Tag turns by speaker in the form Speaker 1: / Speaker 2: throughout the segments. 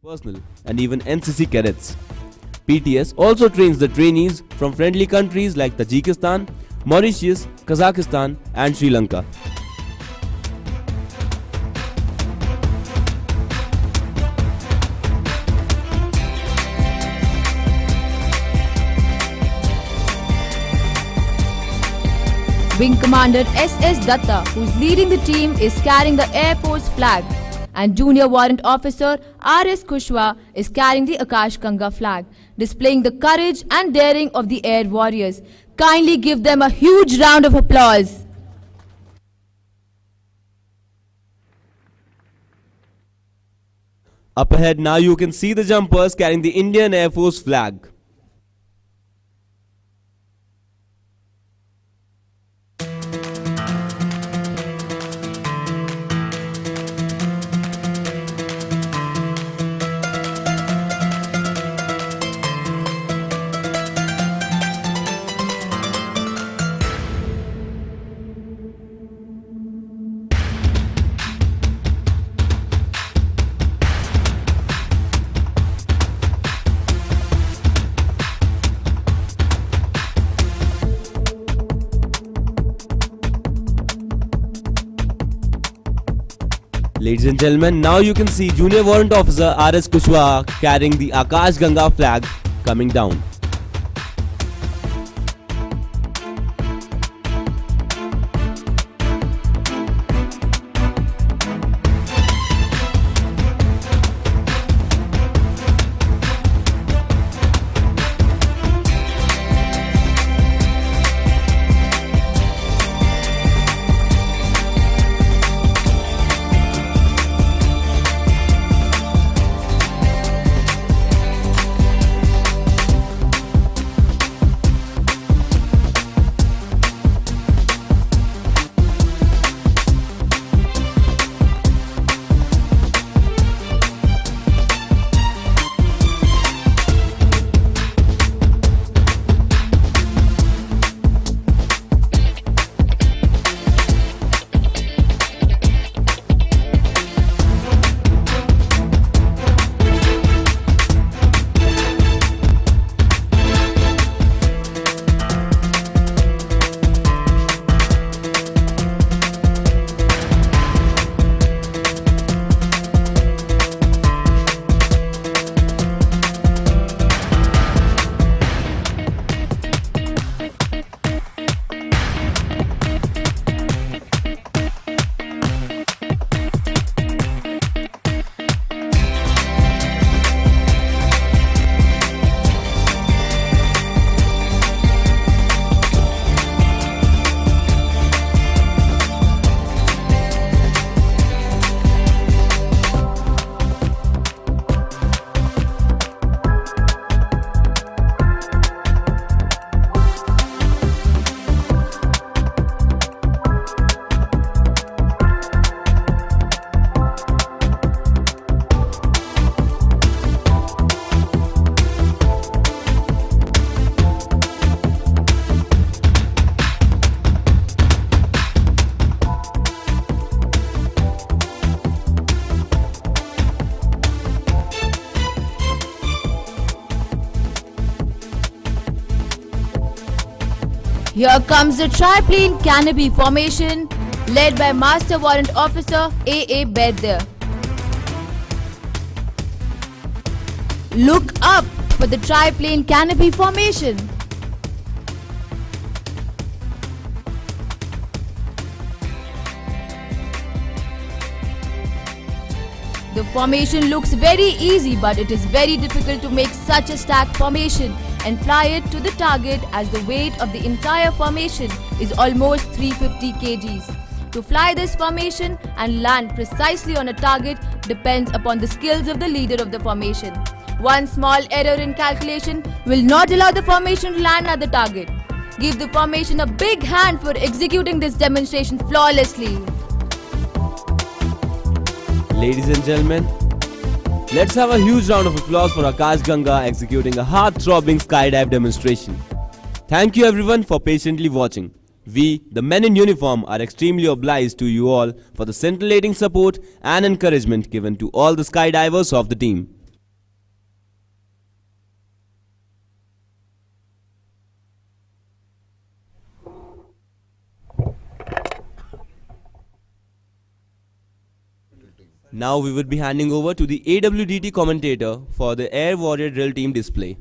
Speaker 1: personnel and even NCC cadets. PTS also trains the trainees from friendly countries like Tajikistan, Mauritius, Kazakhstan and Sri Lanka.
Speaker 2: Wing Commander S.S. Datta, who's leading the team, is carrying the Air Force flag, and Junior Warrant Officer R.S. Kushwa is carrying the Akash Ganga flag, displaying the courage and daring of the air warriors. Kindly give them a huge round of applause.
Speaker 1: Up ahead now you can see the jumpers carrying the Indian Air Force flag. Ladies and gentlemen, now you can see Junior Warrant Officer R.S. Kushwa carrying the Akash Ganga flag coming down.
Speaker 2: Here comes the triplane canopy formation led by Master Warrant Officer A.A. Bedder. Look up for the triplane canopy formation. The formation looks very easy, but it is very difficult to make such a stacked formation and fly it to the target, as the weight of the entire formation is almost 350 kgs. To fly this formation and land precisely on a target depends upon the skills of the leader of the formation. One small error in calculation will not allow the formation to land at the target. Give the formation a big hand for executing this demonstration flawlessly.
Speaker 1: Ladies and gentlemen, let's have a huge round of applause for Akash Ganga executing a heart-throbbing skydive demonstration. Thank you everyone for patiently watching. We, the men in uniform, are extremely obliged to you all for the scintillating support and encouragement given to all the skydivers of the team. Now we will be handing over to the AWDT commentator for the Air Warrior Drill Team display.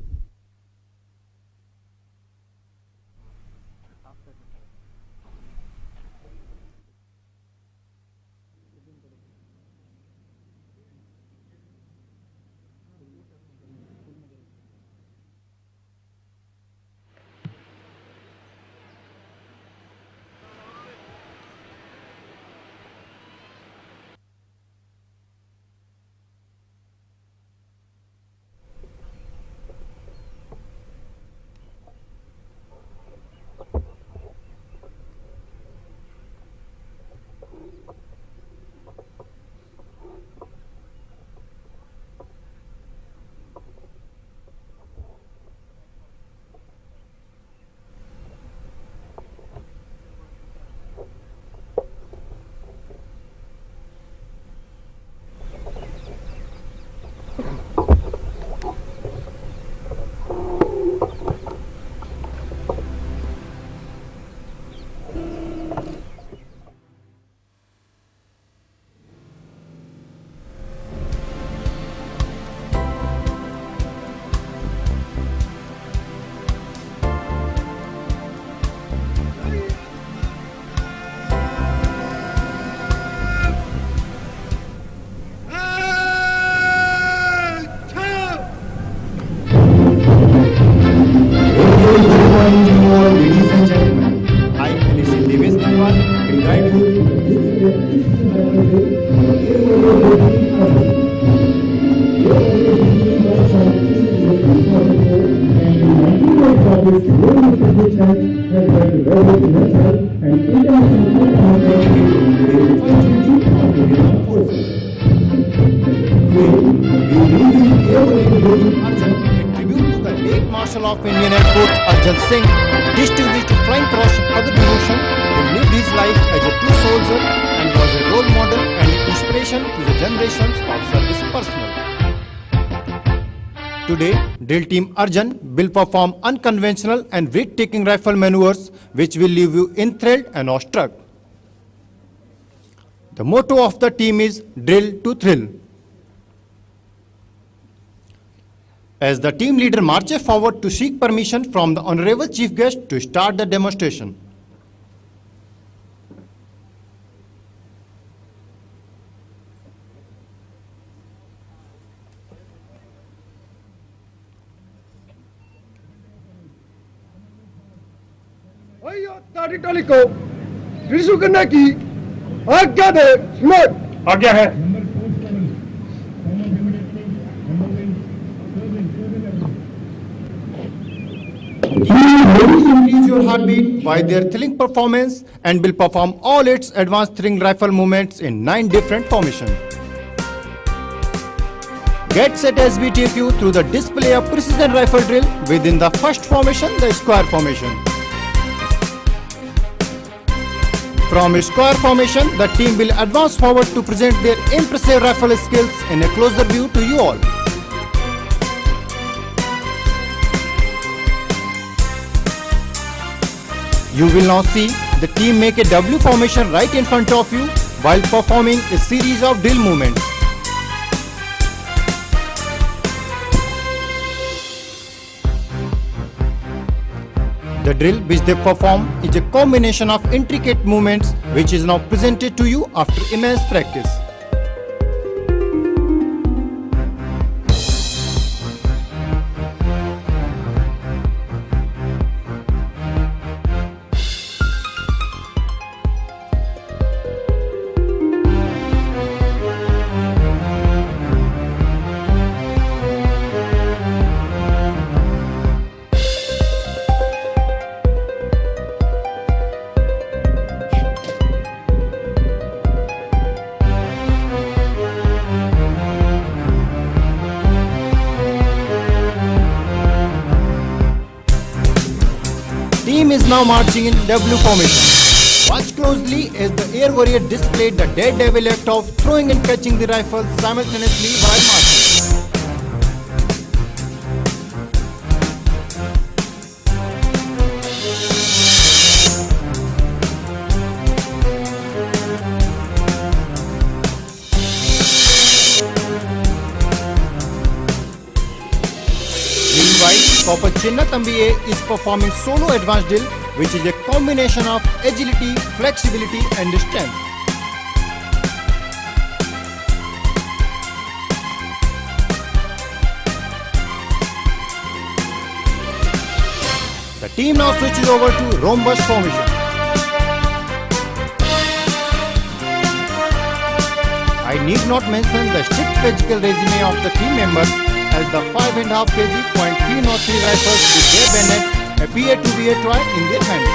Speaker 3: Ladies and gentlemen, I, Alicia Davis Gangwal, will guide you Marshal of Indian Air Force Arjun Singh, distinguished flying cross of the devotion, who lived his life as a true soldier and was a role model and inspiration to the generations of service personnel. Today, Drill Team Arjun will perform unconventional and breathtaking rifle maneuvers which will leave you enthralled and awestruck. The motto of the team is Drill to Thrill. As the team leader marches forward to seek permission from the Honorable Chief Guest to start the demonstration.
Speaker 4: टोली को रिश्यू करने की आज्ञा दे। आज्ञा है।
Speaker 3: Increase your heartbeat by their thrilling performance and will perform all its advanced thrilling rifle movements in 9 different formations. Get set as we take you through the display of precision rifle drill within the first formation, the square formation. From square formation, the team will advance forward to present their impressive rifle skills in a closer view to you all. You will now see the team make a W formation right in front of you while performing a series of drill movements. The drill which they perform is a combination of intricate movements which is now presented to you after immense practice. Team is now marching in W formation. Watch closely as the Air Warrior displayed the daredevil act of throwing and catching the rifle simultaneously while marching. Meanwhile, Copper Chinnathambiye is performing solo advanced drill, which is a combination of agility, flexibility and strength. The team now switches over to rhombus formation. I need not mention the strict physical resume of the team members, as the 5.5 kg .303 rifles with their bayonets appear to be a toy in their hands.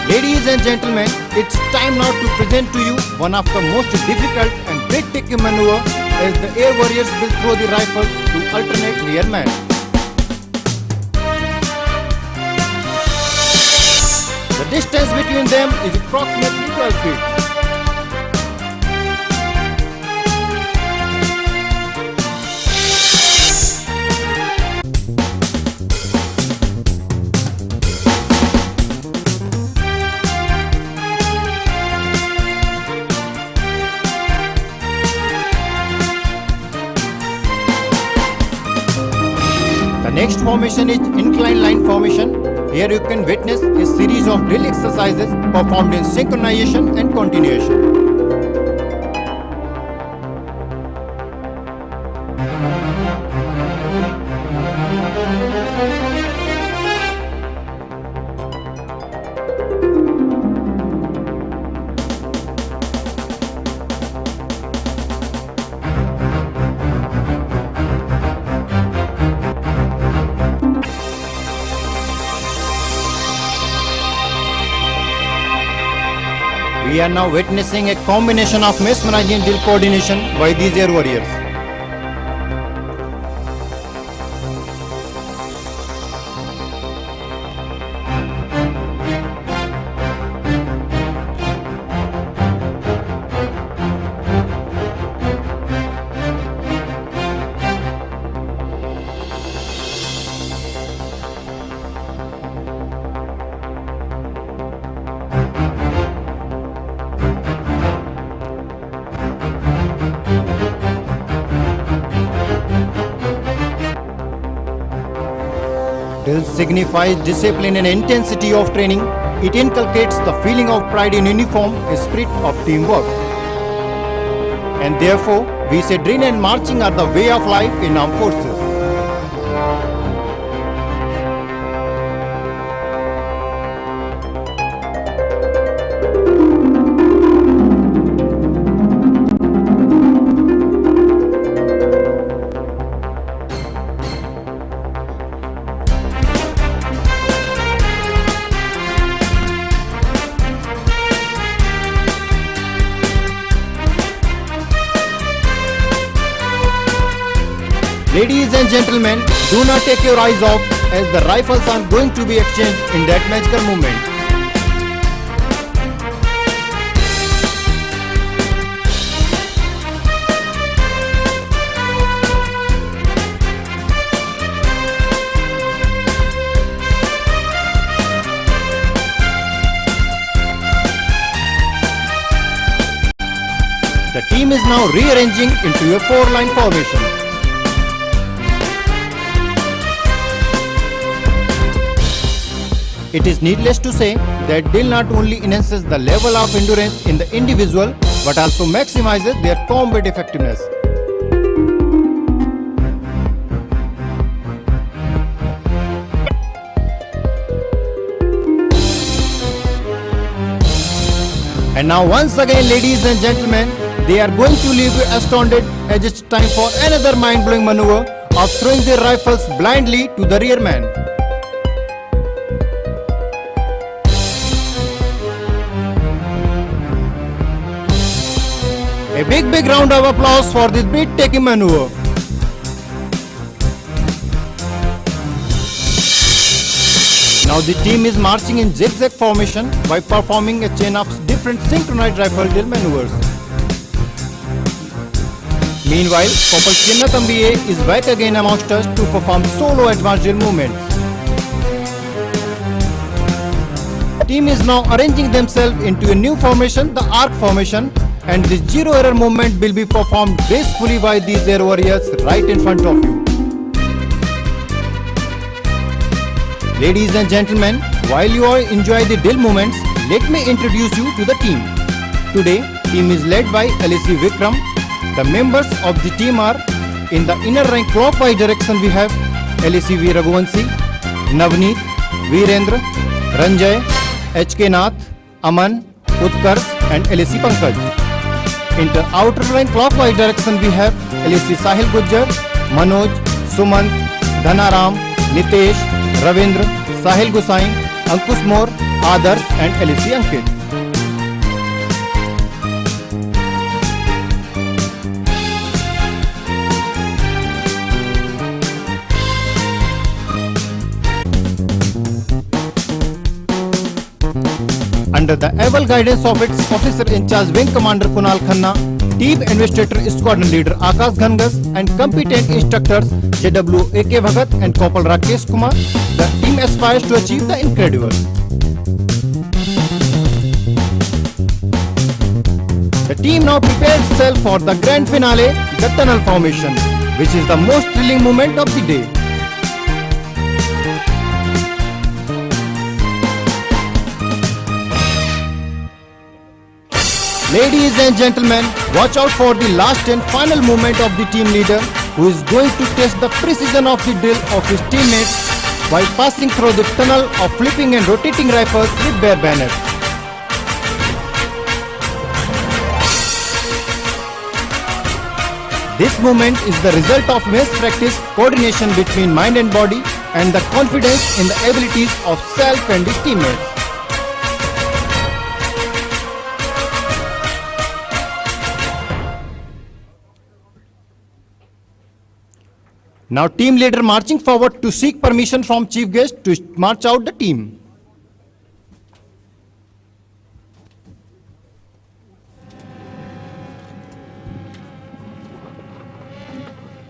Speaker 3: Ladies and gentlemen, it's time now to present to you one of the most difficult and breathtaking maneuver, as the air warriors will throw the rifles to alternate rear man. The distance between them is approximately 12 feet. The next formation is inclined line formation. Here you can witness a series of drill exercises performed in synchronization and continuation. We are now witnessing a combination of mesmerizing drill coordination by these air warriors. Drill signifies discipline and intensity of training. It inculcates the feeling of pride in uniform, a spirit of teamwork. And therefore, we say drill and marching are the way of life in armed forces. Ladies and gentlemen, do not take your eyes off, as the rifles are going to be exchanged in that magical moment. The team is now rearranging into a 4-line formation. It is needless to say that drill not only enhances the level of endurance in the individual, but also maximizes their combat effectiveness. And now once again, ladies and gentlemen, they are going to leave you astounded, as it's time for another mind-blowing maneuver of throwing their rifles blindly to the rear man. A big round of applause for this breathtaking maneuver. Now the team is marching in zigzag formation by performing a chain of different synchronized rifle drill maneuvers. Meanwhile, Copper Chinnathambiye is back again amongst us to perform solo advanced drill movements. The team is now arranging themselves into a new formation, the arc formation, and this zero error movement will be performed gracefully by these air warriors right in front of you. Ladies and gentlemen, while you all enjoy the drill movements, let me introduce you to the team. Today, team is led by LAC Vikram. The members of the team are, in the inner rank clockwise direction we have LAC V Raghuvanshi, Navneet, Virendra, Ranjay, HK Nath, Aman, Utkarsh and LAC Pankaj. In the outer rank clockwise direction we have LAC Sahil Gujjar, Manoj, Sumant, Dhanaram, Nitesh, Ravindra, Sahil Gusain, Ankush Moore, Adarsh and LAC Ankit. Under the able guidance of its officer in charge Wing Commander Kunal Khanna, Team Investigator Squadron Leader Akash Ghangas and competent instructors JW AK Bhagat and Corporal Rakesh Kumar, the team aspires to achieve the incredible. The team now prepares itself for the grand finale, the tunnel formation, which is the most thrilling moment of the day. Ladies and gentlemen, watch out for the last and final movement of the team leader, who is going to test the precision of the drill of his teammates while passing through the tunnel of flipping and rotating rifles with bare bayonet. This movement is the result of immense practice, coordination between mind and body, and the confidence in the abilities of self and his teammates. Now team leader marching forward to seek permission from chief guest to march out the team.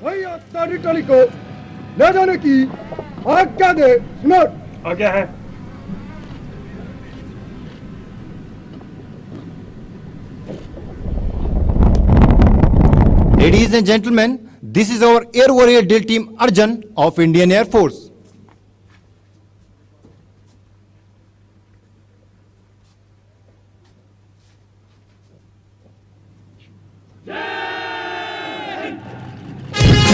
Speaker 4: भैया तारी टोली को ले जाने की आज्ञा दे। सुनो आज्ञा है।
Speaker 3: Ladies and gentlemen, this is our Air Warrior Drill Team Arjun of Indian Air Force.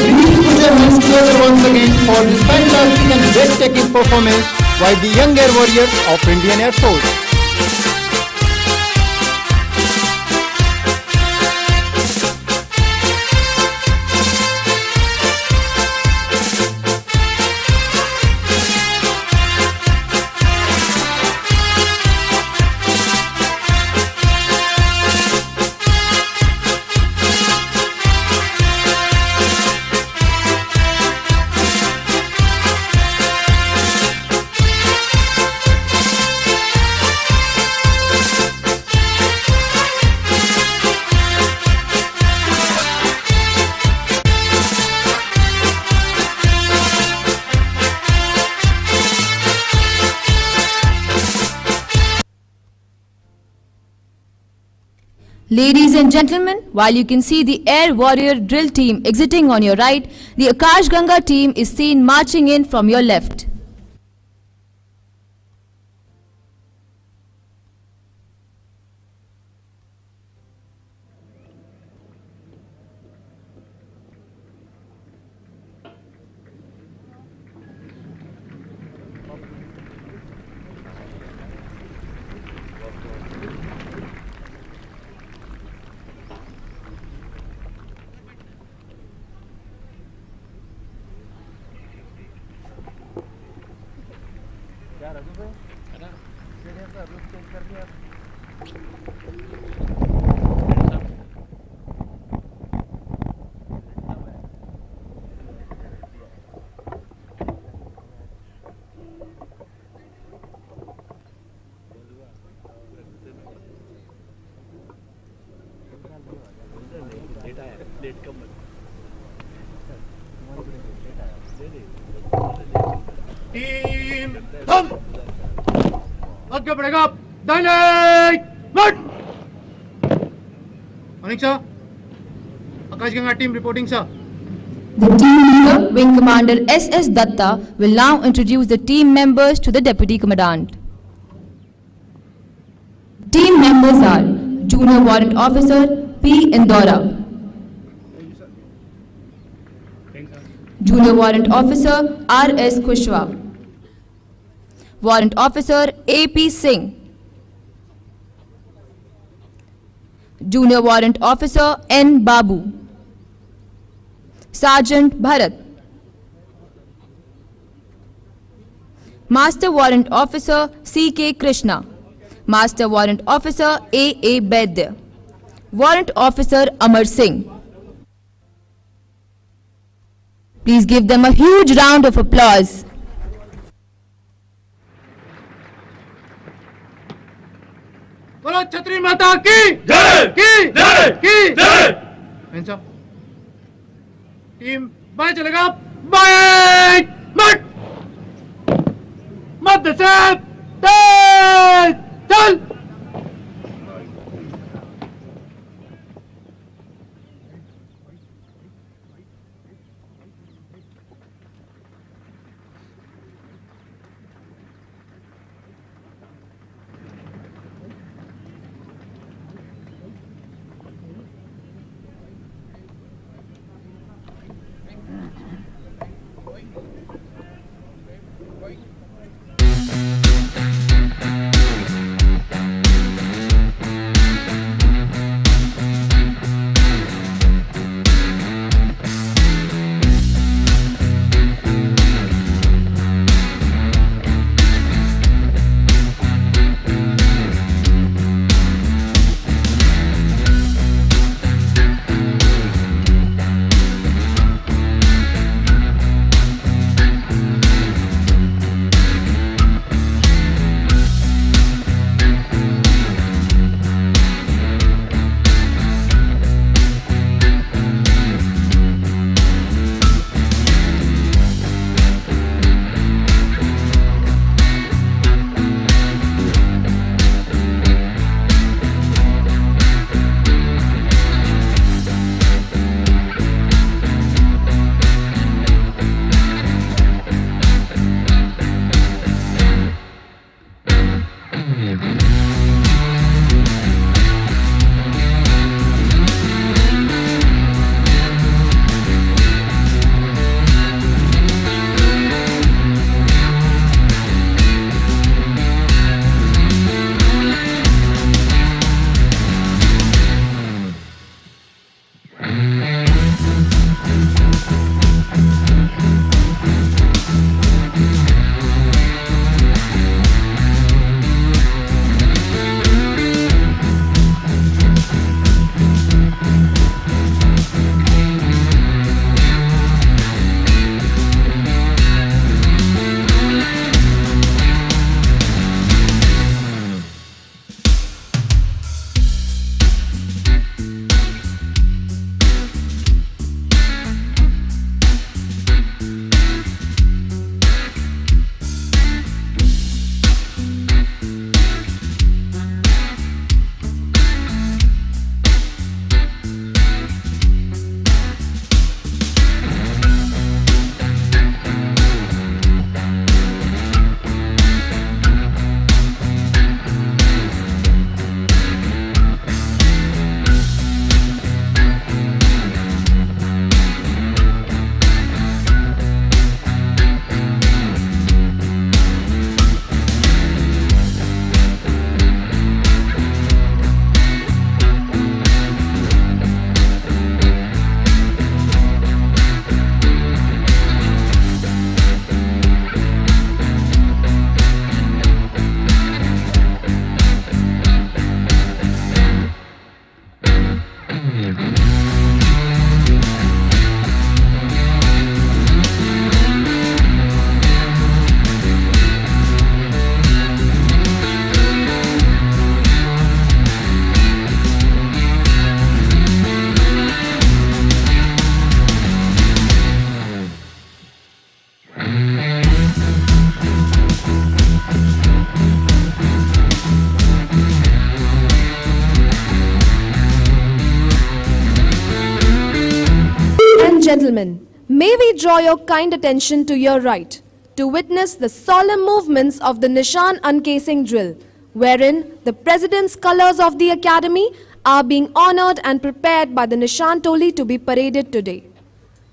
Speaker 3: Please put your hands together once again for this fantastic and breathtaking performance by the young Air Warriors of Indian Air Force.
Speaker 2: Ladies and gentlemen, while you can see the Air Warrior drill team exiting on your right, the Akash Ganga team is seen marching in from your left.
Speaker 4: Team थम आगे बढ़ेगा दाहिने मार्च
Speaker 3: Morning, sir. Akash Ganga team reporting, sir.
Speaker 2: The team leader, Wing Commander S.S. Datta, will now introduce the team members to the Deputy Commandant. Team members are Junior Warrant Officer P. Indora, Junior Warrant Officer R.S. Kushwa, Warrant Officer A.P. Singh, Junior Warrant Officer N. Babu, Sergeant Bharat, Master Warrant Officer C.K. Krishna, Master Warrant Officer A.A. Baidya, Warrant Officer Amar Singh. Please give them a huge round of applause.
Speaker 3: बोलो छतरी माता की
Speaker 1: जय
Speaker 3: की Hands up. Team बाएं चलेगा, बाएं मत मध्य से तेज चल.
Speaker 5: gentlemen, may we draw your kind attention to your right to witness the solemn movements of the Nishan uncasing drill, wherein the President's colors of the Academy are being honored and prepared by the Nishan Toli to be paraded today.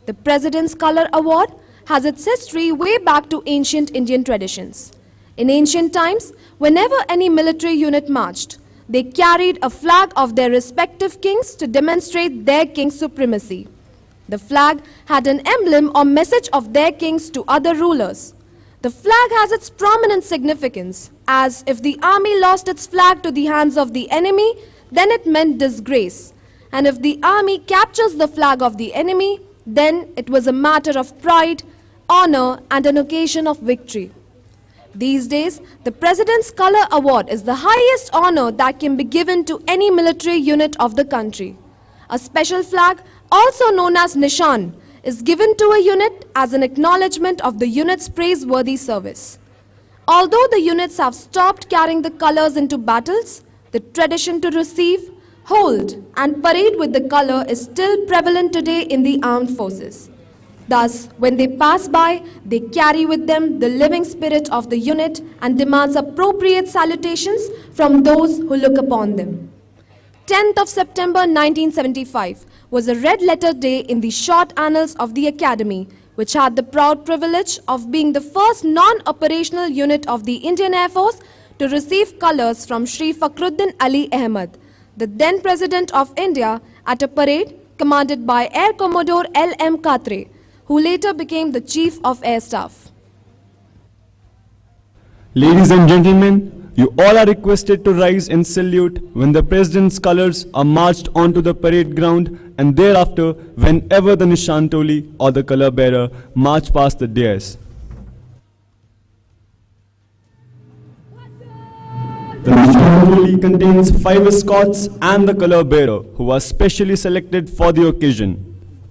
Speaker 5: The President's Color Award has its history way back to ancient Indian traditions. In ancient times, whenever any military unit marched, they carried a flag of their respective kings to demonstrate their king's supremacy. The flag had an emblem or message of their kings to other rulers. The flag has its prominent significance, as if the army lost its flag to the hands of the enemy, then it meant disgrace. And if the army captures the flag of the enemy, then it was a matter of pride, honor, and an occasion of victory. These days, the President's Color Award is the highest honor that can be given to any military unit of the country. A special flag, also known as Nishan, is given to a unit as an acknowledgement of the unit's praiseworthy service. Although the units have stopped carrying the colors into battles, the tradition to receive, hold, and parade with the color is still prevalent today in the armed forces. Thus, when they pass by, they carry with them the living spirit of the unit and demands appropriate salutations from those who look upon them. 10th of September 1975 was a red-letter day in the short annals of the Academy, which had the proud privilege of being the first non-operational unit of the Indian Air Force to receive colors from Shri Fakhruddin Ali Ahmed, the then President of India, at a parade commanded by Air Commodore L.M. Katre, who later became the Chief of Air Staff.
Speaker 6: Ladies and gentlemen, you all are requested to rise and salute when the President's colors are marched onto the parade ground, and thereafter whenever the Nishan Toli or the color bearer march past the dais. The Nishan Toli contains 5 escorts and the color bearer, who are specially selected for the occasion.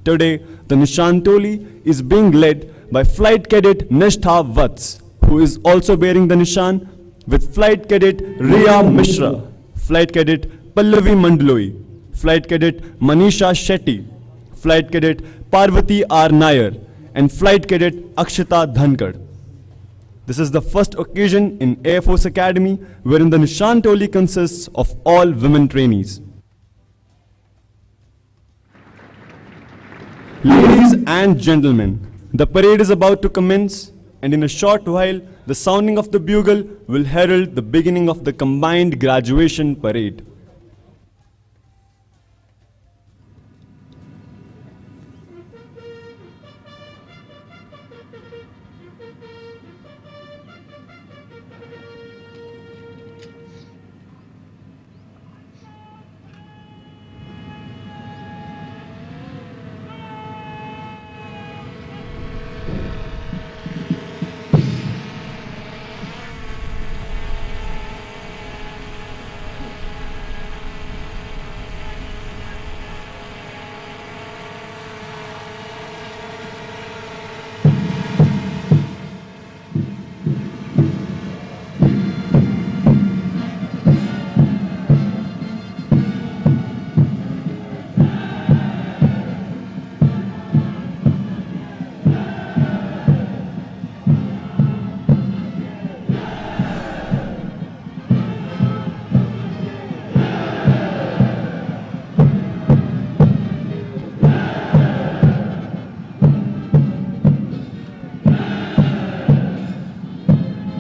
Speaker 6: Today, the Nishan Toli is being led by Flight Cadet Nishtha Vats, who is also bearing the Nishan, with Flight Cadet Riya Mishra, Flight Cadet Pallavi Mandaloi, Flight Cadet Manisha Shetty, Flight Cadet Parvati R. Nair, and Flight Cadet Akshita Dhankar. This is the first occasion in Air Force Academy wherein the Nishan Toli consists of all women trainees. Ladies and gentlemen, the parade is about to commence, and in a short while, the sounding of the bugle will herald the beginning of the combined graduation parade.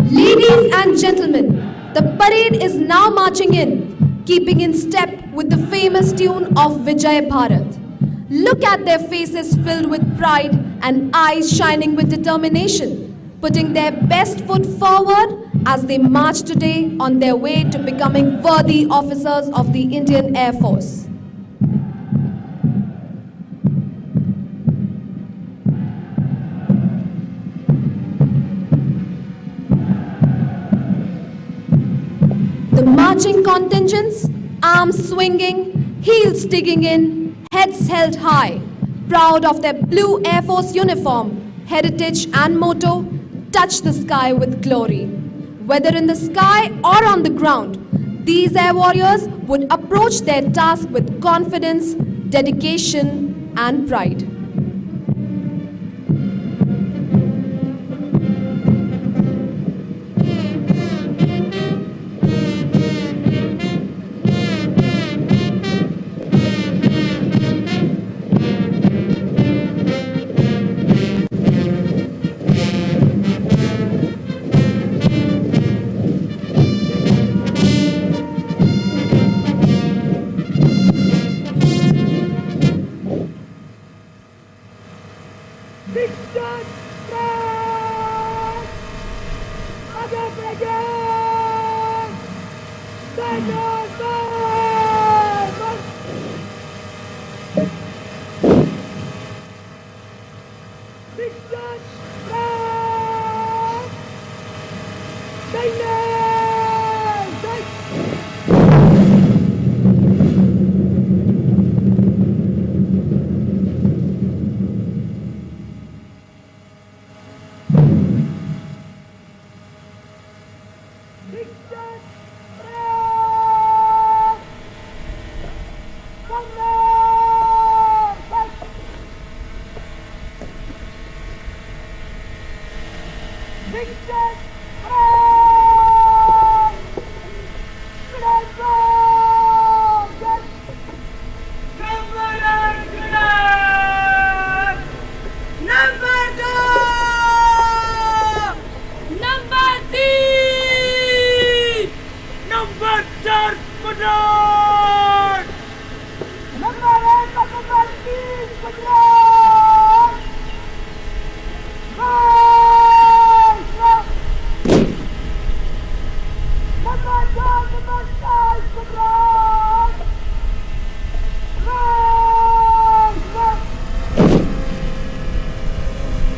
Speaker 5: Ladies and gentlemen, the parade is now marching in, keeping in step with the famous tune of Vijay Bharat. Look at their faces filled with pride and eyes shining with determination, putting their best foot forward as they march today on their way to becoming worthy officers of the Indian Air Force. The marching contingents, arms swinging, heels digging in, heads held high, proud of their blue Air Force uniform, heritage and motto, touch the sky with glory. Whether in the sky or on the ground, these air warriors would approach their task with confidence, dedication and pride.
Speaker 4: Dixon, France! आगे बढ़ेंगे!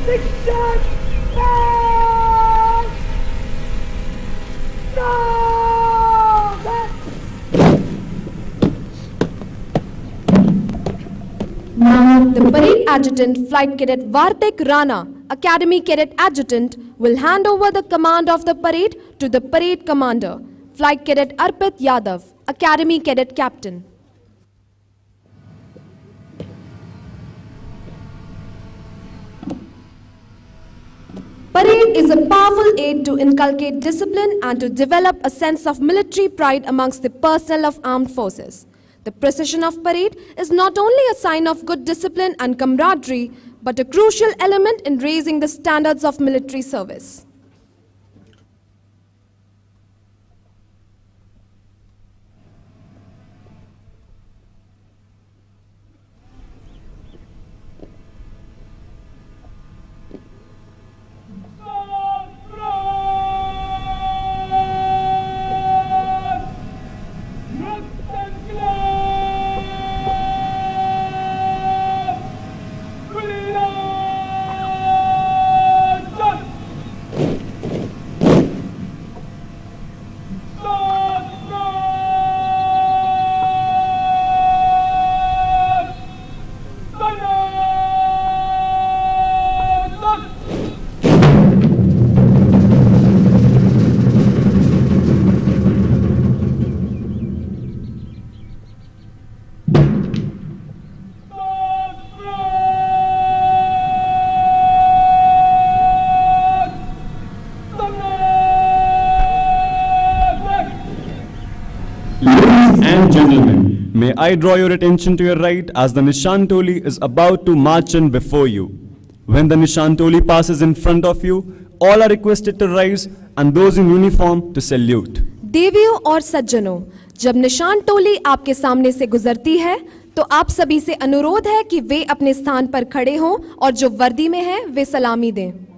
Speaker 4: Dixon, France!
Speaker 5: Now, the Parade Adjutant Flight Cadet Vartek Rana, Academy Cadet Adjutant, will hand over the command of the parade to the Parade Commander, Flight Cadet Arpit Yadav, Academy Cadet Captain. Parade is a powerful aid to inculcate discipline and to develop a sense of military pride amongst the personnel of armed forces. The procession of parade is not only a sign of good discipline and camaraderie, but a crucial element in raising the standards of military service.
Speaker 6: Ladies and gentlemen, may I draw your attention to your right as the Nishan Toli is about to march in before you. When the Nishan Toli passes in front of you, all are requested to rise and those in uniform to salute.
Speaker 5: देवियों और सज्जनों, जब निशान टोली आपके सामने से गुजरती है, तो आप सभी से अनुरोध है कि वे अपने स्थान पर खड़े हों और जो वर्दी में हैं, वे सलामी दें।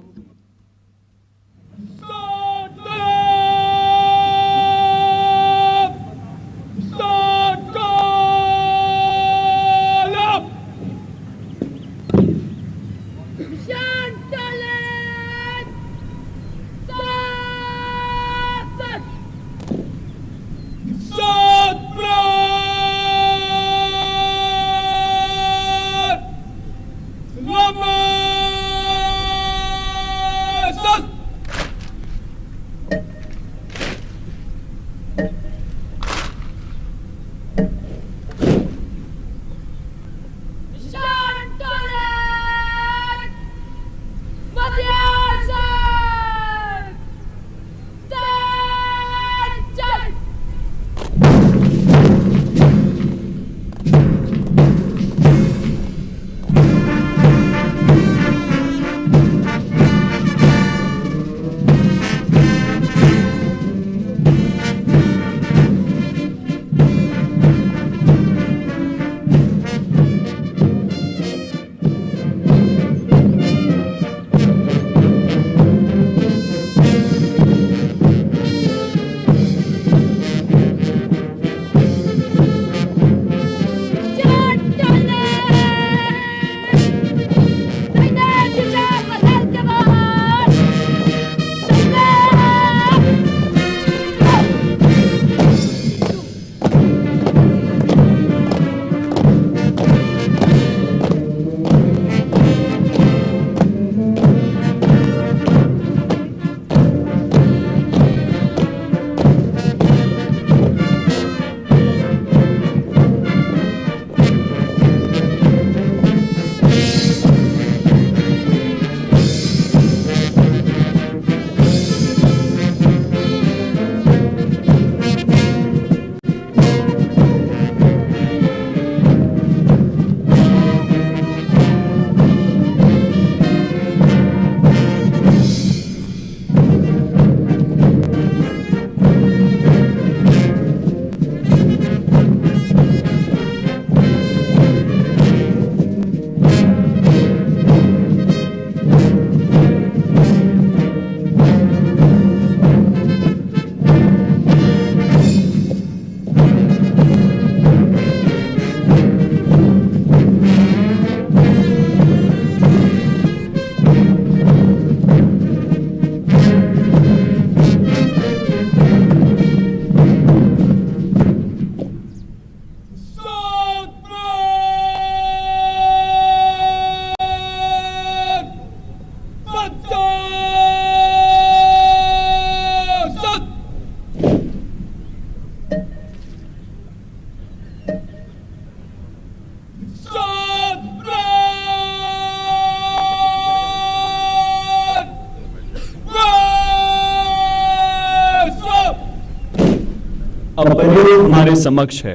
Speaker 6: अब परेड हमारे समक्ष है।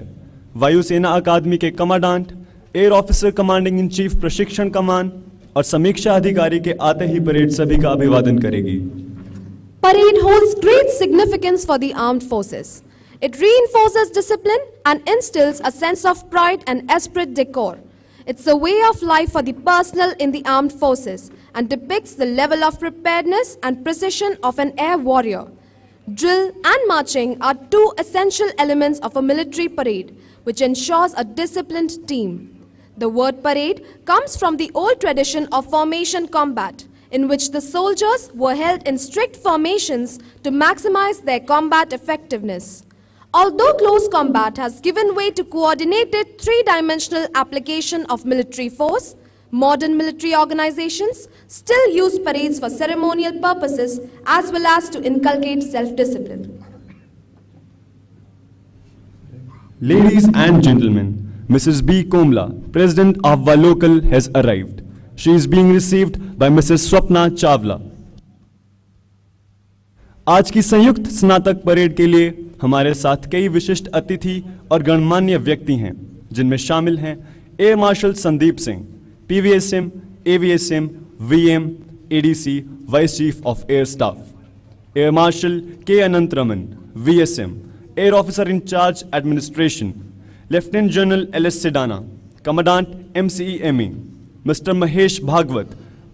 Speaker 6: वायुसेना अकादमी के commandant, air officer commanding in chief प्रशिक्षण कमान और समीक्षा अधिकारी के आते ही परेड सभी का अभिवादन करेगी।
Speaker 5: Parade holds great significance for the armed forces. It reinforces discipline and instills a sense of pride and esprit de corps. It's a way of life for the personnel in the armed forces and depicts the level of preparedness and precision of an air warrior. Drill and marching are two essential elements of a military parade, which ensures a disciplined team. The word parade comes from the old tradition of formation combat, in which the soldiers were held in strict formations to maximize their combat effectiveness. Although close combat has given way to coordinated three-dimensional application of military force, modern military organizations still use parades for ceremonial purposes as well as to inculcate self-discipline.
Speaker 6: Ladies and gentlemen, Mrs. B. Komla, President of Local, has arrived. She is being received by Mrs. Swapna Chawla. आज की संयुक्त स्नातक parade के लिए हमारे साथ कई विशिष्ट अतिथि और गणमान्य व्यक्ति हैं, जिनमें शामिल हैं air marshal Sandeep Singh, PVSM, AVSM, VM, ADC, vice chief of air staff, air marshal K Anant Raman, VSM, air officer in charge administration, lieutenant general LS Sidana, commandant MCEME, Mr. Mahesh Bhagwat,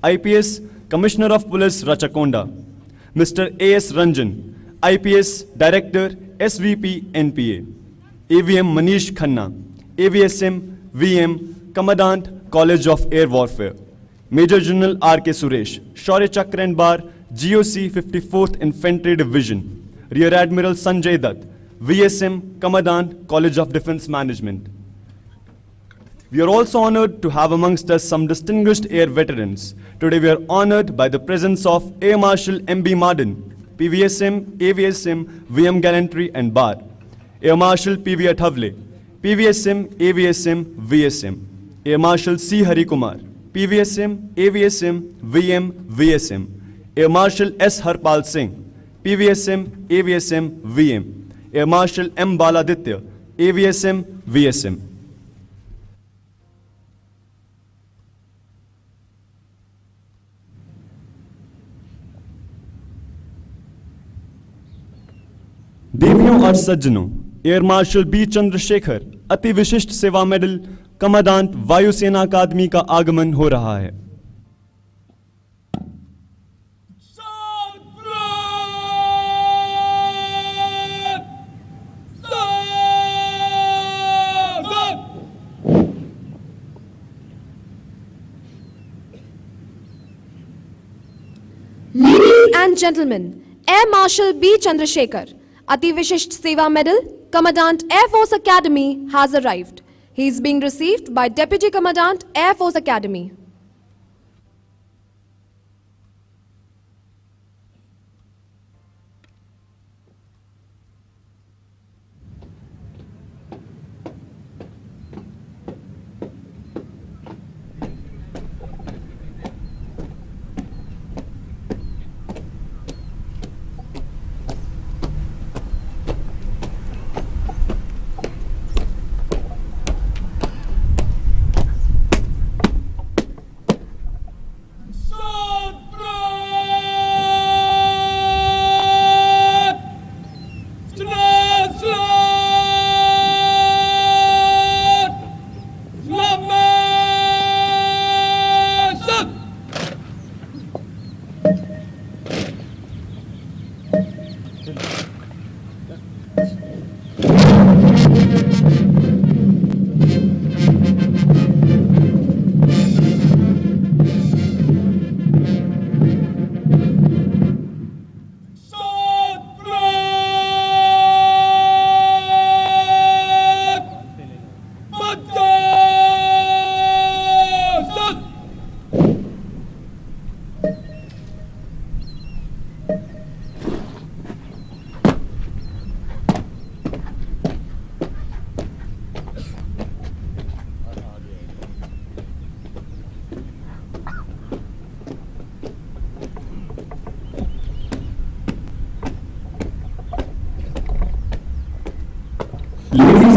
Speaker 6: IPS, Commissioner of Police, Rachakonda, Mr. A.S. Ranjan, IPS, Director, SVP, NPA, AVM Manish Khanna, AVSM, VM, Commandant, College of Air Warfare, Major General R.K. Suresh, Shaurya Chakra and Bar, GOC 54th Infantry Division, Rear Admiral Sanjay Dutt, VSM, Commandant, College of Defense Management. We are also honored to have amongst us some distinguished air veterans. Today we are honored by the presence of Air Marshal M.B. Marden, PVSM, AVSM, VM Gallantry and Bar, Air Marshal P.V. Athavle, PVSM, AVSM, VSM, Air Marshal C. Hari Kumar, PVSM, AVSM, VM, VSM, Air Marshal S. Harpal Singh, PVSM, AVSM, VM, Air Marshal M. Baladitya, AVSM, VSM. देवियों और सज्जनों, air marshal B Chandrashekhar अति विशिष्ट सेवा medal commandant वायुसेना अकादमी का आगमन हो रहा है।
Speaker 5: Ladies and gentlemen, Air Marshal B. Chandrasekhar, Ati Vishisht Seva Medal, Commandant Air Force Academy has arrived. He is being received by Deputy Commandant Air Force Academy.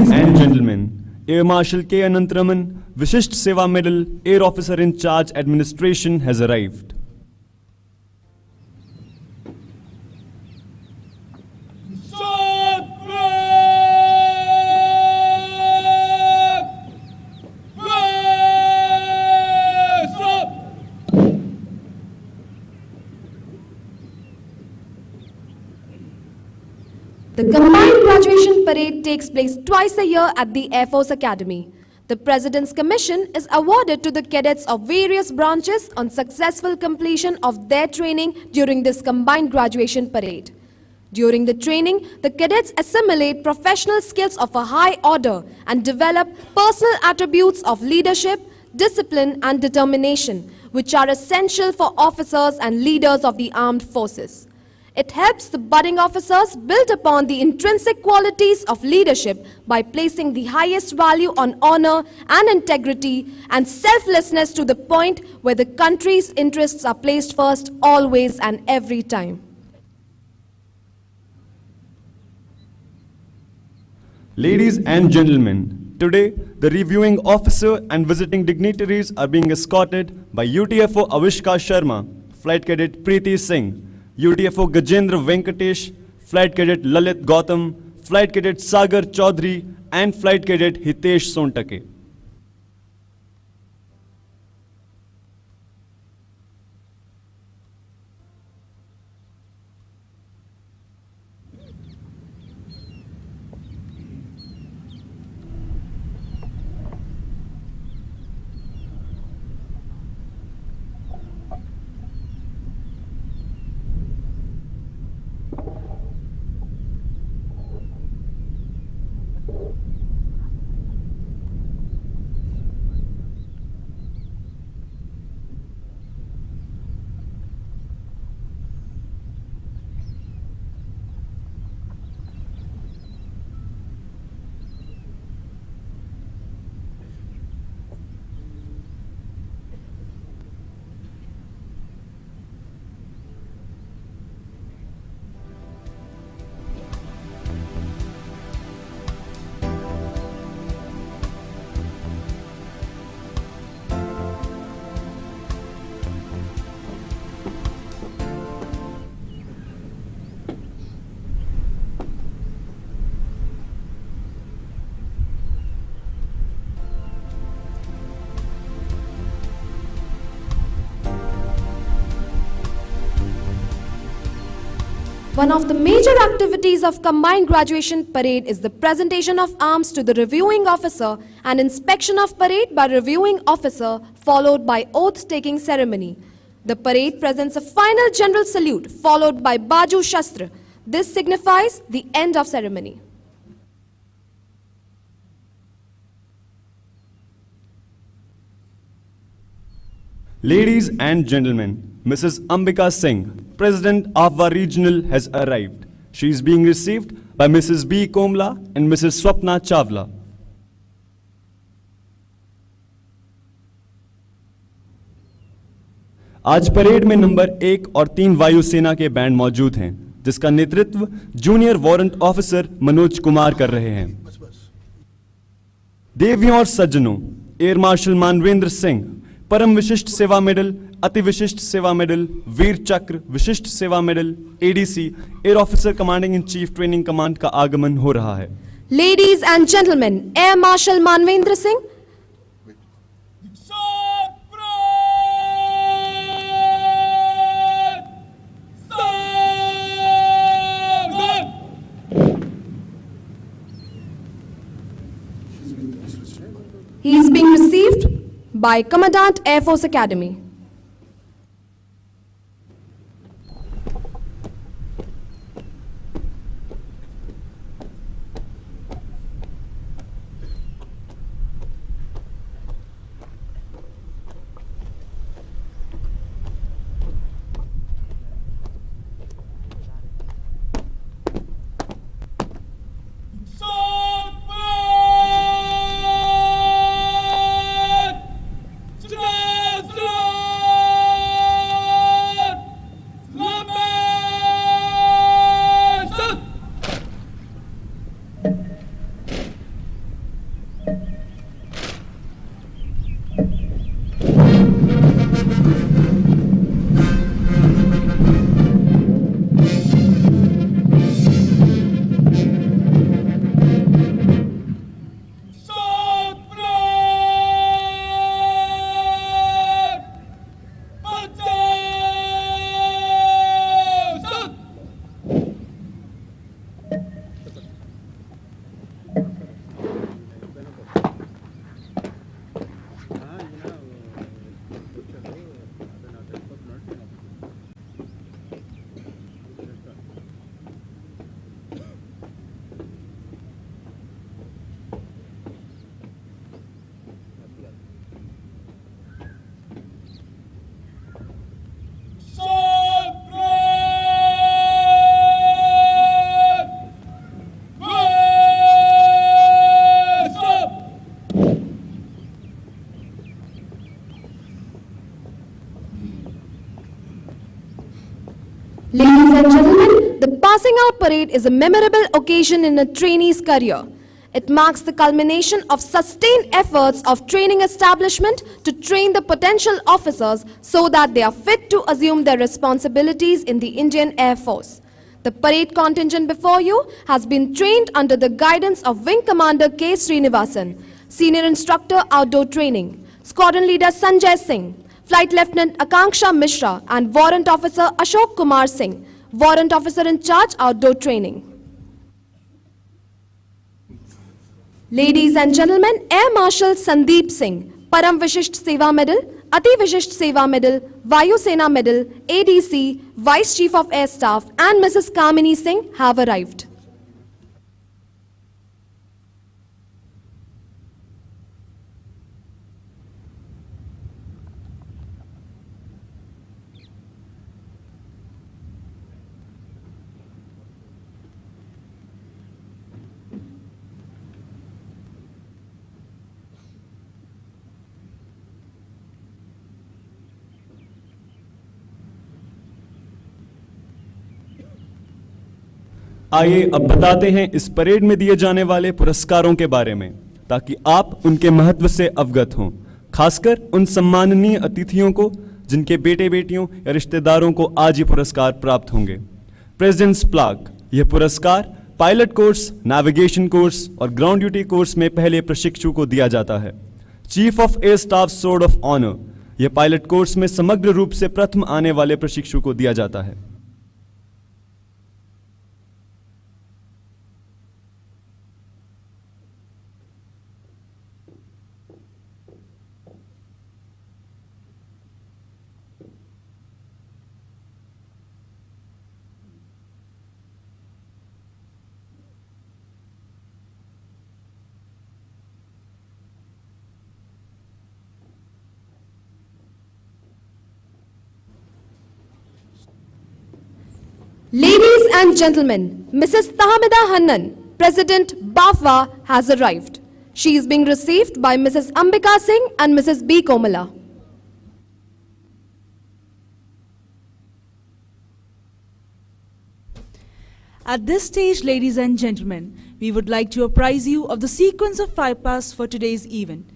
Speaker 6: Ladies and gentlemen, Air Marshal K. Anantraman, Vishisht Seva Medal, Air Officer in Charge Administration has arrived.
Speaker 5: The combined graduation parade takes place twice a year at the Air Force Academy. The President's Commission is awarded to the cadets of various branches on successful completion of their training during this combined graduation parade. During the training, the cadets assimilate professional skills of a high order and develop personal attributes of leadership, discipline and determination, which are essential for officers and leaders of the armed forces. It helps the budding officers build upon the intrinsic qualities of leadership by placing the highest value on honor and integrity and selflessness to the point where the country's interests are placed first always and every time.
Speaker 6: Ladies and gentlemen, today the reviewing officer and visiting dignitaries are being escorted by UTFO Avishka Sharma, Flight Cadet Preeti Singh, UTFO Gajendra Venkatesh, Flight Cadet Lalit Gautam, Flight Cadet Sagar Chaudhary and Flight Cadet Hitesh Sontake.
Speaker 5: One of the major activities of combined graduation parade is the presentation of arms to the reviewing officer and inspection of parade by reviewing officer followed by oath-taking ceremony. The parade presents a final general salute followed by Baju Shastra. This signifies the end of ceremony.
Speaker 6: Ladies and gentlemen, Mrs. Ambika Singh, President Ahwa Regional has arrived. She is being received by Mrs. B. Komla and Mrs. Swapna Chawla. आज parade में number 1 और 3 वायुसेना के band मौजूद हैं, जिसका नेतृत्व junior warrant officer Manoj Kumar कर रहे हैं। देवियों और सज्जनों, एयर मार्शल मानवेंद्र सिंह, परम विशिष्ट सेवा मेडल, अति विशिष्ट सेवा मेडल, वीर चक्र, विशिष्ट सेवा medal, ADC, air officer commanding in chief training command का आगमन हो रहा है।
Speaker 5: Ladies and gentlemen, Air Marshal Manvendra Singh, he is being received by Commandant Air Force Academy. Ladies and gentlemen, the passing out parade is a memorable occasion in a trainee's career. It marks the culmination of sustained efforts of training establishment to train the potential officers so that they are fit to assume their responsibilities in the Indian Air Force. The parade contingent before you has been trained under the guidance of Wing Commander K. Srinivasan, Senior Instructor Outdoor Training, Squadron Leader Sanjay Singh, Flight Lieutenant Akanksha Mishra and Warrant Officer Ashok Kumar Singh, Warrant Officer in Charge Outdoor Training. Ladies and gentlemen, Air Marshal Sandeep Singh, Param Vishisht Seva Medal, Ati Vishisht Seva Medal, Vayu Sena Medal, ADC, Vice Chief of Air Staff and Mrs. Kamini Singh have arrived.
Speaker 6: आइए अब बताते हैं इस parade में दिए जाने वाले पुरस्कारों के बारे में, ताकि आप उनके महत्व से अवगत हों, खासकर उन सम्माननीय अतिथियों को जिनके बेटे बेटियों या रिश्तेदारों को आज ये पुरस्कार प्राप्त होंगे। प्रेसिडेंट्स प्लाक, यह पुरस्कार पायलट कोर्स, नेविगेशन कोर्स और ग्राउंड ड्यूटी कोर्स में पहले प्रशिक्षु को दिया जाता है। Chief of air staff sword of honour, यह पायलट कोर्स में समग्र रूप से प्रथम आने वाले प्रशिक्षु को दिया जाता है।
Speaker 5: Ladies and gentlemen, Mrs. Tahamida Hannan, President BAFWA, has arrived. She is being received by Mrs. Ambika Singh and Mrs. B. Komala.
Speaker 7: At this stage, ladies and gentlemen, we would like to apprise you of the sequence of flypasts for today's event.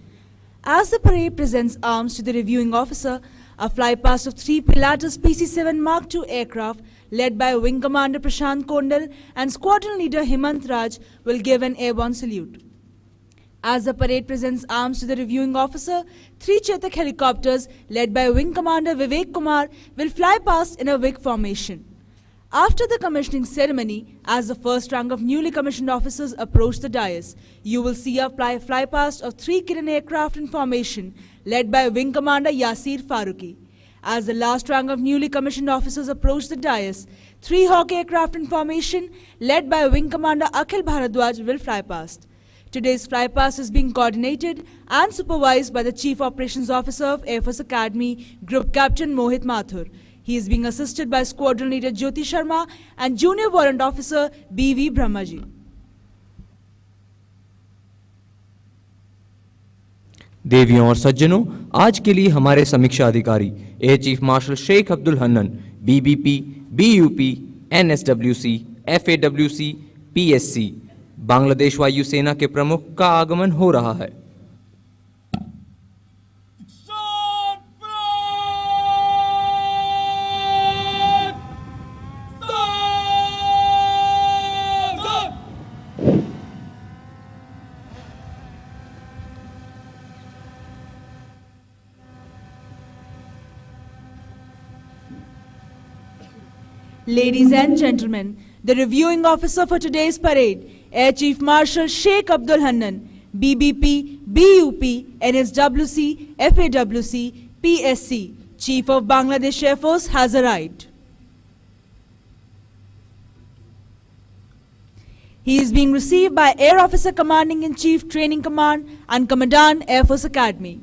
Speaker 7: As the parade presents arms to the reviewing officer, a flypast of 3 Pilatus PC-7 Mark II aircraft led by Wing Commander Prashant Kondal and Squadron Leader Himant Raj will give an airborne salute. As the parade presents arms to the reviewing officer, 3 Chetak helicopters led by Wing Commander Vivek Kumar will fly past in a wing formation. After the commissioning ceremony, as the first rank of newly commissioned officers approach the dais, you will see a fly past of 3 Kiran aircraft in formation led by Wing Commander Yasir Faruqi. As the last rank of newly commissioned officers approach the dais, 3 Hawk aircraft in formation led by Wing Commander Akhil Bharadwaj will fly past. Today's flypast is being coordinated and supervised by the Chief Operations Officer of Air Force Academy, Group Captain Mohit Mathur. He is being assisted by Squadron Leader Jyoti Sharma and Junior Warrant Officer B.V. Brahmaji.
Speaker 8: देवियों और सज्जनों, आज के लिए हमारे समीक्षा अधिकारी air chief marshal Sheikh Abdul Hannan, BBP, BUP, NSWC, FAWC, PSC, Bangladesh वायुसेना के प्रमुख का आगमन हो रहा है।
Speaker 7: Ladies and gentlemen, the reviewing officer for today's parade, Air Chief Marshal Sheikh Abdul Hannan, BBP, BUP, NSWC, FAWC, PSC, Chief of Bangladesh Air Force has arrived. He is being received by Air Officer Commanding in Chief Training Command and Commandant Air Force Academy.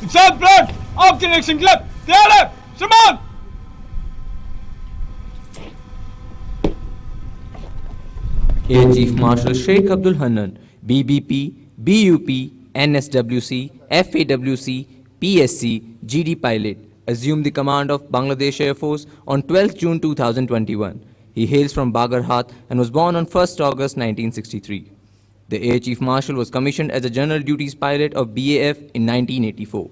Speaker 9: South front, off direction left, clear left, Shimon!
Speaker 8: Air Chief Marshal Sheikh Abdul Hannan, BBP, BUP, NSWC, FAWC, PSC, GD pilot, assumed the command of Bangladesh Air Force on 12 June 2021. He hails from Bagarhat and was born on 1st August 1963. The Air Chief Marshal was commissioned as a general duties pilot of BAF in 1984.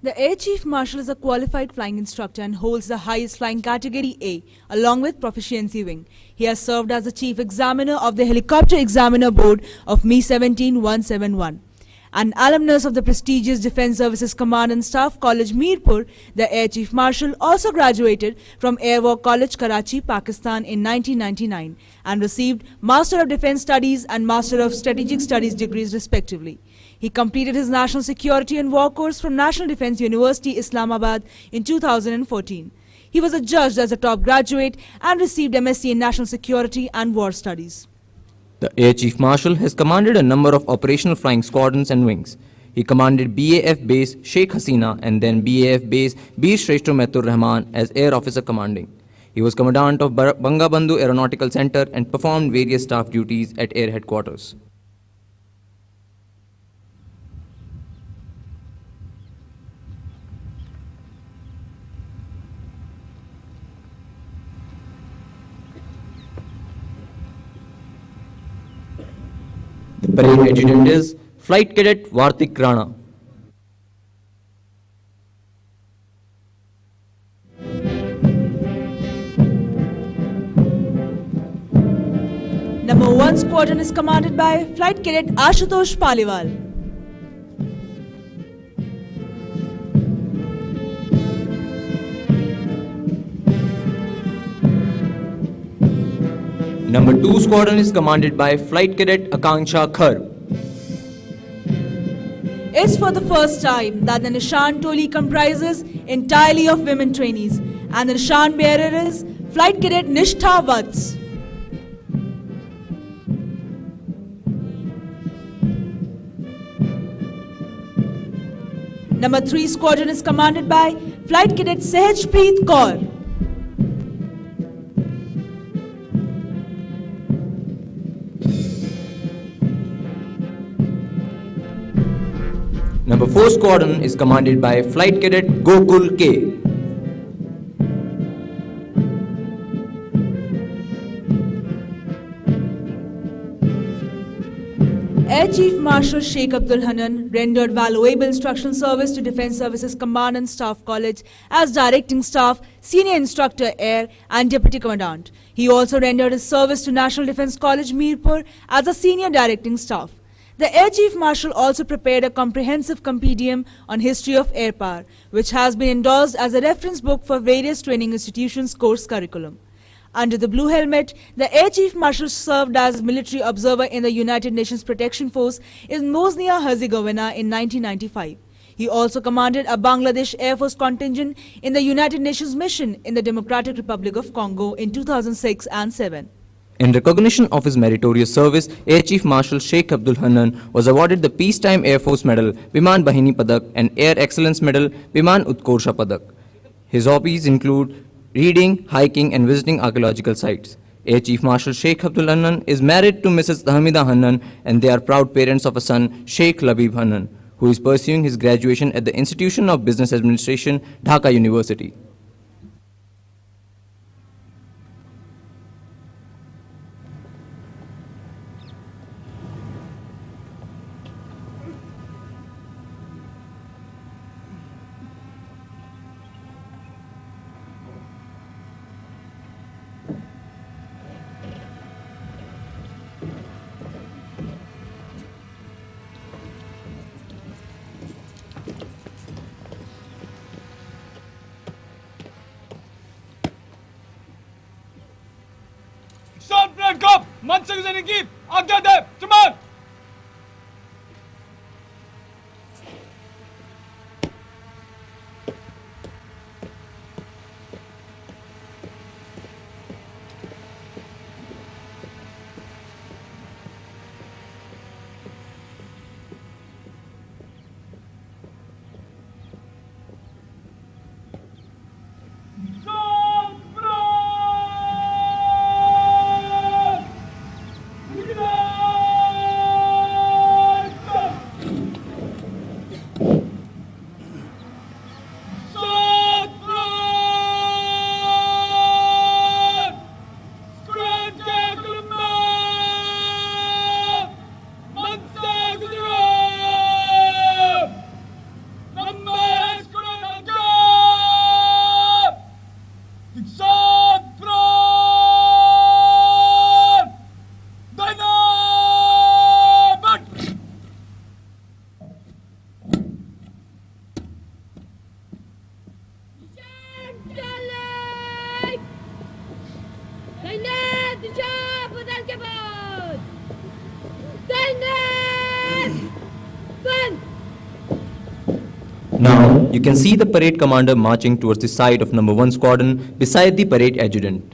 Speaker 7: The Air Chief Marshal is a qualified flying instructor and holds the highest flying category A, along with Proficiency Wing. He has served as the Chief Examiner of the Helicopter Examiner Board of Me 17171. An alumnus of the prestigious Defence Services Command and Staff College Mirpur, the Air Chief Marshal also graduated from Air War College Karachi, Pakistan in 1999 and received Master of Defence Studies and Master of Strategic Studies degrees respectively. He completed his National Security and War course from National Defence University, Islamabad in 2014. He was adjudged as a top graduate and received MSc in National Security and War Studies.
Speaker 8: The Air Chief Marshal has commanded a number of operational flying squadrons and wings. He commanded BAF Base Sheikh Hasina and then BAF Base Bir Shreshto Mehtur Rahman as Air Officer Commanding. He was Commandant of Bangabandhu Aeronautical Center and performed various staff duties at Air Headquarters. The parade adjutant is Flight Cadet Vartik Rana.
Speaker 7: Number 1 Squadron is commanded by Flight Cadet Ashutosh Paliwal.
Speaker 8: Number 2 Squadron is commanded by Flight Cadet Akanksha Khar.
Speaker 7: It's for the first time that the Nishan Toli comprises entirely of women trainees, and the Nishan bearer is Flight Cadet Nishtha Vats. Number 3 Squadron is commanded by Flight Cadet Sehajpreet Kaur.
Speaker 8: Number 4 Squadron is commanded by Flight Cadet Gokul K.
Speaker 7: Air Chief Marshal Sheikh Abdul Hannan rendered valuable instructional service to Defence Services Command and Staff College as Directing Staff, Senior Instructor Air and Deputy Commandant. He also rendered his service to National Defence College Mirpur as a Senior Directing Staff. The Air Chief Marshal also prepared a comprehensive compendium on history of air power, which has been endorsed as a reference book for various training institutions' course curriculum. Under the blue helmet, the Air Chief Marshal served as military observer in the United Nations Protection Force in Bosnia-Herzegovina in 1995. He also commanded a Bangladesh Air Force contingent in the United Nations mission in the Democratic Republic of Congo in 2006 and 7.
Speaker 8: In recognition of his meritorious service, Air Chief Marshal Sheikh Abdul Hannan was awarded the Peacetime Air Force Medal, Biman Bahini Padak, and Air Excellence Medal, Biman Utkorsha Padak. His hobbies include reading, hiking, and visiting archaeological sites. Air Chief Marshal Sheikh Abdul Hannan is married to Mrs. Tahmida Hannan, and they are proud parents of a son, Sheikh Labib Hannan, who is pursuing his graduation at the Institution of Business Administration, Dhaka University.
Speaker 9: मंच से गुजरने की आज्ञा दे। श्रीमान।
Speaker 8: Now, you can see the parade commander marching towards the side of number 1 squadron beside the parade adjutant.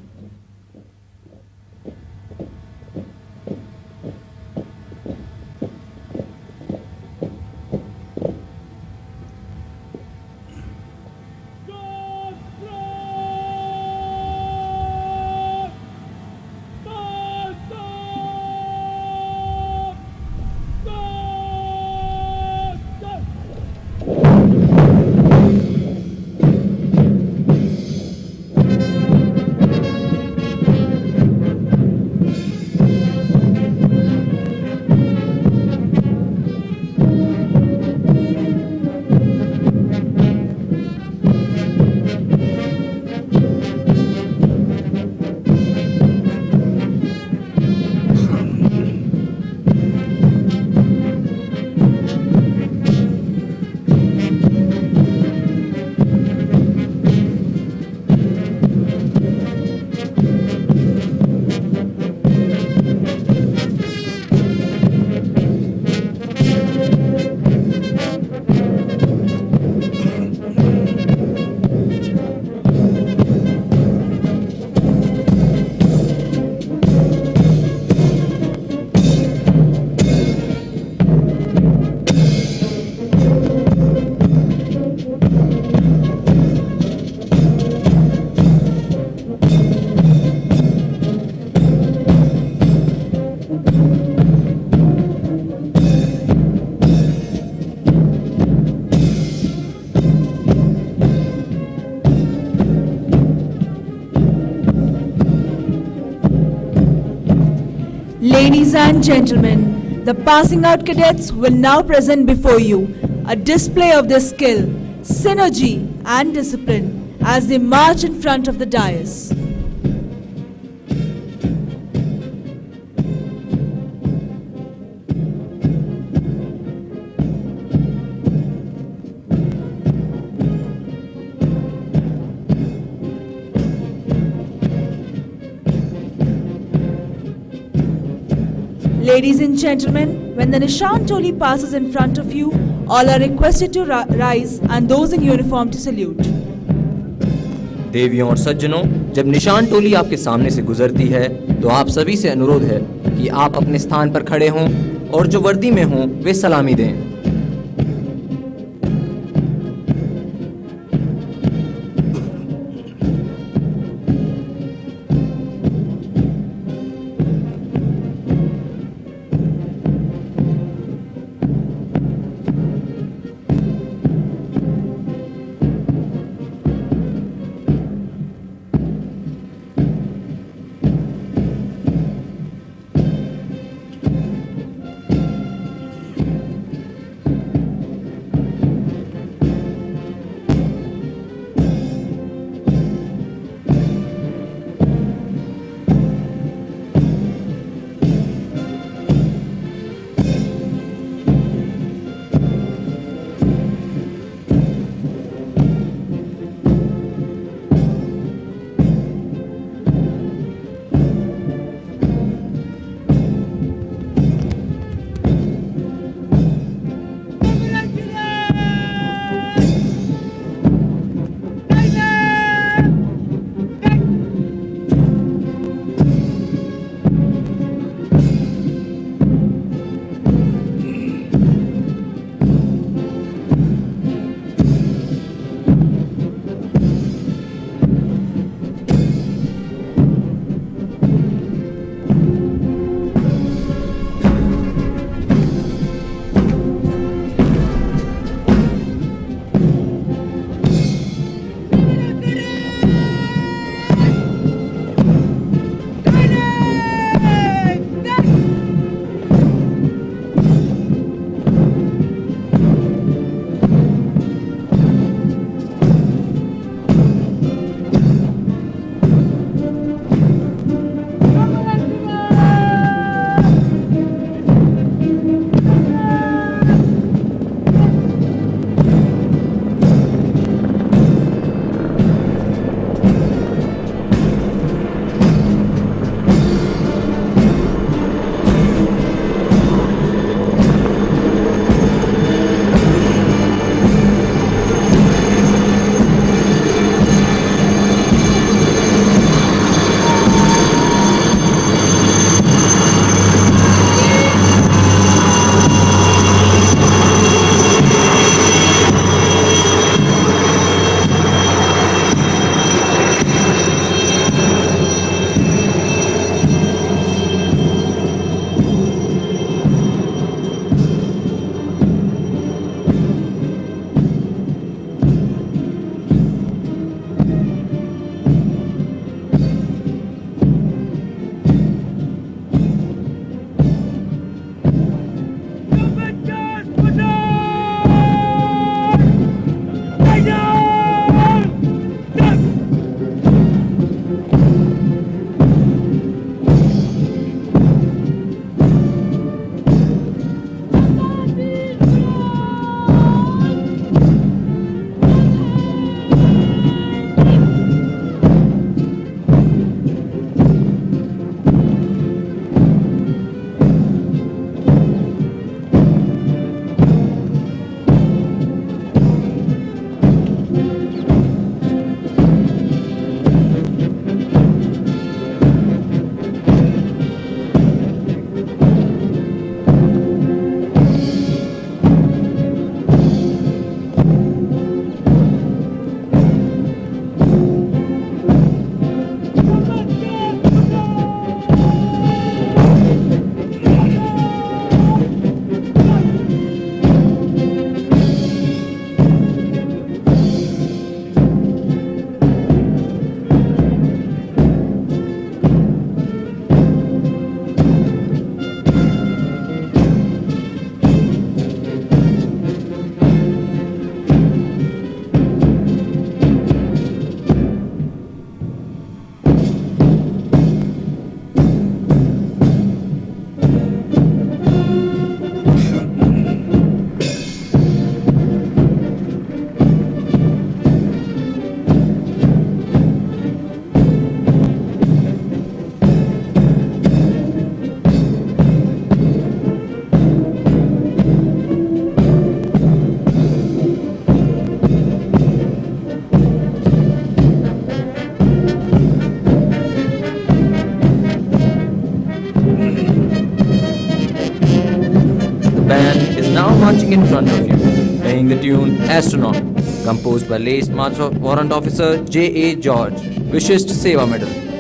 Speaker 7: Ladies and gentlemen, the passing out cadets will now present before you a display of their skill, synergy and discipline as they march in front of the dais. Ladies and gentlemen, when the Nishan Toli passes in front of you, all are requested to rise and those in uniform to salute.
Speaker 8: देवियों और सज्जनों, जब निशान टोली आपके सामने से गुजरती है तो आप सभी से अनुरोध है कि आप अपने स्थान पर खड़े हों और जो वर्दी में हों वे सलामी दें। playing in front of you, playing the tune Astronaut, composed by late Master Warrant Officer J.A. George, Vishisht Seva Medal.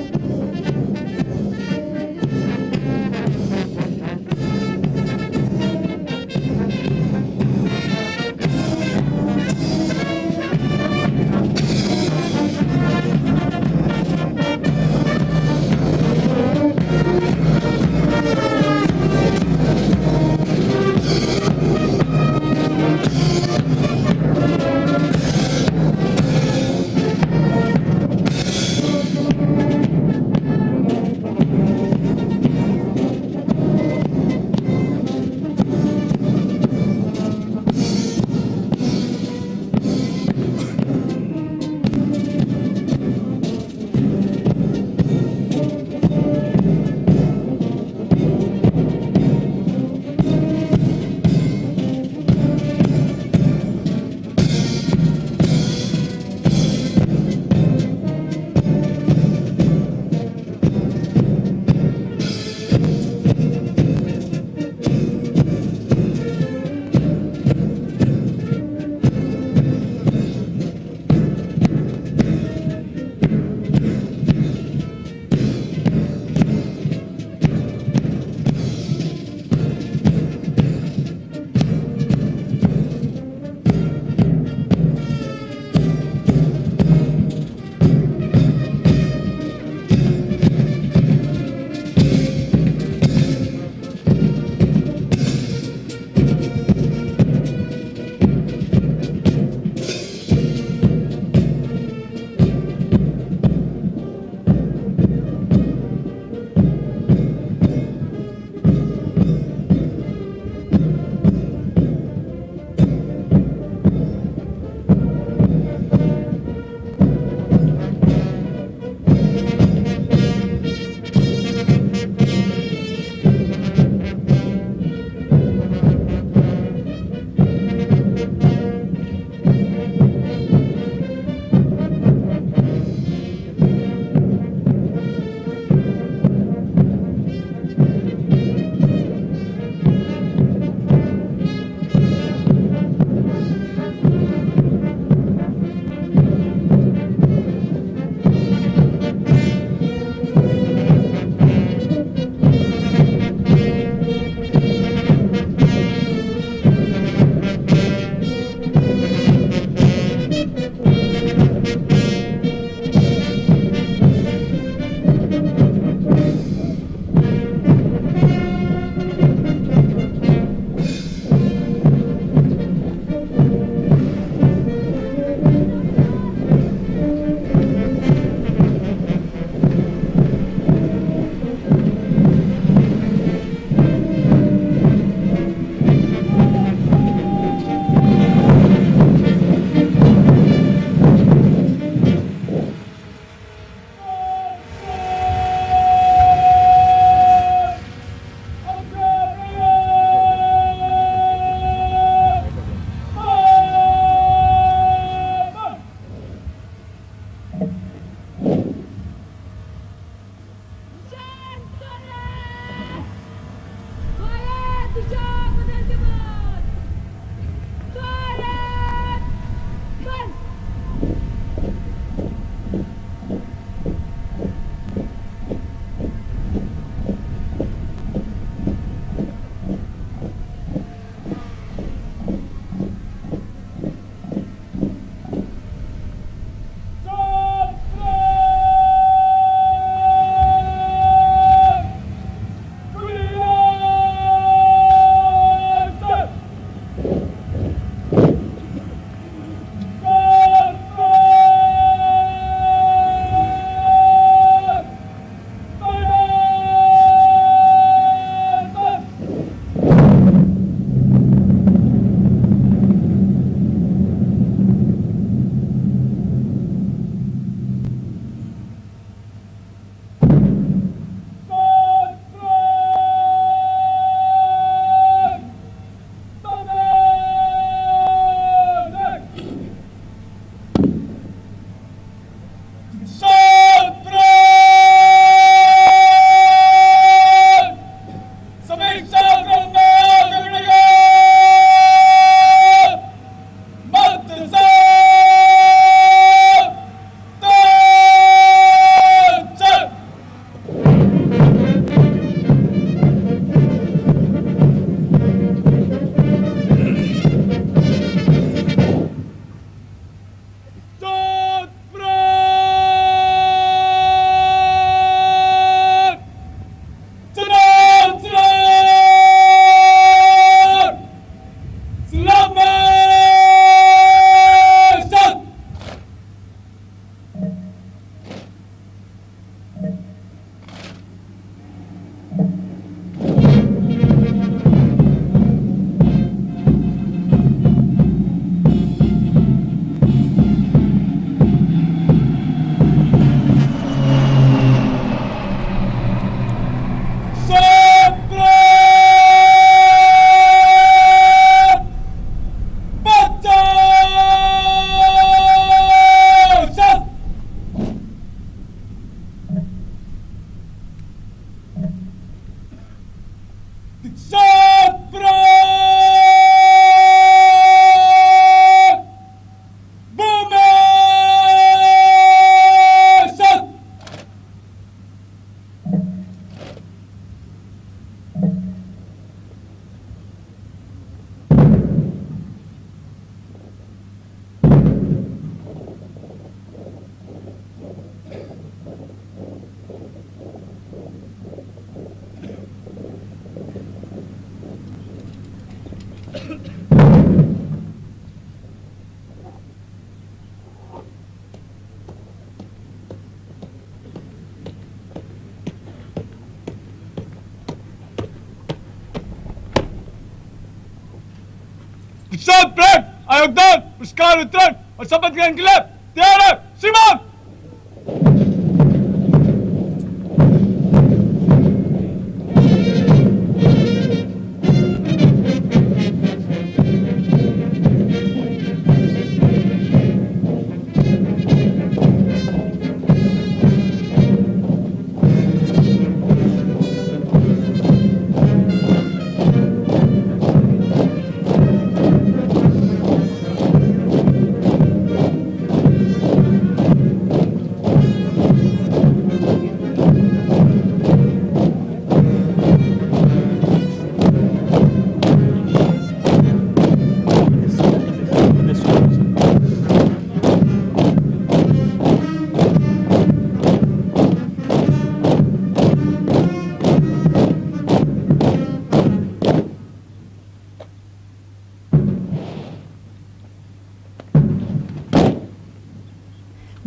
Speaker 9: सब परेड आयोगदान पुरस्कार वितरण और शपथ ग्रहण के लिए तैयार है श्रीमान।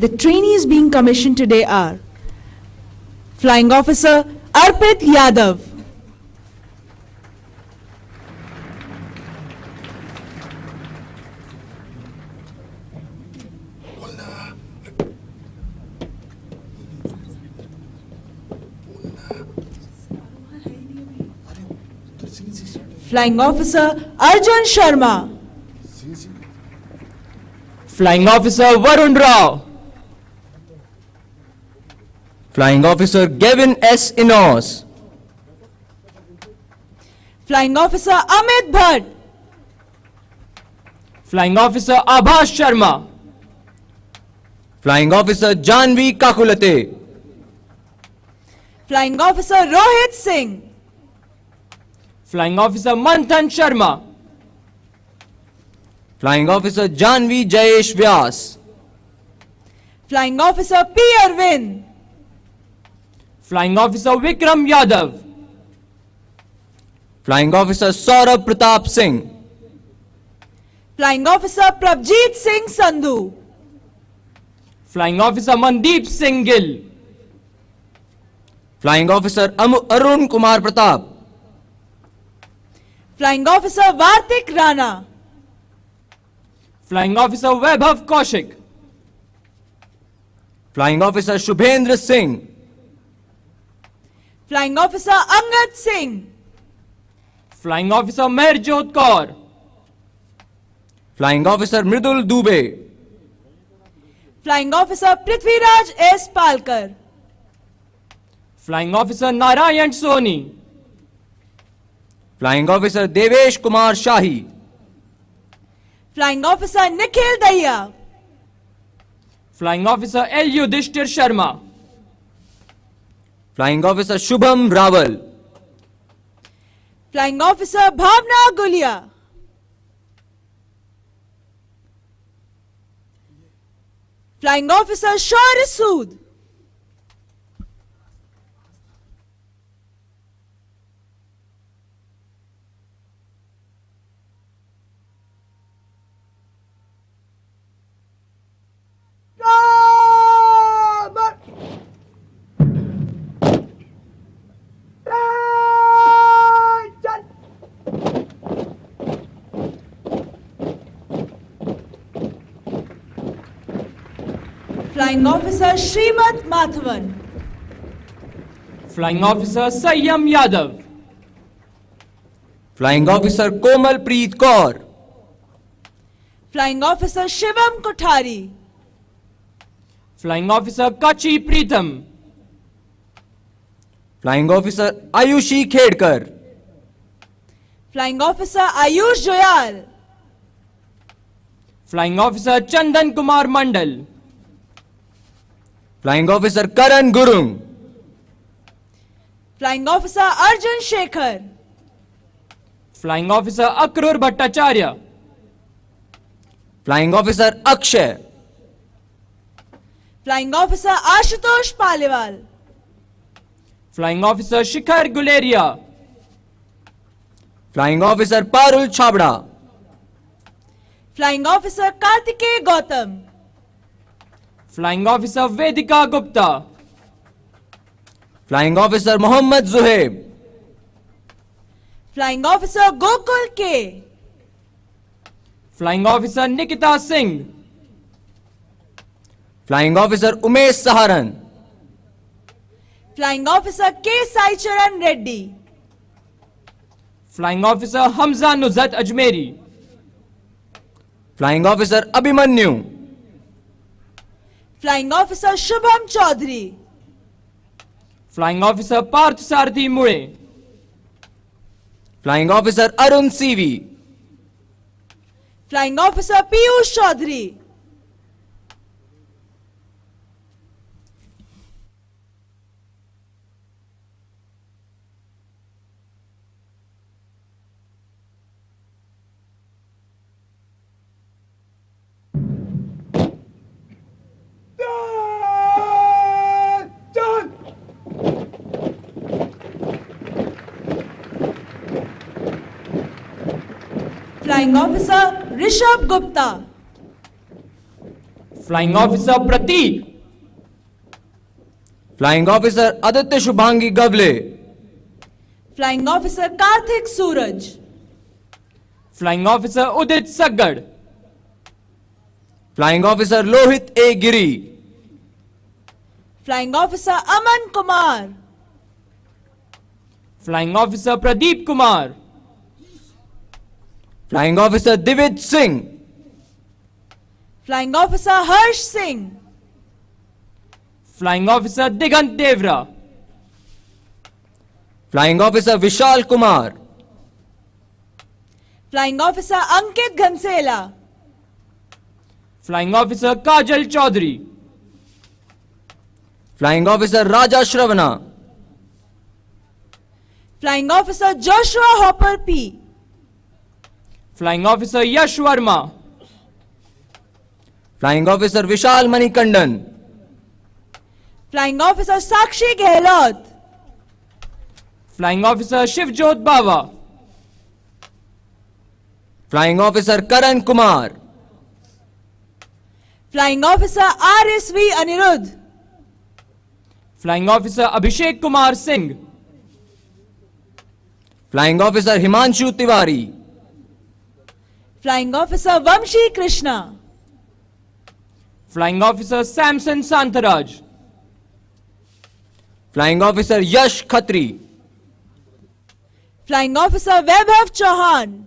Speaker 7: The trainees being commissioned today are Flying Officer Arpit Yadav, Flying Officer Arjun Sharma,
Speaker 8: Flying Officer Varun Rao, Flying Officer Gavin S. Inos,
Speaker 7: Flying Officer Amit Bhatt,
Speaker 8: Flying Officer Abhas Sharma, Flying Officer Janvi Kakulate,
Speaker 7: Flying Officer Rohit Singh,
Speaker 8: Flying Officer Manthan Sharma, Flying Officer Janvi Jayesh Vyas,
Speaker 7: Flying Officer P. Arvind,
Speaker 8: Flying Officer Vikram Yadav, Flying Officer Saurabh Pratap Singh,
Speaker 7: Flying Officer Prabjeet Singh Sandhu,
Speaker 8: Flying Officer Mandeep Singh Gill, Flying Officer Arun Kumar Pratap,
Speaker 7: Flying Officer Vartik Rana,
Speaker 8: Flying Officer Vaibhav Kaushik, Flying Officer Shubhendra Singh,
Speaker 7: Flying Officer Angad Singh,
Speaker 8: Flying Officer Meherjot Kaur, Flying Officer Mridul Dubey,
Speaker 7: Flying Officer Prithviraj S. Palkar,
Speaker 8: Flying Officer Narayan Soni, Flying Officer Devesh Kumar Shahi,
Speaker 7: Flying Officer Nikhil Daya,
Speaker 8: Flying Officer L. Yudhishthir Sharma, Flying Officer Shubham Rawal,
Speaker 7: Flying Officer Bhavna Gulia, Flying Officer Shaur Sood, Flying Officer Srimat Mathavan,
Speaker 8: Flying Officer Sayyam Yadav, Flying Officer Komal Preet Kaur,
Speaker 7: Flying Officer Shivam Kothari,
Speaker 8: Flying Officer Kachi Preetham, Flying Officer Ayushi Khedkar,
Speaker 7: Flying Officer Ayush Joyal,
Speaker 8: Flying Officer Chandan Kumar Mandal, Flying Officer Karan Gurung,
Speaker 7: Flying Officer Arjun Shekhar,
Speaker 8: Flying Officer Akrur Bhattacharya, Flying Officer Akshay,
Speaker 7: Flying Officer Ashutosh Paliwal,
Speaker 8: Flying Officer Shikhar Guleria, Flying Officer Parul Chabda,
Speaker 7: Flying Officer Kartikeya Gautam,
Speaker 8: Flying Officer Vedika Gupta, Flying Officer Mohammad Zuhaib,
Speaker 7: Flying Officer Gokul K,
Speaker 10: Flying Officer Nikita Singh.
Speaker 8: Flying Officer Umesh Saharan.
Speaker 7: Flying Officer K. Saicharan Reddy.
Speaker 10: Flying Officer Hamza Nuzhat Ajmeri.
Speaker 8: Flying Officer Abhimanyu.
Speaker 7: Flying Officer Shubham Chaudhary.
Speaker 10: Flying Officer Parth Sarthi Mure.
Speaker 8: Flying Officer Arun CV.
Speaker 7: Flying Officer Piyush Chaudhary. Flying Officer Rishabh Gupta.
Speaker 10: Flying Officer Prateek.
Speaker 8: Flying Officer Aditya Shubhangi Gavle.
Speaker 7: Flying Officer Karthik Suraj.
Speaker 10: Flying Officer Udit Saggad.
Speaker 8: Flying Officer Lohit A. Giri.
Speaker 7: Flying Officer Aman Kumar.
Speaker 10: Flying Officer Pradeep Kumar.
Speaker 8: Flying Officer Divij Singh.
Speaker 7: Flying Officer Harsh Singh.
Speaker 10: Flying Officer Digant Devra.
Speaker 8: Flying Officer Vishal Kumar.
Speaker 7: Flying Officer Ankit Ghansela.
Speaker 10: Flying Officer Kajal Chaudhary.
Speaker 8: Flying Officer Raja Shravana.
Speaker 7: Flying Officer Joshua Hopper P.
Speaker 10: Flying Officer Yash Verma.
Speaker 8: Flying Officer Vishal Manikandan.
Speaker 7: Flying Officer Sakshi Gehlot.
Speaker 10: Flying Officer Shivjot Bava.
Speaker 8: Flying Officer Karan Kumar.
Speaker 7: Flying Officer RSV Anirudh.
Speaker 10: Flying Officer Abhishek Kumar Singh.
Speaker 8: Flying Officer Himanshu Tiwari.
Speaker 7: Flying Officer Vamshi Krishna.
Speaker 10: Flying Officer Samson Santharaj.
Speaker 8: Flying Officer Yash Khatri.
Speaker 7: Flying Officer Vaibhav Chauhan.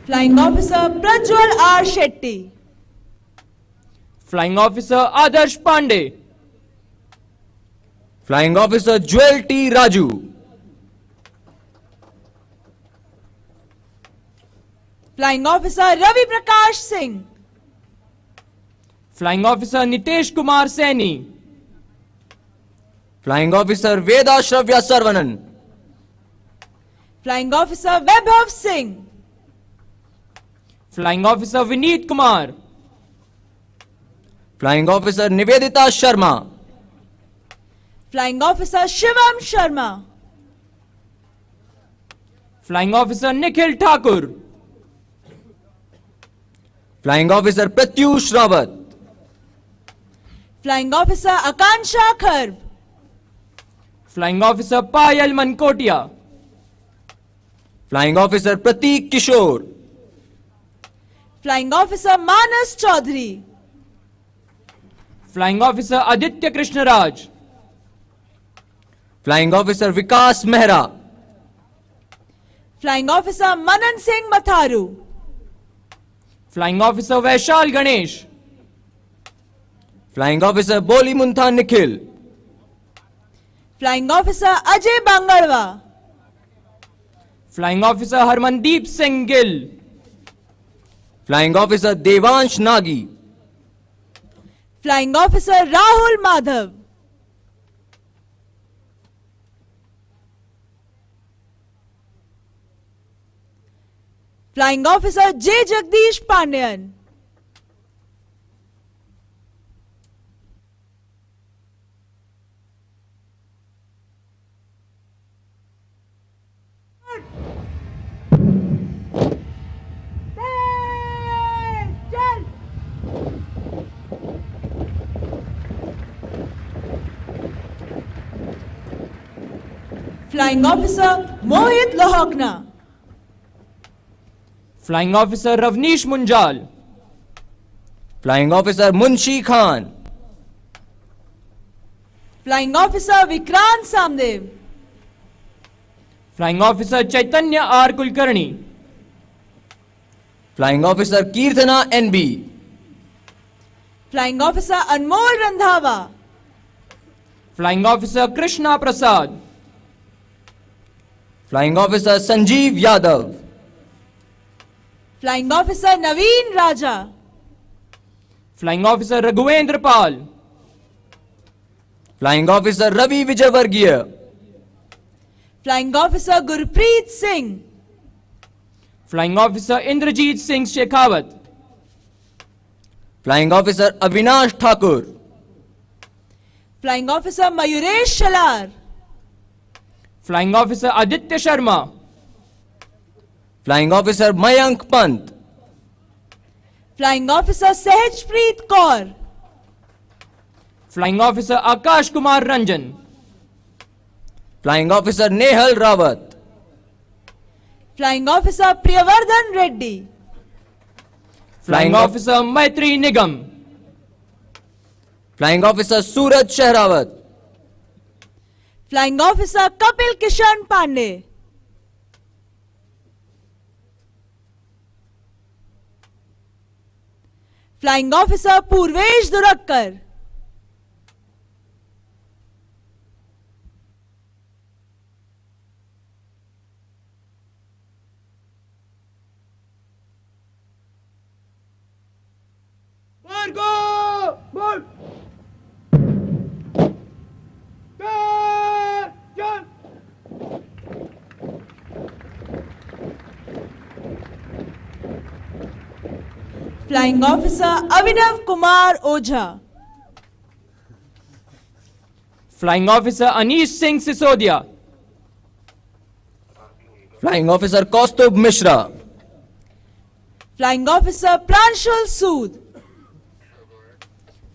Speaker 7: Flying Officer Prajwal R. Shetty.
Speaker 10: Flying Officer Adarsh Pandey.
Speaker 8: Flying Officer Joel T. Raju.
Speaker 7: Flying Officer Ravi Prakash Singh.
Speaker 10: Flying Officer Nitesh Kumar Saini.
Speaker 8: Flying Officer Veda Shravya Sarvanan.
Speaker 7: Flying Officer Vaibhav Singh.
Speaker 10: Flying Officer Vineet Kumar.
Speaker 8: Flying Officer Nivedita Sharma.
Speaker 7: Flying Officer Shivam Sharma.
Speaker 10: Flying Officer Nikhil Thakur.
Speaker 8: Flying Officer Pratyush Rawat.
Speaker 7: Flying Officer Akansha Kharb.
Speaker 10: Flying Officer Payal Mankotia.
Speaker 8: Flying Officer Prateek Kishore.
Speaker 7: Flying Officer Manas Chaudhary.
Speaker 10: Flying Officer Aditya Krishna Raj.
Speaker 8: Flying Officer Vikas Mehra.
Speaker 7: Flying Officer Manan Singh Matharu.
Speaker 10: Flying Officer Vaishal Ganesh.
Speaker 8: Flying Officer Boli Muntha Nikhil.
Speaker 7: Flying Officer Ajay Bangalwa.
Speaker 10: Flying Officer Harmandeep Singh Gill.
Speaker 8: Flying Officer Devansh Nagi.
Speaker 7: Flying Officer Rahul Madhav. Flying Officer J. Jagdish Pandian. Flying Officer Mohit Lohakna.
Speaker 10: Flying Officer Ravnish Munjal.
Speaker 8: Flying Officer Munshi Khan.
Speaker 7: Flying Officer Vikrant Samdev.
Speaker 10: Flying Officer Chaitanya R. Kulkarni.
Speaker 8: Flying Officer Kirtana NB.
Speaker 7: Flying Officer Anmol Randhawa.
Speaker 10: Flying Officer Krishna Prasad.
Speaker 8: Flying Officer Sanjeev Yadav.
Speaker 7: Flying Officer Naveen Raja.
Speaker 10: Flying Officer Raghuendra Pal.
Speaker 8: Flying Officer Ravi Vijayvargiya.
Speaker 7: Flying Officer Gurpreet Singh.
Speaker 10: Flying Officer Indrajit Singh Shekhawat.
Speaker 8: Flying Officer Avinash Thakur.
Speaker 7: Flying Officer Mayuresh Shalar.
Speaker 10: Flying Officer Aditya Sharma.
Speaker 8: Flying Officer Mayank Pant.
Speaker 7: Flying Officer Sehajpreet Kaur.
Speaker 10: Flying Officer Akash Kumar Ranjan.
Speaker 8: Flying Officer Nehal Rawat.
Speaker 7: Flying Officer Priyavardhan Reddy.
Speaker 10: Flying Officer Maitri Nigam.
Speaker 8: Flying Officer Suraj Shehrawat.
Speaker 7: Flying Officer Kapil Kishan Pandey. Flying Officer Purvesh Durakkar.
Speaker 4: Margo! Mark! John!
Speaker 7: Flying Officer Avinav Kumar Ojha.
Speaker 10: Flying Officer Anish Singh Sisodia.
Speaker 8: Flying Officer Kaustubh Mishra.
Speaker 7: Flying Officer Pranshul Sood.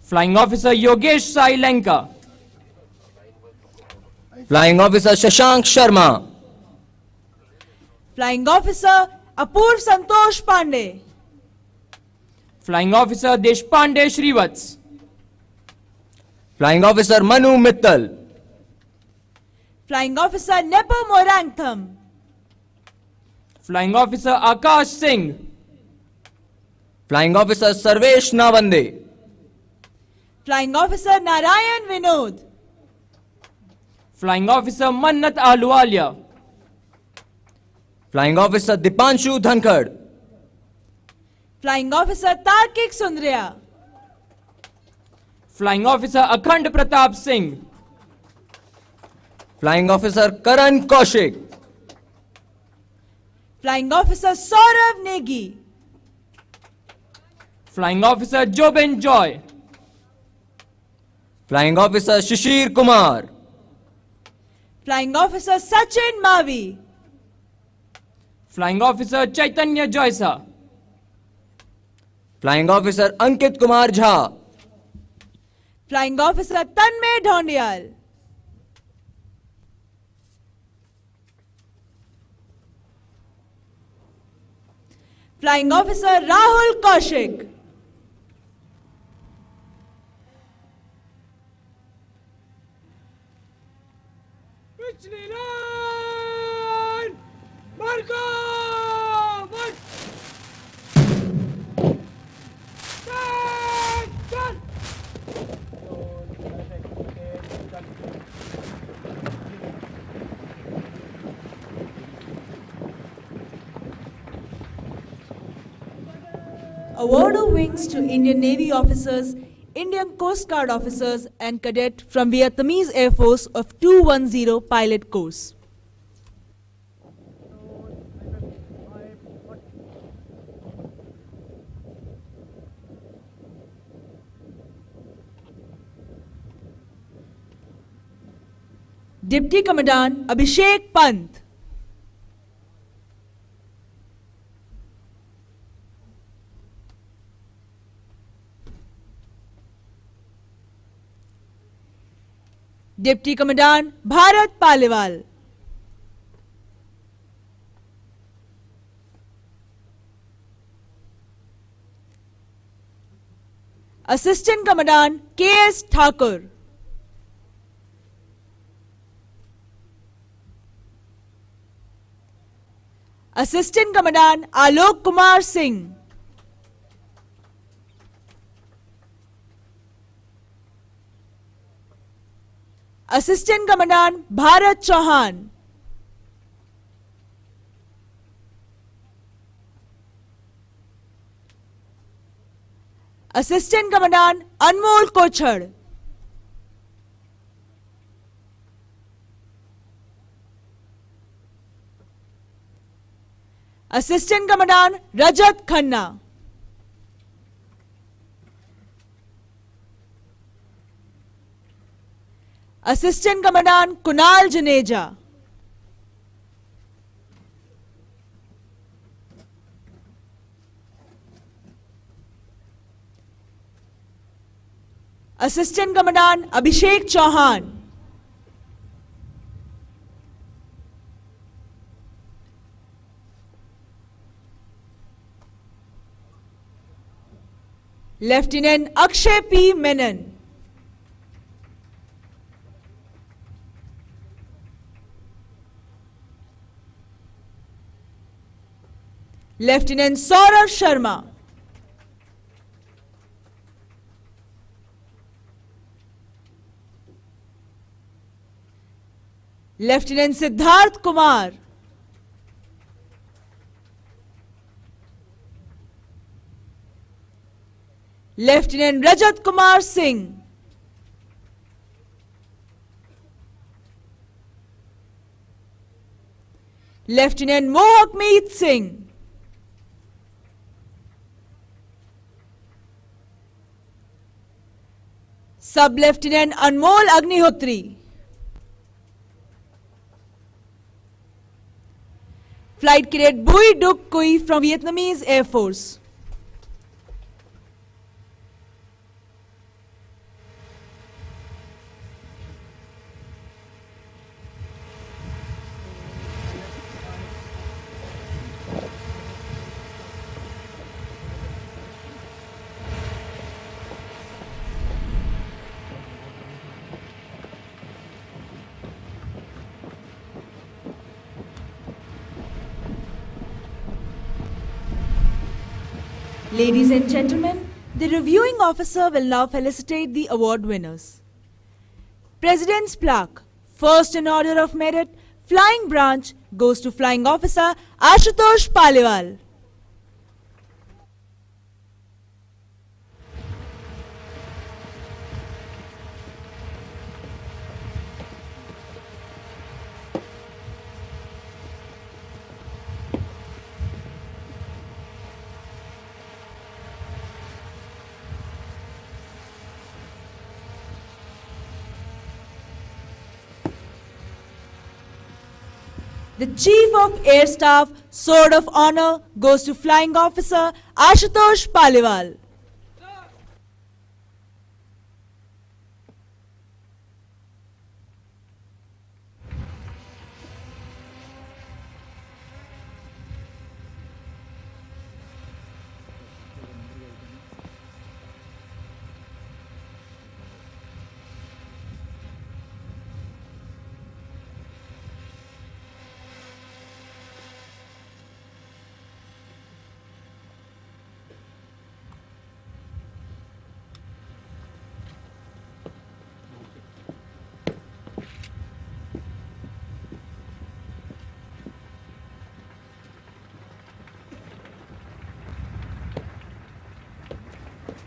Speaker 10: Flying Officer Yogesh Sai Lenka.
Speaker 8: Flying Officer Shashank Sharma.
Speaker 7: Flying Officer Apurv Santosh Pandey.
Speaker 10: Flying Officer Deshpande Shrivats.
Speaker 8: Flying Officer Manu Mittal.
Speaker 7: Flying Officer Nepo Morangtham.
Speaker 10: Flying Officer Akash Singh.
Speaker 8: Flying Officer Sarvesh Navande.
Speaker 7: Flying Officer Narayan Vinod.
Speaker 10: Flying Officer Mannat Ahluwalia.
Speaker 8: Flying Officer Dipanshu Dhankad.
Speaker 7: Flying Officer Tarkik Sundriya.
Speaker 10: Flying Officer Akhand Pratap Singh.
Speaker 8: Flying Officer Karan Kaushik.
Speaker 7: Flying Officer Saurav Negi.
Speaker 10: Flying Officer Jobin Joy.
Speaker 8: Flying Officer Shishir Kumar.
Speaker 7: Flying Officer Sachin Mavi.
Speaker 10: Flying Officer Chaitanya Joysa.
Speaker 8: Flying Officer Ankit Kumar Jha.
Speaker 7: Flying Officer Tanmay Dhondiyal. Flying Officer Rahul Kaushik.
Speaker 4: Pichli line! Margo! Mark! John!
Speaker 7: Award of wings to Indian Navy officers, Indian Coast Guard officers and cadet from Vietnamese Air Force of 210 pilot course. Deputy Commandant Abhishek Pant. Deputy Commandant Bharat Paliwal. Assistant Commandant K.S. Thakur, Assistant Commandant Alok Kumar Singh, Assistant Commandant Bharat Chauhan, Assistant Commandant Anmol Kochhad, Assistant Commandant Rajat Khanna, Assistant Commandant Kunal Janeja, Assistant Commandant Abhishek Chauhan, Lieutenant Akshay P. Menon, Lieutenant Saurav Sharma, Lieutenant Siddharth Kumar, Lieutenant Rajat Kumar Singh, Lieutenant Mohakmeet Singh, Sub-Lieutenant Anmol Agnihotri, Flight Cadet Bui Duc Kui from Vietnamese Air Force, Ladies and gentlemen, the reviewing officer will now felicitate the award winners. President's Plaque, first in order of merit, Flying Branch, goes to Flying Officer Ashutosh Paliwal. The Chief of Air Staff Sword of Honor goes to Flying Officer Ashutosh Paliwal.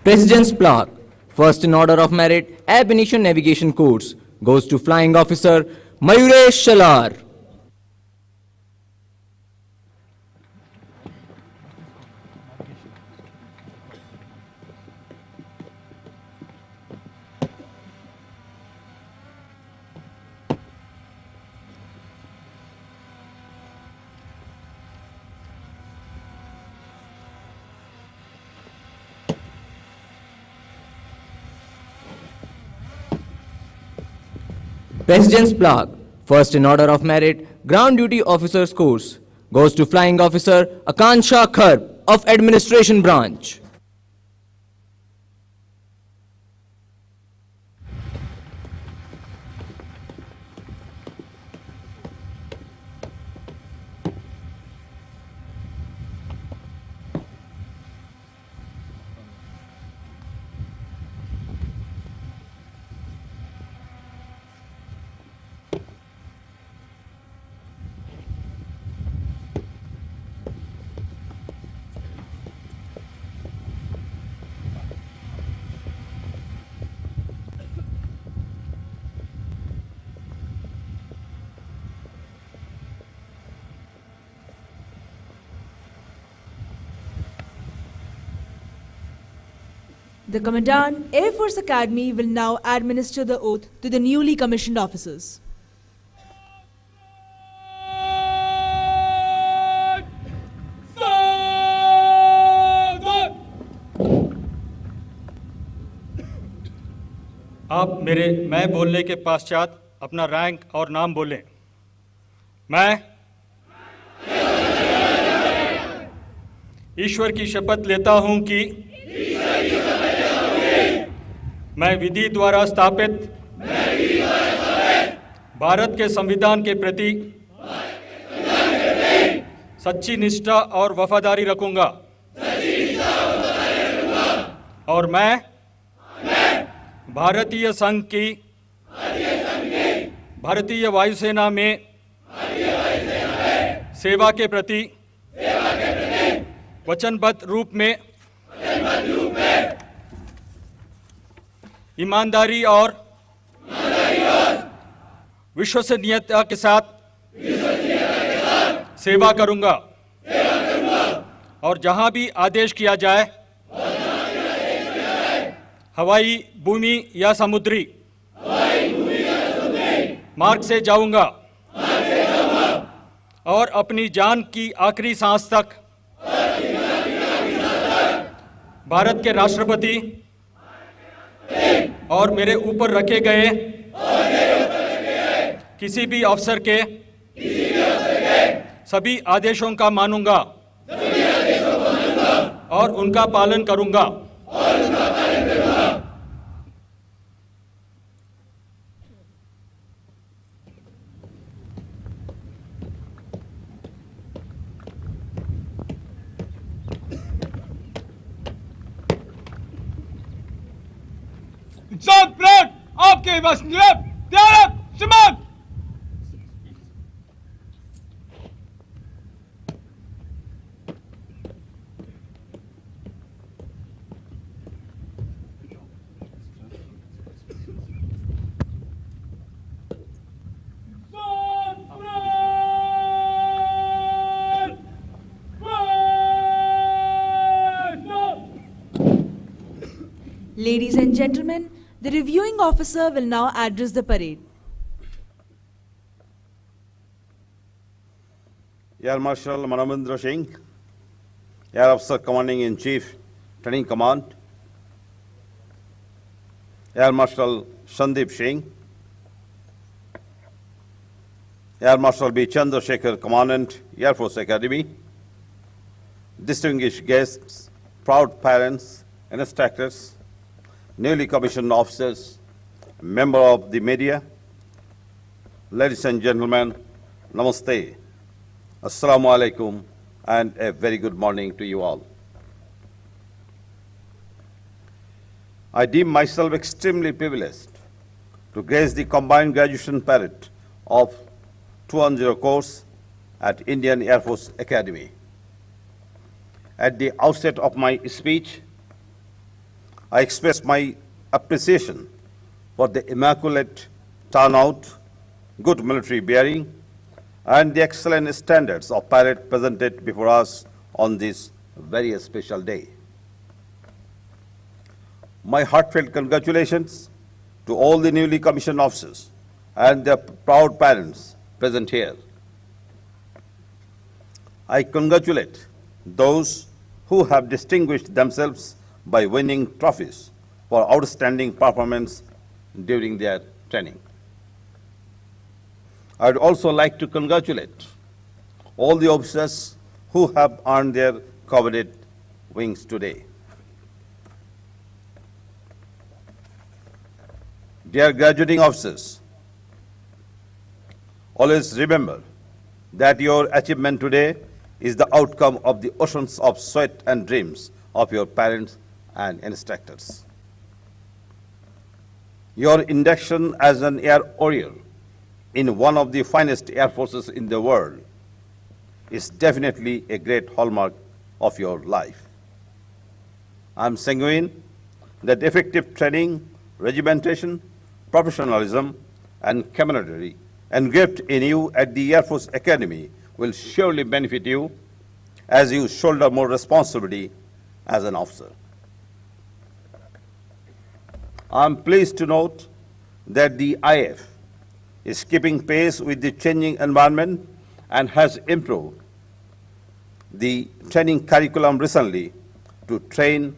Speaker 8: President's Plaque, first in order of merit, Ab Initio Navigation Course, goes to Flying Officer Mayuresh Shalar. President's Plaque, first in order of merit, Ground Duty Officers Course, goes to Flying Officer Akansha Kharp of Administration Branch.
Speaker 7: The Commandant, Air Force Academy will now administer the oath to the newly commissioned officers.
Speaker 9: आप मैं बोलने के पश्चात अपना rank और नाम बोलें। मैं ईश्वर की शपथ लेता हूं कि मैं विधि द्वारा स्थापित भारत के संविधान के प्रति सच्ची निष्ठा और वफादारी रखूंगा और मैं भारतीय संघ की भारतीय वायुसेना में सेवा के प्रति वचनबद्ध रूप में ईमानदारी और विश्वसनीयता के साथ सेवा करूंगा और जहां भी आदेश किया जाए हवाई, भूमि या समुद्री मार्ग से जाऊंगा और अपनी जान की आखिरी सांस तक भारत के राष्ट्रपति और मेरे ऊपर रखे गए किसी भी अफसर के सभी आदेशों का मानूंगा और उनका पालन करूंगा।
Speaker 11: Brand, आपके बस श्रीमान।
Speaker 7: Ladies and gentlemen, the reviewing officer will now address the parade.
Speaker 12: Air Marshal Manavendra Singh, Air Officer Commanding in Chief, Training Command, Air Marshal Sandeep Singh, Air Marshal B. Chandrasekhar, Commandant, Air Force Academy, distinguished guests, proud parents, instructors, newly commissioned officers, member of the media, ladies and gentlemen, namaste, assalamu alaikum, and a very good morning to you all. I deem myself extremely privileged to grace the combined graduation parade of 210 course at Indian Air Force Academy. At the outset of my speech, I express my appreciation for the immaculate turnout, good military bearing, and the excellent standards of parade presented before us on this very special day. My heartfelt congratulations to all the newly commissioned officers and their proud parents present here. I congratulate those who have distinguished themselves by winning trophies for outstanding performance during their training. I would also like to congratulate all the officers who have earned their coveted wings today. Dear graduating officers, always remember that your achievement today is the outcome of the oceans of sweat and dreams of your parents and instructors. Your induction as an Air Warrior in one of the finest air forces in the world is definitely a great hallmark of your life. I am sanguine that effective training, regimentation, professionalism, and camaraderie engraved in you at the Air Force Academy will surely benefit you as you shoulder more responsibility as an officer. I'm pleased to note that the IF is keeping pace with the changing environment and has improved the training curriculum recently to train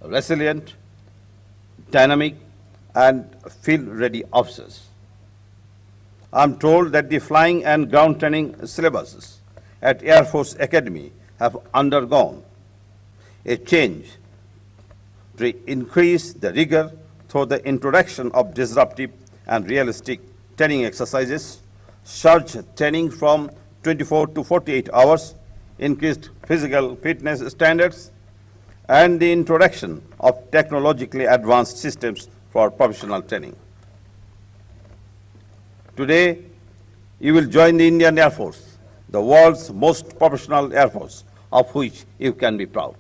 Speaker 12: resilient, dynamic, and field-ready officers. I'm told that the flying and ground training syllabuses at Air Force Academy have undergone a change to increase the rigor through the introduction of disruptive and realistic training exercises, surge training from 24 to 48 hours, increased physical fitness standards, and the introduction of technologically advanced systems for professional training. Today, you will join the Indian Air Force, the world's most professional air force, of which you can be proud.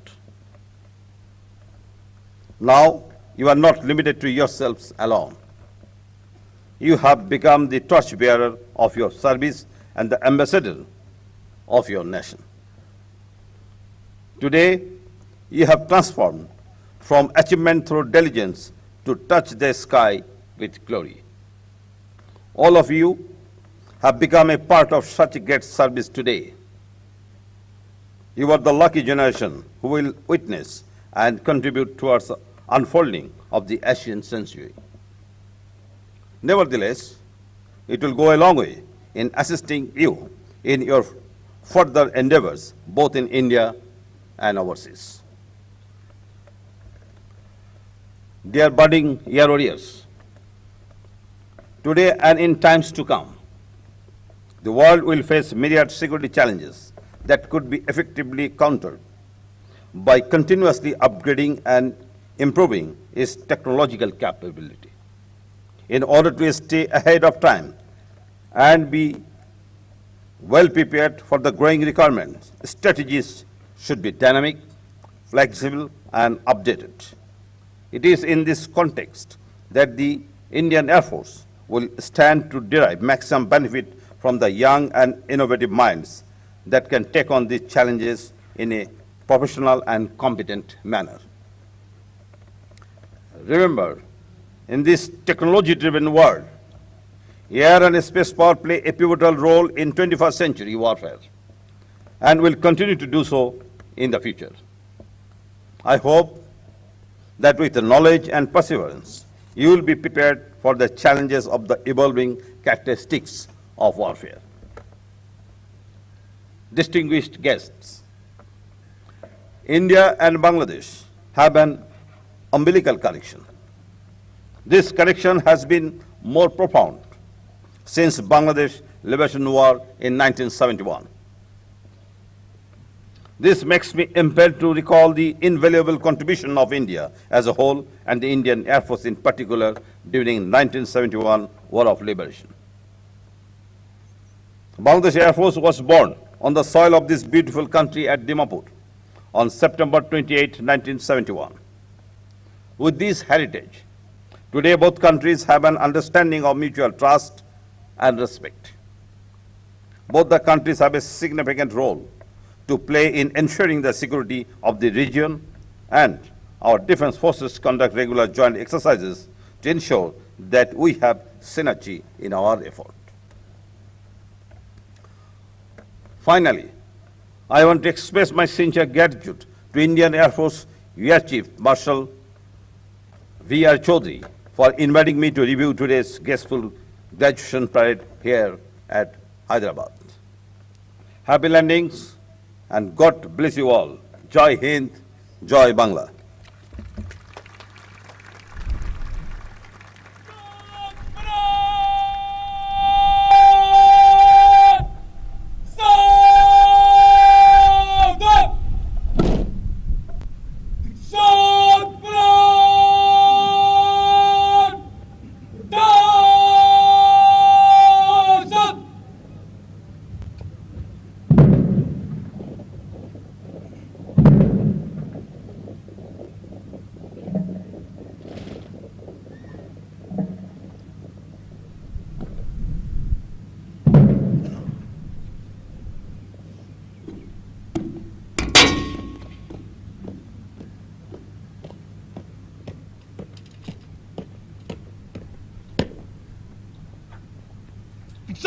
Speaker 12: Now, you are not limited to yourselves alone. You have become the torchbearer of your service and the ambassador of your nation. Today, you have transformed from achievement through diligence to touch the sky with glory. All of you have become a part of such a great service today. You are the lucky generation who will witness and contribute towards the unfolding of the Asian century. Nevertheless, it will go a long way in assisting you in your further endeavors, both in India and overseas. Dear budding air warriors, today and in times to come, the world will face myriad security challenges that could be effectively countered by continuously upgrading and improving its technological capability. In order to stay ahead of time and be well prepared for the growing requirements, strategies should be dynamic, flexible, and updated. It is in this context that the Indian Air Force will stand to derive maximum benefit from the young and innovative minds that can take on these challenges in a professional and competent manner. Remember, in this technology-driven world, air and space power play a pivotal role in 21st century warfare and will continue to do so in the future. I hope that with the knowledge and perseverance, you will be prepared for the challenges of the evolving characteristics of warfare. Distinguished guests, India and Bangladesh have an umbilical connection. This connection has been more profound since Bangladesh Liberation War in 1971. This makes me impelled to recall the invaluable contribution of India as a whole and the Indian Air Force in particular during 1971 War of Liberation. Bangladesh Air Force was born on the soil of this beautiful country at Dimapur on September 28, 1971. With this heritage, today both countries have an understanding of mutual trust and respect. Both the countries have a significant role to play in ensuring the security of the region, and our defense forces conduct regular joint exercises to ensure that we have synergy in our effort. Finally, I want to express my sincere gratitude to Indian Air Force Air Chief Marshal V.R. Chaudhary for inviting me to review today's graceful graduation parade here at Hyderabad. Happy landings, and God bless you all. Jai Hind, Jai Bangla.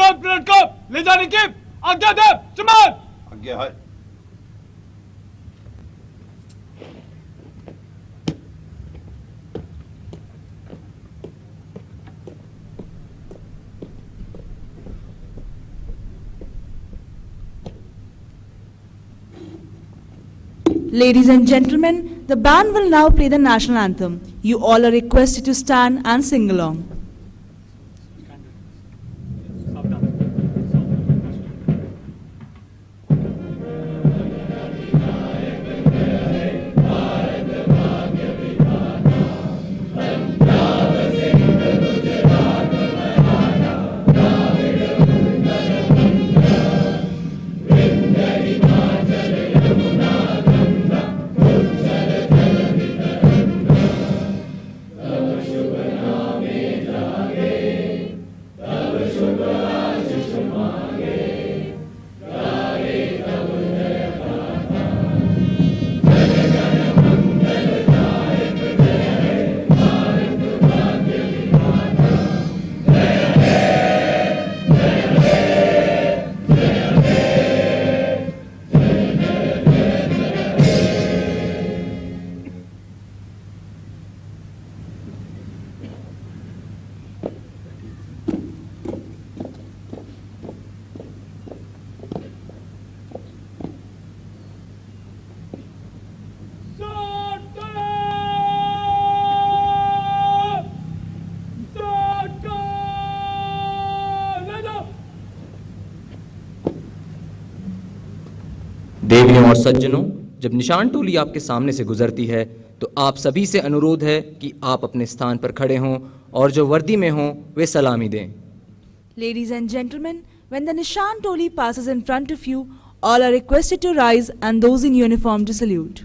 Speaker 11: Nishant parade को ले जाने की आज्ञा दे श्रीमान।
Speaker 12: आज्ञा है।
Speaker 7: Ladies and gentlemen, the band will now play the national anthem. You all are requested to stand and sing along.
Speaker 8: देवियों और सज्जनों, जब निशान टोली आपके सामने से गुजरती है तो आप सभी से अनुरोध है कि आप अपने स्थान पर खड़े हों और जो वर्दी में हों वे सलामी दें।
Speaker 7: Ladies and gentlemen, when the Nishan Toli passes in front of you, all are requested to rise and those in uniform to salute.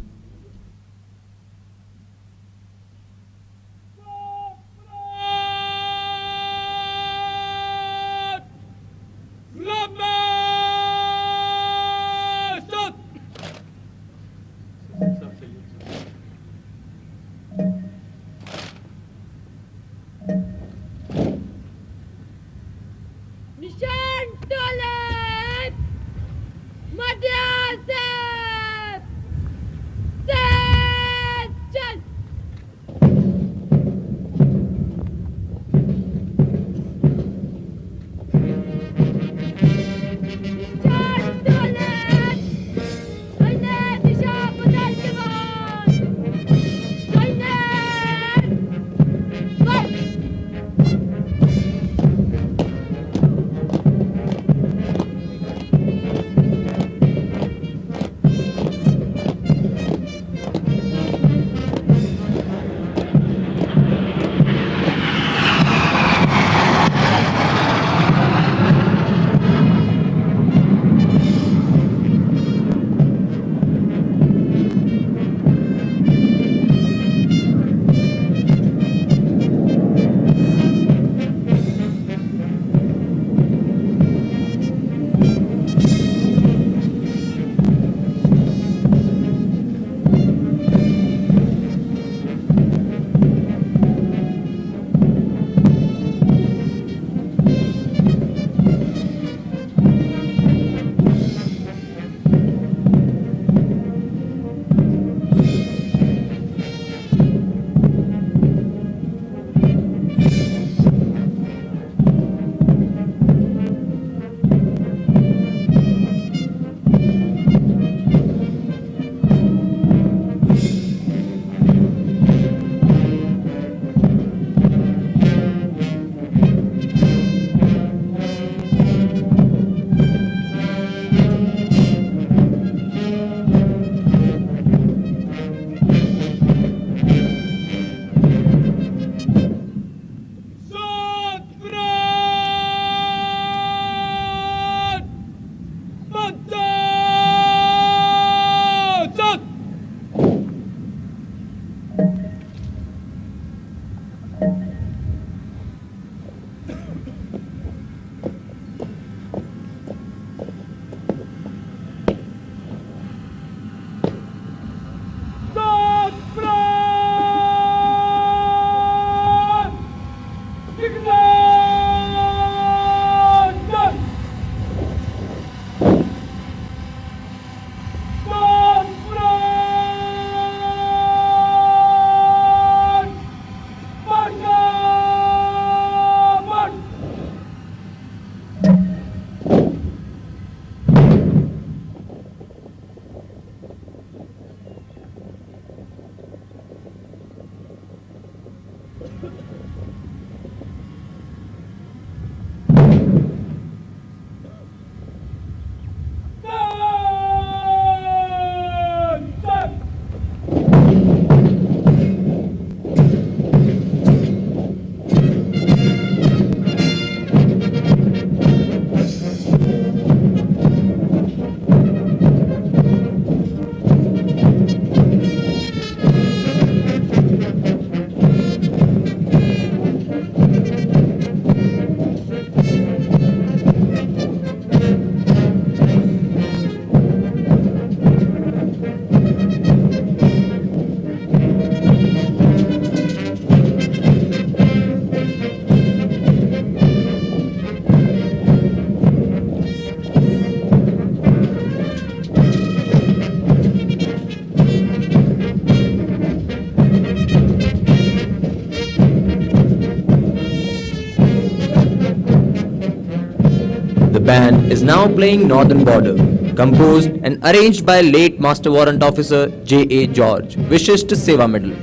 Speaker 8: band is now playing Northern Border, composed and arranged by late Master Warrant Officer J.A. George, Vishisht Seva Medal.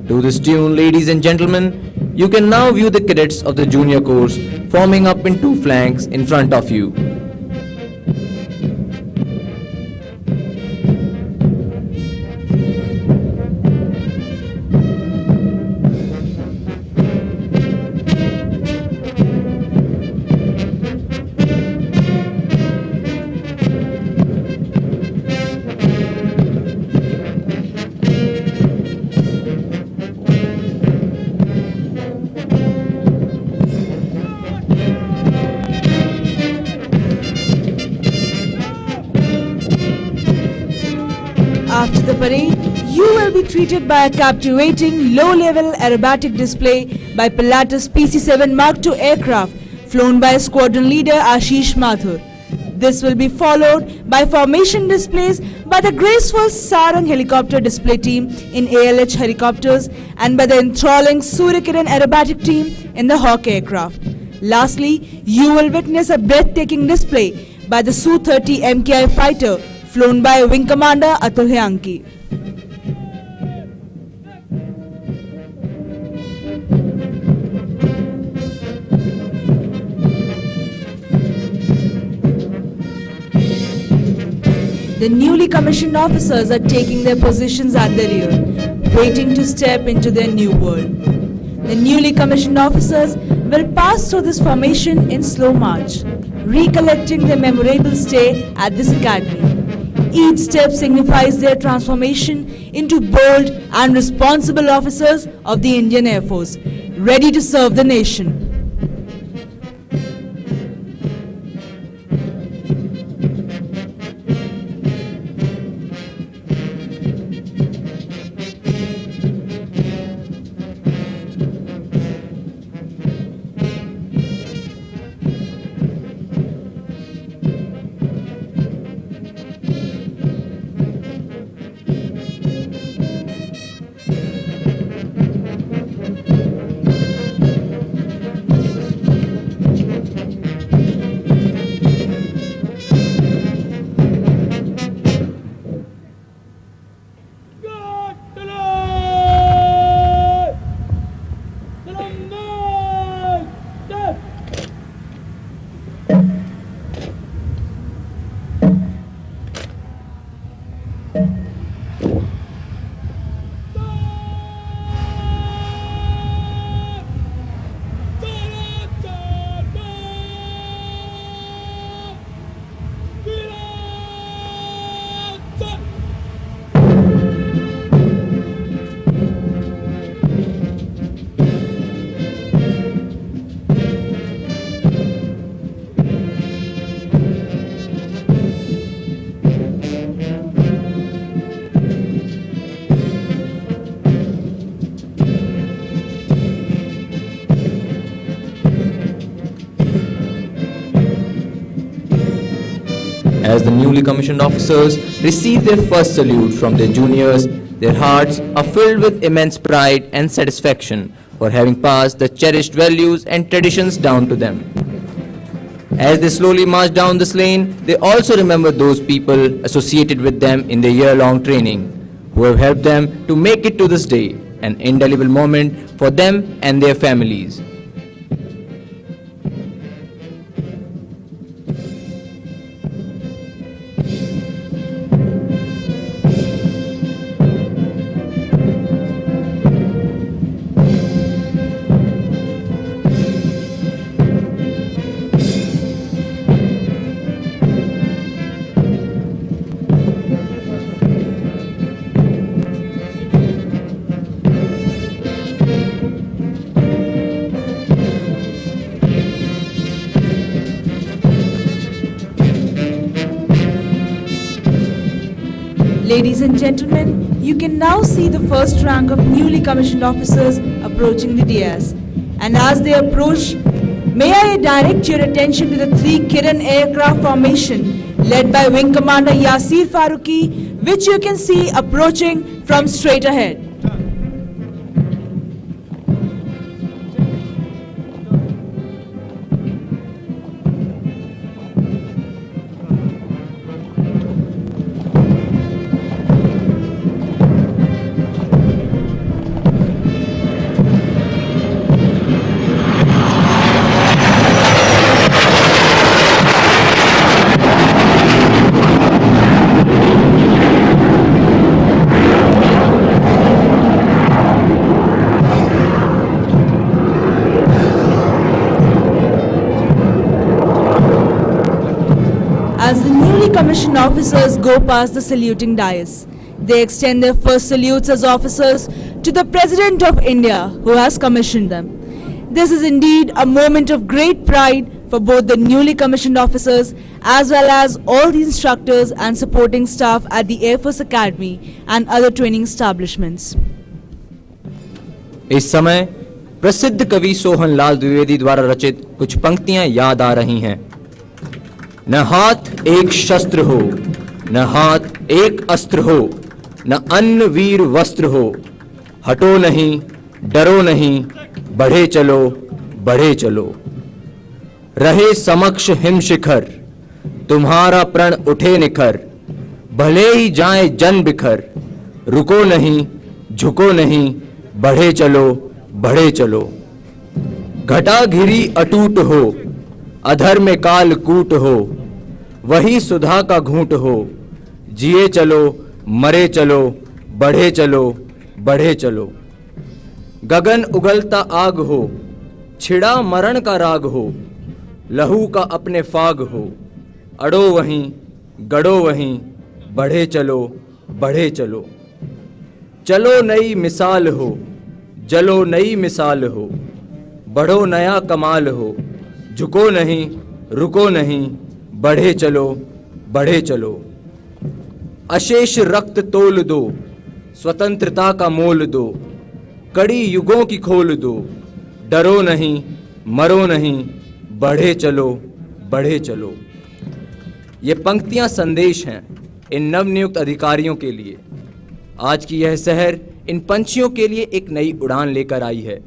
Speaker 8: To this tune, ladies and gentlemen, you can now view the cadets of the junior course forming up in two flanks in front of you.
Speaker 7: After the parade, you will be treated by a captivating low-level aerobatic display by Pilatus PC-7 Mark II aircraft flown by Squadron Leader Ashish Mathur. This will be followed by formation displays by the graceful Sarang helicopter display team in ALH helicopters and by the enthralling Suryakiran aerobatic team in the Hawk aircraft. Lastly, you will witness a breathtaking display by the Su-30 MKI fighter flown by Wing Commander Atul Hyanki. The newly commissioned officers are taking their positions at the rear, waiting to step into their new world. The newly commissioned officers will pass through this formation in slow march, recollecting their memorable stay at this academy. Each step signifies their transformation into bold and responsible officers of the Indian Air Force, ready to serve the nation.
Speaker 8: As the newly commissioned officers receive their first salute from their juniors, their hearts are filled with immense pride and satisfaction for having passed the cherished values and traditions down to them. As they slowly march down this lane, they also remember those people associated with them in their year-long training, who have helped them to make it to this day, an indelible moment for them and their families.
Speaker 7: Ladies and gentlemen, you can now see the first rank of newly commissioned officers approaching the dais. And as they approach, may I direct your attention to the 3 Kiran aircraft formation led by Wing Commander Yasir Farooqi, which you can see approaching from straight ahead. As the newly commissioned officers go past the saluting dais, they extend their first salutes as officers to the President of India, who has commissioned them. This is indeed a moment of great pride for both the newly commissioned officers as well as all the instructors and supporting staff at the Air Force Academy and other training establishments.
Speaker 8: इस समय प्रसिद्ध कवि सोहनलाल द्विवेदी द्वारा रचित कुछ पंक्तियां याद आ रही हैं। न हाथ एक शस्त्र हो, न हाथ एक अस्त्र हो, न अन्न वीर वस्त्र हो, हटो नहीं, डरो नहीं, बढ़े चलो, बढ़े चलो। रहे समक्ष हिम शिखर, तुम्हारा प्रण उठे निखर, भले ही जाए जन बिखर, रुको नहीं, झुको नहीं, बढ़े चलो, बढ़े चलो। घटा घिरी अटूट हो, अधर में काल कूट हो, वही सुधा का घूंट हो, जिए चलो, मरे चलो, बढ़े चलो, बढ़े चलो। गगन उगलता आग हो, छिड़ा मरण का राग हो, लहू का अपने फाग हो, अड़ो वहीं, गड़ो वहीं, बढ़े चलो, बढ़े चलो। चलो नई मिसाल हो, जलो नई मिसाल हो, बढ़ो नया कमाल हो, झुको नहीं, रुको नहीं, बढ़े चलो, बढ़े चलो। अशेष रक्त तोल दो, स्वतंत्रता का मोल दो, कड़ी युगों की खोल दो, डरो नहीं, मरो नहीं, बढ़े चलो, बढ़े चलो। ये पंक्तियां संदेश हैं इन नवनियुक्त अधिकारियों के लिए। आज की यह शहर इन पंछियों के लिए एक नई उड़ान लेकर आई है।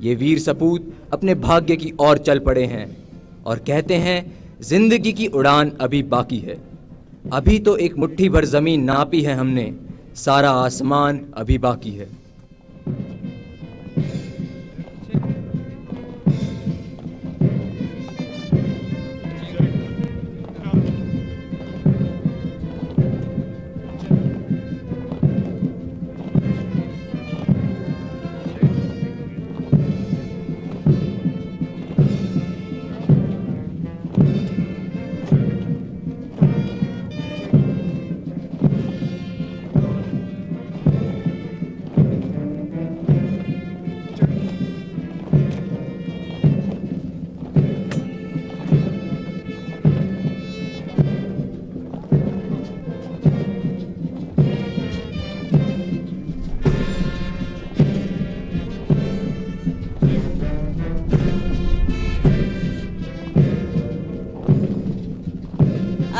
Speaker 8: ये वीर सपूत अपने भाग्य की ओर चल पड़े हैं और कहते हैं जिंदगी की उड़ान अभी बाकी है। अभी तो एक मुट्ठी भर जमीन नापी है हमने, सारा आसमान अभी बाकी है।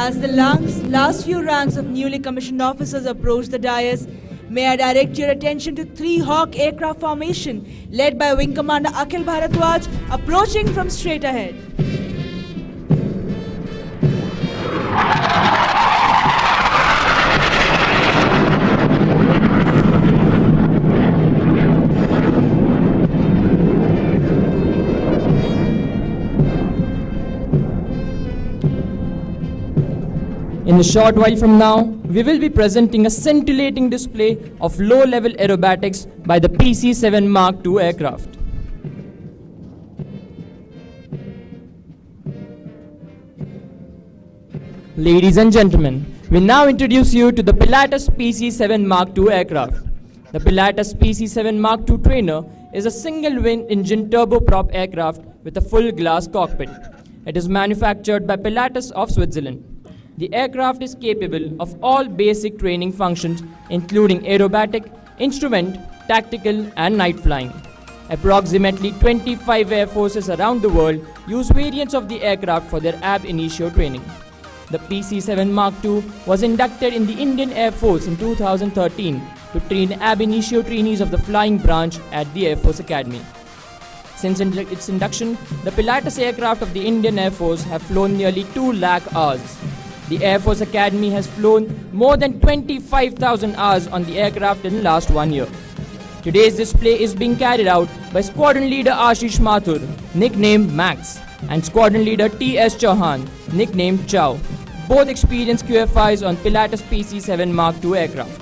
Speaker 7: As the last few ranks of newly commissioned officers approach the dais, may I direct your attention to 3 Hawk aircraft formation led by Wing Commander Akhil Bharadwaj approaching from straight ahead.
Speaker 10: In a short while from now, we will be presenting a scintillating display of low-level aerobatics by the PC-7 Mark II aircraft. Ladies and gentlemen, we now introduce you to the Pilatus PC-7 Mark II aircraft. The Pilatus PC-7 Mark II trainer is a single-twin engine turboprop aircraft with a full glass cockpit. It is manufactured by Pilatus of Switzerland. The aircraft is capable of all basic training functions including aerobatic, instrument, tactical and night flying. Approximately 25 air forces around the world use variants of the aircraft for their ab initio training. The PC-7 Mark II was inducted in the Indian Air Force in 2013 to train ab initio trainees of the flying branch at the Air Force Academy. Since its induction, the Pilatus aircraft of the Indian Air Force have flown nearly 2 lakh hours. The Air Force Academy has flown more than 25,000 hours on the aircraft in the last 1 year. Today's display is being carried out by Squadron Leader Ashish Mathur, nicknamed Max, and Squadron Leader T.S. Chauhan, nicknamed Chow, both experienced QFIs on Pilatus PC-7 Mark II aircraft.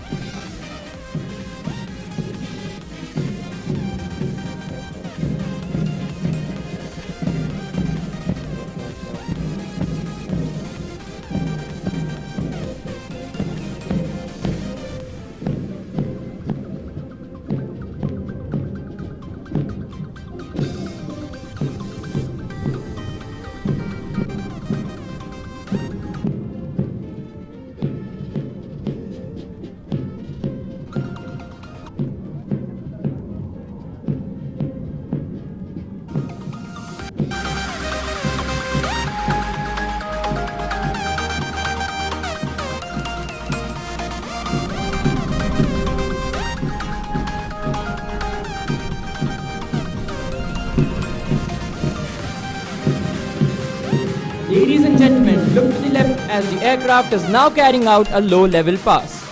Speaker 10: as the aircraft is now carrying out a low-level pass.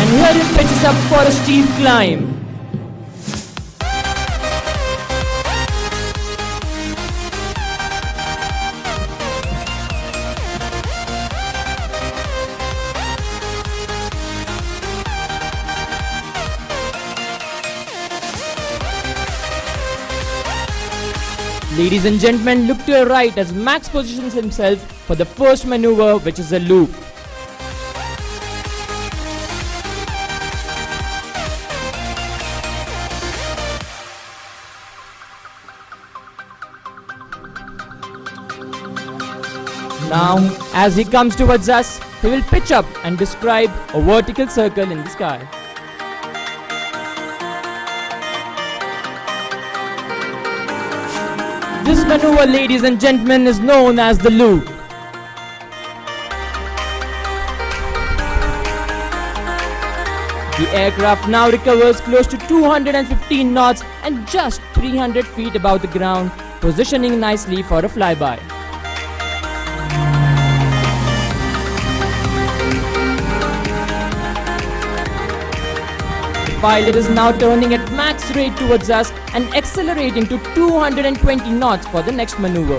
Speaker 10: And here it pitches up for a steep climb. Ladies and gentlemen, look to your right as Max positions himself for the first maneuver, which is a loop. Now, as he comes towards us, he will pitch up and describe a vertical circle in the sky. This maneuver, ladies and gentlemen, is known as the loop. The aircraft now recovers close to 215 knots and just 300 feet above the ground, positioning nicely for a flyby. The pilot is now turning at max rate towards us and accelerating to 220 knots for the next maneuver.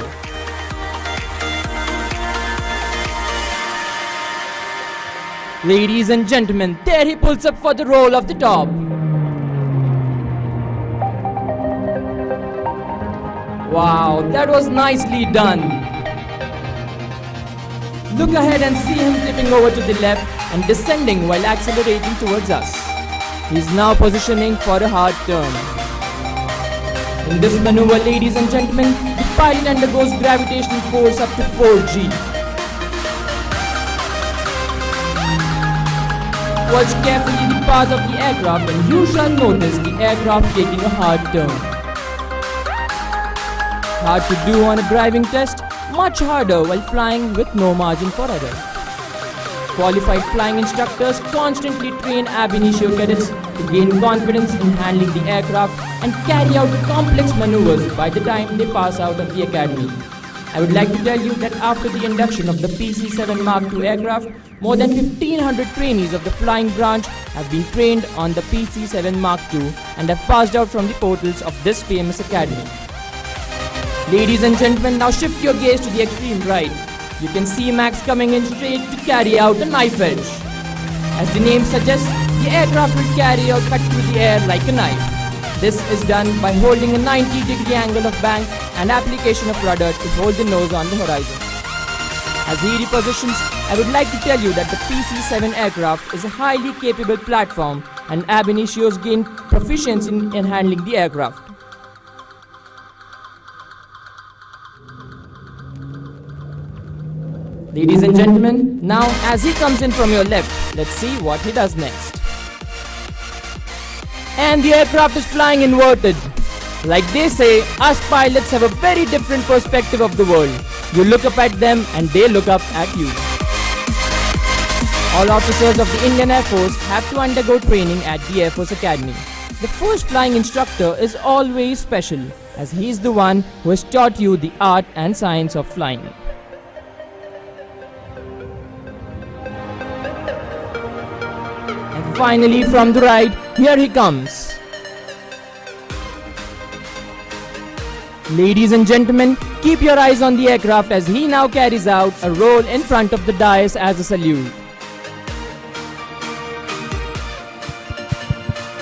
Speaker 10: Ladies and gentlemen, there he pulls up for the roll of the top. Wow, that was nicely done. Look ahead and see him flipping over to the left and descending while accelerating towards us. He is now positioning for a hard turn. In this maneuver, ladies and gentlemen, the pilot undergoes gravitational force up to 4G. Watch carefully the path of the aircraft and you shall notice the aircraft taking a hard turn. Hard to do on a driving test, much harder while flying with no margin for error. Qualified flying instructors constantly train ab initio cadets to gain confidence in handling the aircraft and carry out complex maneuvers by the time they pass out of the academy. I would like to tell you that after the induction of the PC-7 Mark II aircraft, more than 1500 trainees of the flying branch have been trained on the PC-7 Mark II and have passed out from the portals of this famous academy. Ladies and gentlemen, now shift your gaze to the extreme right. You can see Max coming in straight to carry out a knife edge. As the name suggests, the aircraft will carry or cut through the air like a knife. This is done by holding a 90-degree angle of bank and application of rudder to hold the nose on the horizon. As he repositions, I would like to tell you that the PC-7 aircraft is a highly capable platform and ab initios gain proficiency in handling the aircraft. Ladies and gentlemen, now as he comes in from your left, let's see what he does next. And the aircraft is flying inverted. Like they say, us pilots have a very different perspective of the world. You look up at them and they look up at you. All officers of the Indian Air Force have to undergo training at the Air Force Academy. The first flying instructor is always special, as he is the one who has taught you the art and science of flying. And finally, from the right, here he comes. Ladies and gentlemen, keep your eyes on the aircraft as he now carries out a roll in front of the dais as a salute.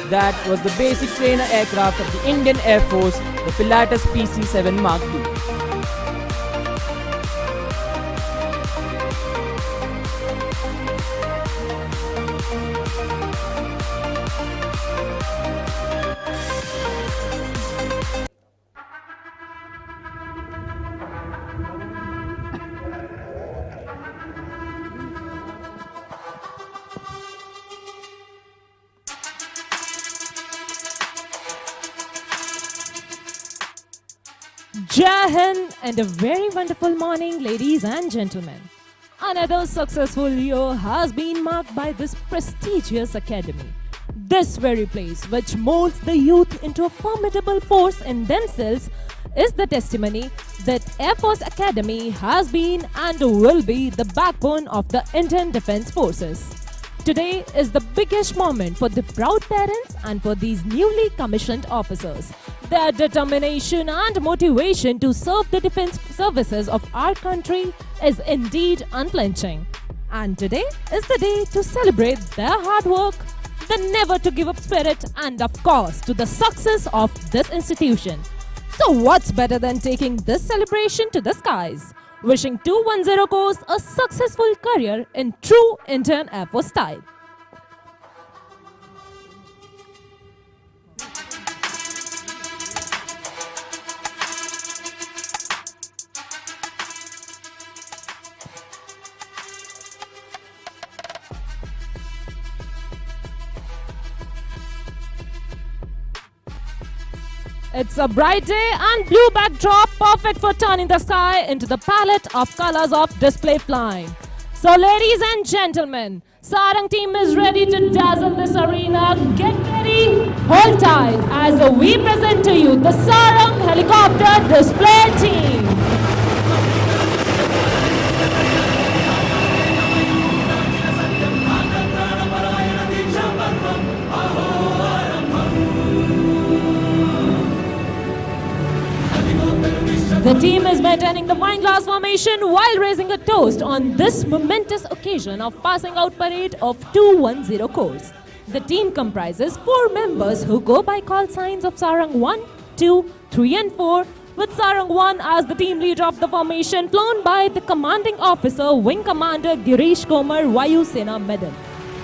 Speaker 10: That was the basic trainer aircraft of the Indian Air Force, the Pilatus PC-7 Mark II.
Speaker 13: Jai Hind and a very wonderful morning, ladies and gentlemen. Another successful year has been marked by this prestigious academy. This very place, which molds the youth into a formidable force in themselves, is the testimony that Air Force Academy has been and will be the backbone of the Indian Defence Forces. Today is the biggest moment for the proud parents and for these newly commissioned officers. Their determination and motivation to serve the defence services of our country is indeed unflinching. And today is the day to celebrate their hard work, the never to give up spirit, and of course to the success of this institution. So what's better than taking this celebration to the skies? Wishing 210 Course a successful career in true Indian Air Force style. It's a bright day and blue backdrop, perfect for turning the sky into the palette of colors of display flying. So ladies and gentlemen, Sarang team is ready to dazzle this arena. Get ready, hold tight as we present to you the Sarang helicopter display team. The team is maintaining the wine glass formation while raising a toast on this momentous occasion of passing out parade of 210 Course. The team comprises 4 members who go by call signs of Sarang 1, 2, 3 and 4, with Sarang 1 as the team leader of the formation, flown by the commanding officer, Wing Commander Girish Komar, Vayu Sena Medal.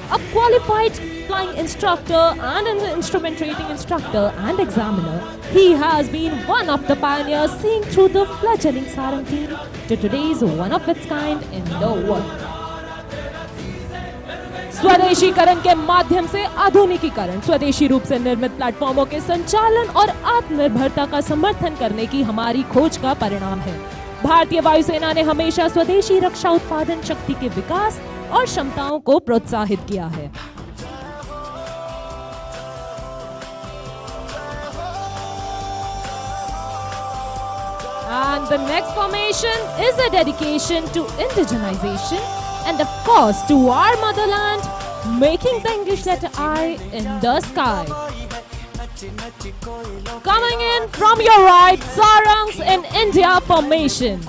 Speaker 13: A qualified flying instructor and an instrument rating instructor and examiner, he has been one of the pioneers seeing through the fledgling Sarang team to today's one-of-its-kind in the world. स्वदेशीकरण के माध्यम से आधुनिकीकरण, स्वदेशी रूप से निर्मित प्लेटफॉर्मों के संचालन और आत्मनिर्भरता का समर्थन करने की हमारी खोज का परिणाम है। भारतीय वायुसेना ने हमेशा स्वदेशी रक्षा उत्पादन शक्ति के विकास और क्षमताओं को प्रोत्साहित किया है। And the next formation is a dedication to indigenization and of course to our motherland, making the English letter I in the sky. Coming in from your right, Sarangs in India formation.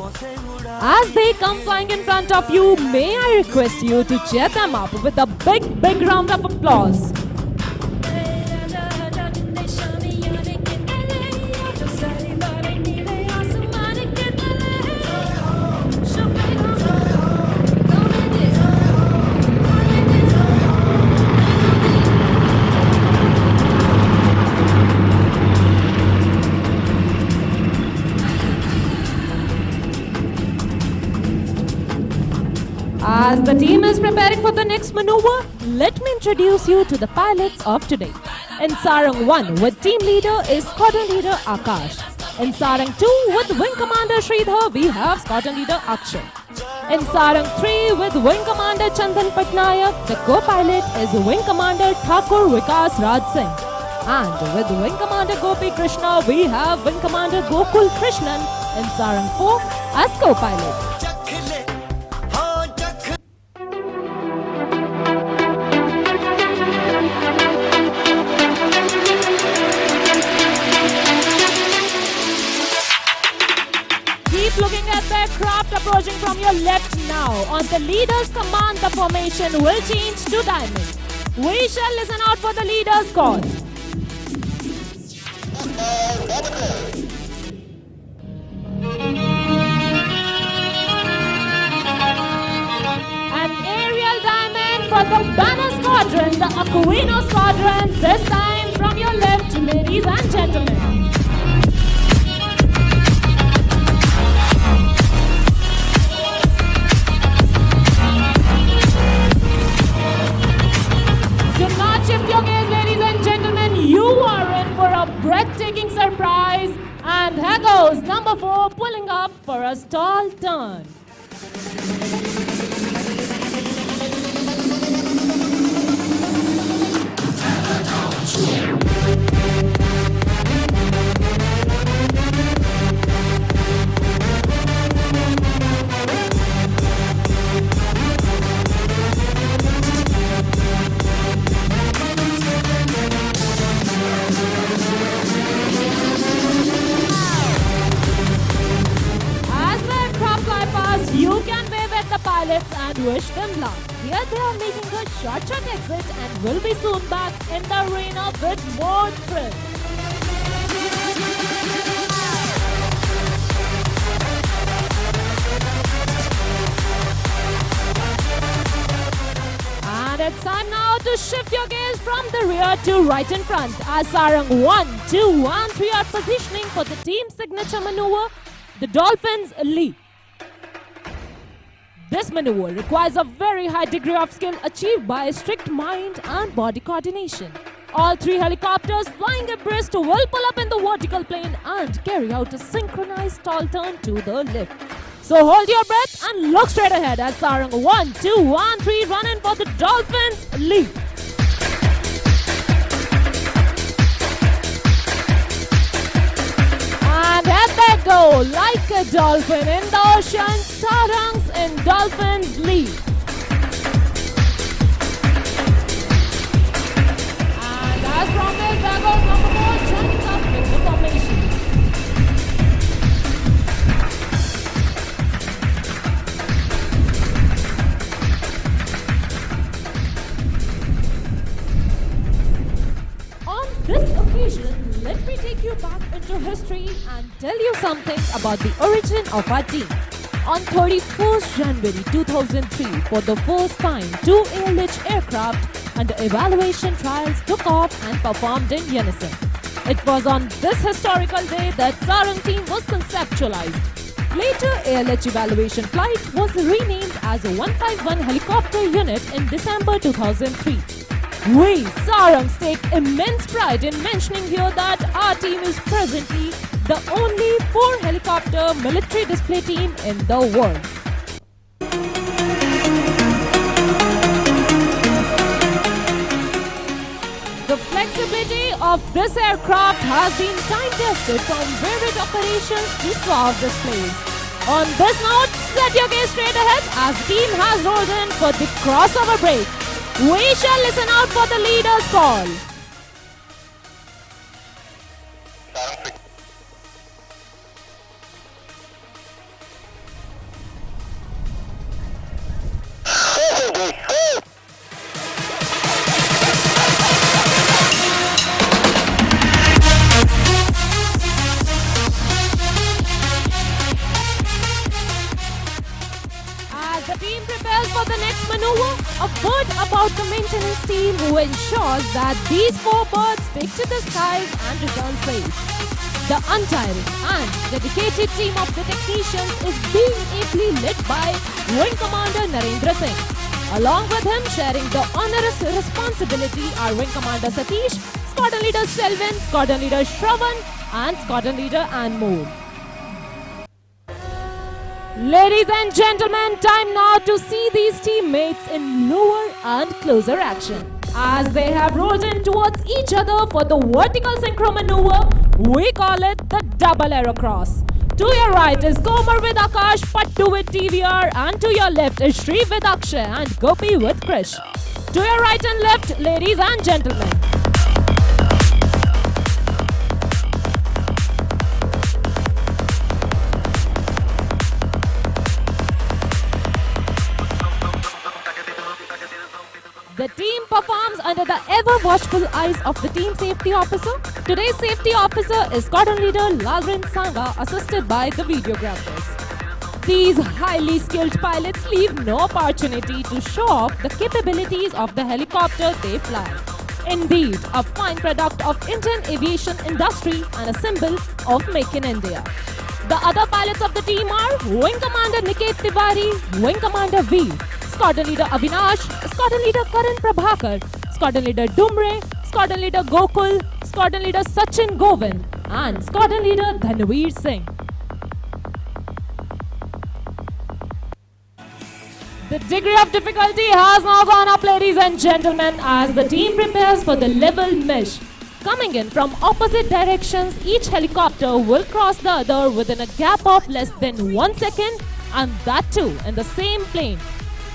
Speaker 13: As they come flying in front of you, may I request you to cheer them up with a big round of applause. As the team is preparing for the next maneuver, let me introduce you to the pilots of today. In Sarang 1 with team leader is squadron leader Akash. In Sarang 2 with wing commander Sridhar, we have squadron leader Akshay. In Sarang 3 with wing commander Chandan Patnaik, the co-pilot is wing commander Thakur Vikas Raj Singh. And with wing commander Gopi Krishna, we have wing commander Gokul Krishnan in Sarang 4 as co-pilot. Looking at the aircraft approaching from your left now. On the leader's command, the formation will change to diamond. We shall listen out for the leader's call. An aerial diamond for the banner squadron, the Aquino squadron, this time from your left, ladies and gentlemen. Shift your gaze, ladies and gentlemen, you are in for a breathtaking surprise. And here goes number 4 pulling up for a stall turn. pilots and wish them luck. Here they are making a short exit and will be soon back in the arena with more thrill. And it's time now to shift your gaze from the rear to right in front as Sarang 1, 2 and 3 are positioning for the team signature maneuver, the Dolphins Leap. This maneuver requires a very high degree of skill achieved by strict mind and body coordination. All 3 helicopters flying abreast will pull up in the vertical plane and carry out a synchronized tall turn to the left. So hold your breath and look straight ahead as Sarang 1, 2 and 3 run in for the Dolphins Leap. And here they go, like a dolphin in the ocean, Sarangs in Dolphins Leap. And as promised, there goes number 4, joining up with the formation. On this occasion, let me take you back into history and tell you something about the origin of our team. On 31st January 2003, for the first time, 2 ALH aircraft under evaluation trials took off and performed in unison. It was on this historical day that Sarang team was conceptualized. Later, ALH evaluation flight was renamed as a 151 helicopter unit in December 2003. We, Sarangs, take immense pride in mentioning here that our team is presently the only 4 helicopter military display team in the world. The flexibility of this aircraft has been time-tested from varied operations to solve displays. On this note, set your gaze straight ahead as the team has rolled in for the crossover break. We shall listen out for the leader's call. As the team prepares for the next maneuver, a word about the maintenance team who ensures that these 4 birds take to the skies and return safe. The untiring and dedicated team of the technicians is being ably led by Wing Commander Narendra Singh. Along with him, sharing the onerous responsibility are Wing Commander Satish, Squadron Leader Selvin, Squadron Leader Shravan and Squadron Leader Anmol. Ladies and gentlemen, time now to see these teammates in lower and closer action. As they have rolled in towards each other for the vertical synchro maneuver, we call it the double arrow cross. To your right is Komar with Akash, Pattu with TVR, and to your left is Shri with Akshay and Gopi with Krish. To your right and left, ladies and gentlemen. The team performs under the ever-watchful eyes of the team safety officer. Today's safety officer is Squadron Leader Lalrin Sangha, assisted by the videographers. These highly skilled pilots leave no opportunity to show off the capabilities of the helicopter they fly. Indeed, a fine product of Indian aviation industry and a symbol of Make in India. The other pilots of the team are Wing Commander Niket Tiwari, Wing Commander V, Squadron Leader Avinash, Squadron Leader Karan Prabhakar, Squadron Leader Dumre, Squadron Leader Gokul, Squadron Leader Sachin Govind, and Squadron Leader Dhanveer Singh. The degree of difficulty has now gone up, ladies and gentlemen, as the team prepares for the level mesh. Coming in from opposite directions, each helicopter will cross the other within a gap of less than 1 second, and that too in the same plane.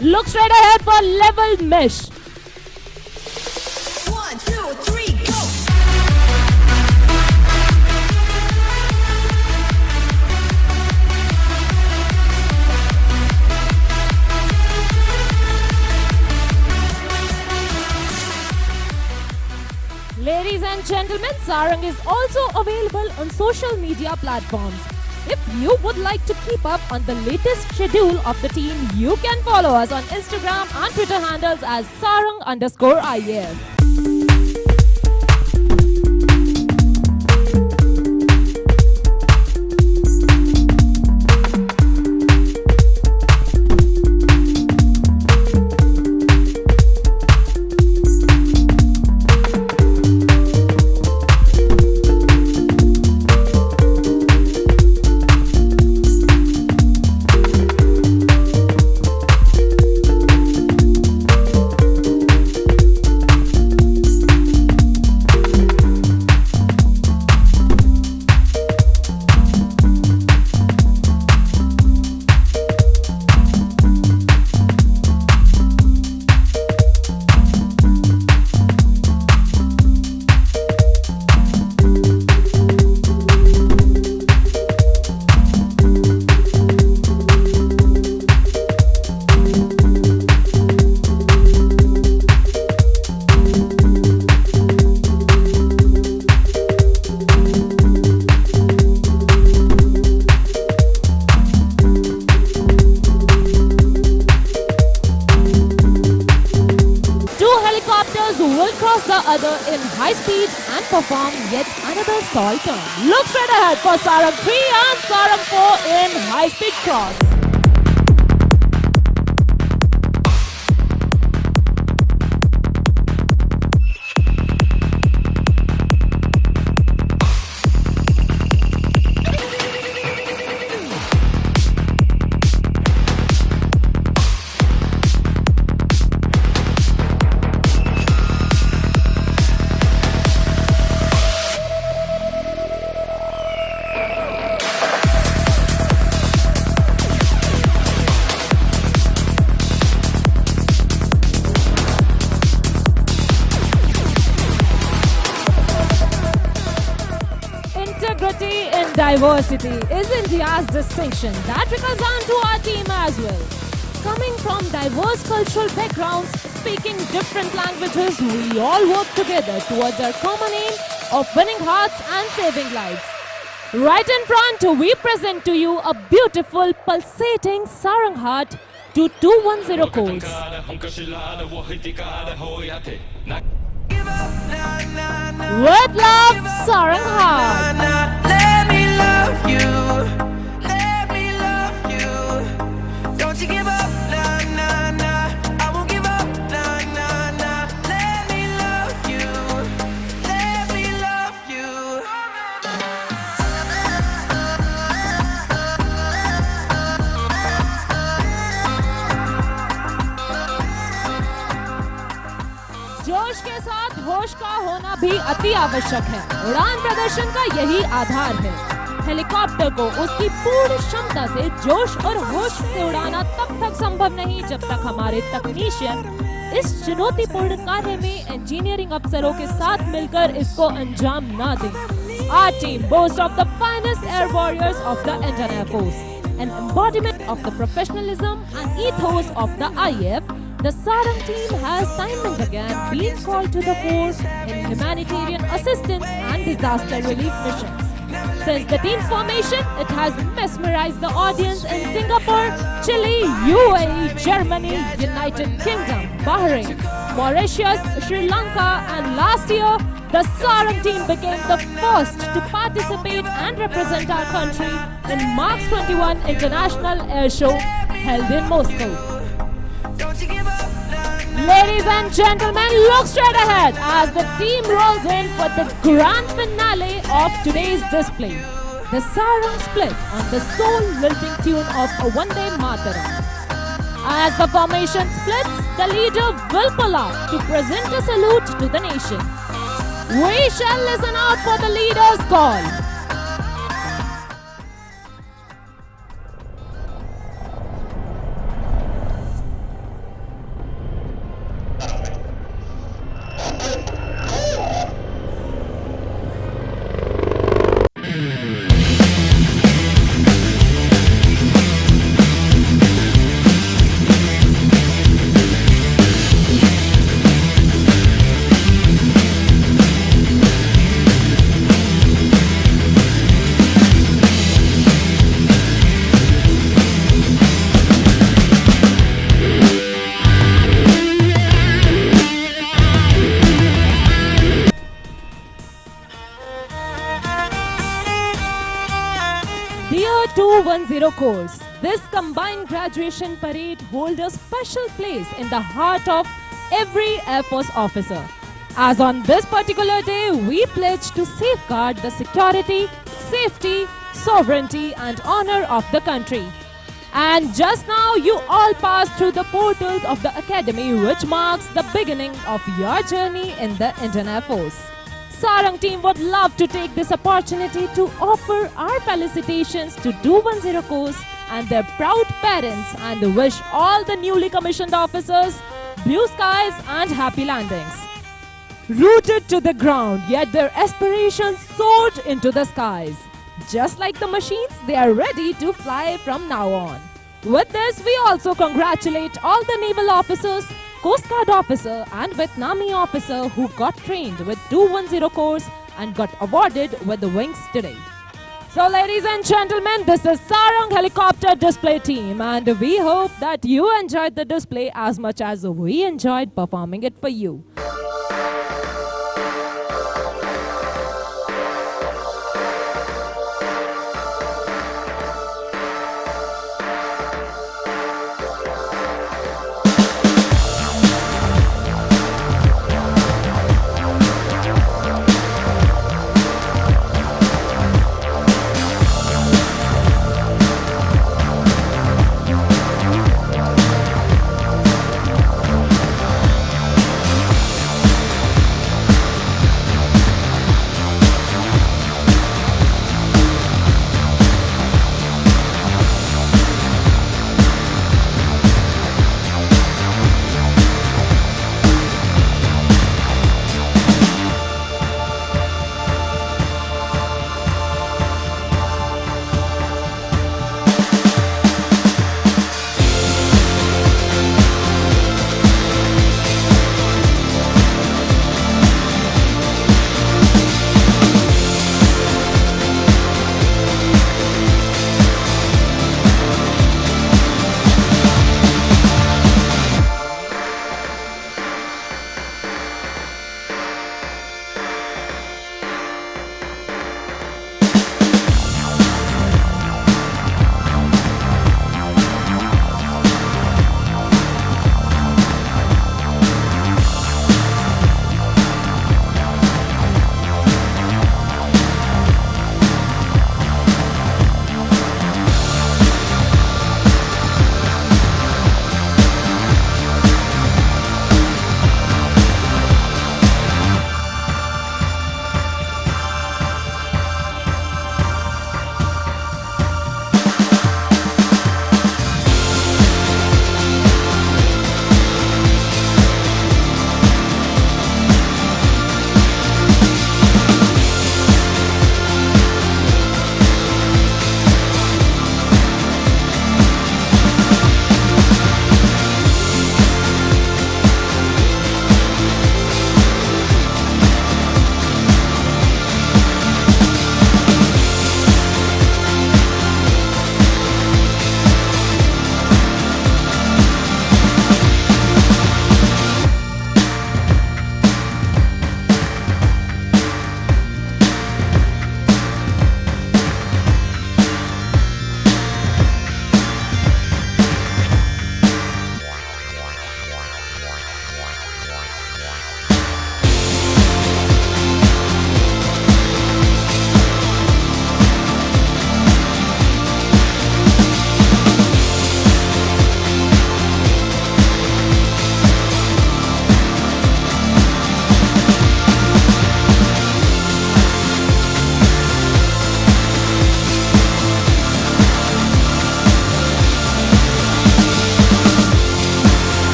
Speaker 13: Look straight ahead for level mesh.
Speaker 14: 1, 2, 3, go!
Speaker 13: Sarang is also available on social media platforms. If you would like to keep up on the latest schedule of the team, you can follow us on Instagram and Twitter handles as sarang_IAF. Will cross the other in high speed and perform yet another stall turn. Look straight ahead for Sarang 3 and Sarang 4 in high speed cross. Integrity in diversity is India's distinction that trickles on to our team as well. Coming from diverse cultural backgrounds, speaking different languages, we all work together towards our common aim of winning hearts and saving lives. Right in front, we present to you a beautiful, pulsating Sarang Heart to 210 course. With love, Sarang Heart.
Speaker 14: Let me love you. Let me love you. Don't you give up, nah, nah, nah. I won't give up, nah, nah, nah. Let me love you. Let me love you.
Speaker 13: जोश के साथ होश का होना भी अति आवश्यक है। उड़ान प्रदर्शन का यही आधार है। हेलीकॉप्टर को उसकी पूर्ण क्षमता से जोश और होश से उड़ाना तब तक संभव नहीं जब तक हमारे तकनीशियन इस चुनौतीपूर्ण कार्य में इंजीनियरिंग अफसरों के साथ मिलकर इसको अंजाम ना दें। Our team boasts of the finest air warriors of the Indian Air Force, an embodiment of the professionalism and ethos of the IAF. The Sarang team has time and again been called to the force in humanitarian assistance and disaster relief missions. Since the team's formation, it has mesmerized the audience in Singapore, Chile, UAE, Germany, United Kingdom, Bahrain, Mauritius, Sri Lanka, and last year, the Sarang team became the first to participate and represent our country in March 21 International Air Show held in Moscow. Ladies and gentlemen, look straight ahead as the team rolls in for the grand finale of today's display. The Sarang split on the soul-lilting tune of a Vande Mataram. As the formation splits, the leader will pull out to present a salute to the nation. We shall listen out for the leader's call. 210 course. This combined graduation parade holds a special place in the heart of every Air Force officer. As on this particular day, we pledge to safeguard the security, safety, sovereignty and honor of the country. And just now, you all passed through the portals of the Academy, which marks the beginning of your journey in the Indian Air Force. Sarang team would love to take this opportunity to offer our felicitations to 210 course and their proud parents and wish all the newly commissioned officers blue skies and happy landings. Rooted to the ground, yet their aspirations soared into the skies. Just like the machines, they are ready to fly from now on. With this, we also congratulate all the naval officers, Coast Guard officer and Vietnamese officer who got trained with 210 course and got awarded with the wings today. So ladies and gentlemen, this is Sarang Helicopter Display Team and we hope that you enjoyed the display as much as we enjoyed performing it for you.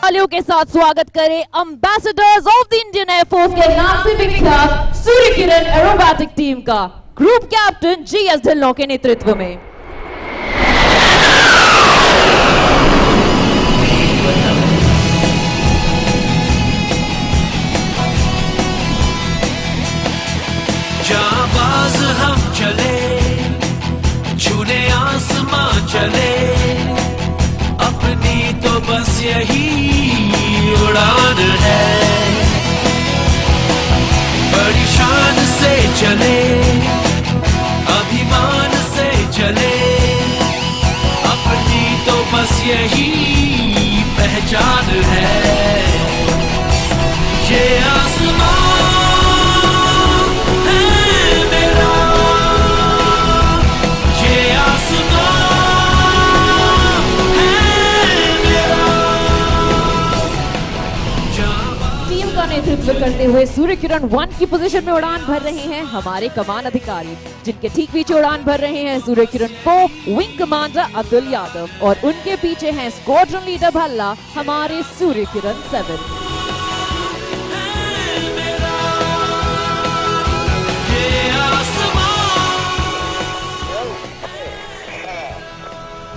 Speaker 13: तालियों के साथ स्वागत करें ambassadors of the Indian air force के नाम से विख्यात Surya Kiran aerobatic team का ग्रुप कैप्टन जी.एस. ढिल्लों के नेतृत्व में।
Speaker 14: जाबाज हम चले छूने आसमां चले, अपनी तो बस यही उड़ान है। बड़ी शान से चले, अभिमान से चले, अपनी तो बस यही पहचान है। ये आसमान है मेरा, ये आसमान है मेरा।
Speaker 13: टीम का नेतृत्व करते हुए सूर्य किरण 1 की पोजीशन में उड़ान भर रहे हैं हमारे कमान अधिकारी, जिनके ठीक पीछे उड़ान भर रहे हैं सूर्य किरण 4 विंग कमांडर अब्दुल यादव, और उनके पीछे हैं स्क्वाड्रन लीडर भल्ला हमारे सूर्य किरण 7।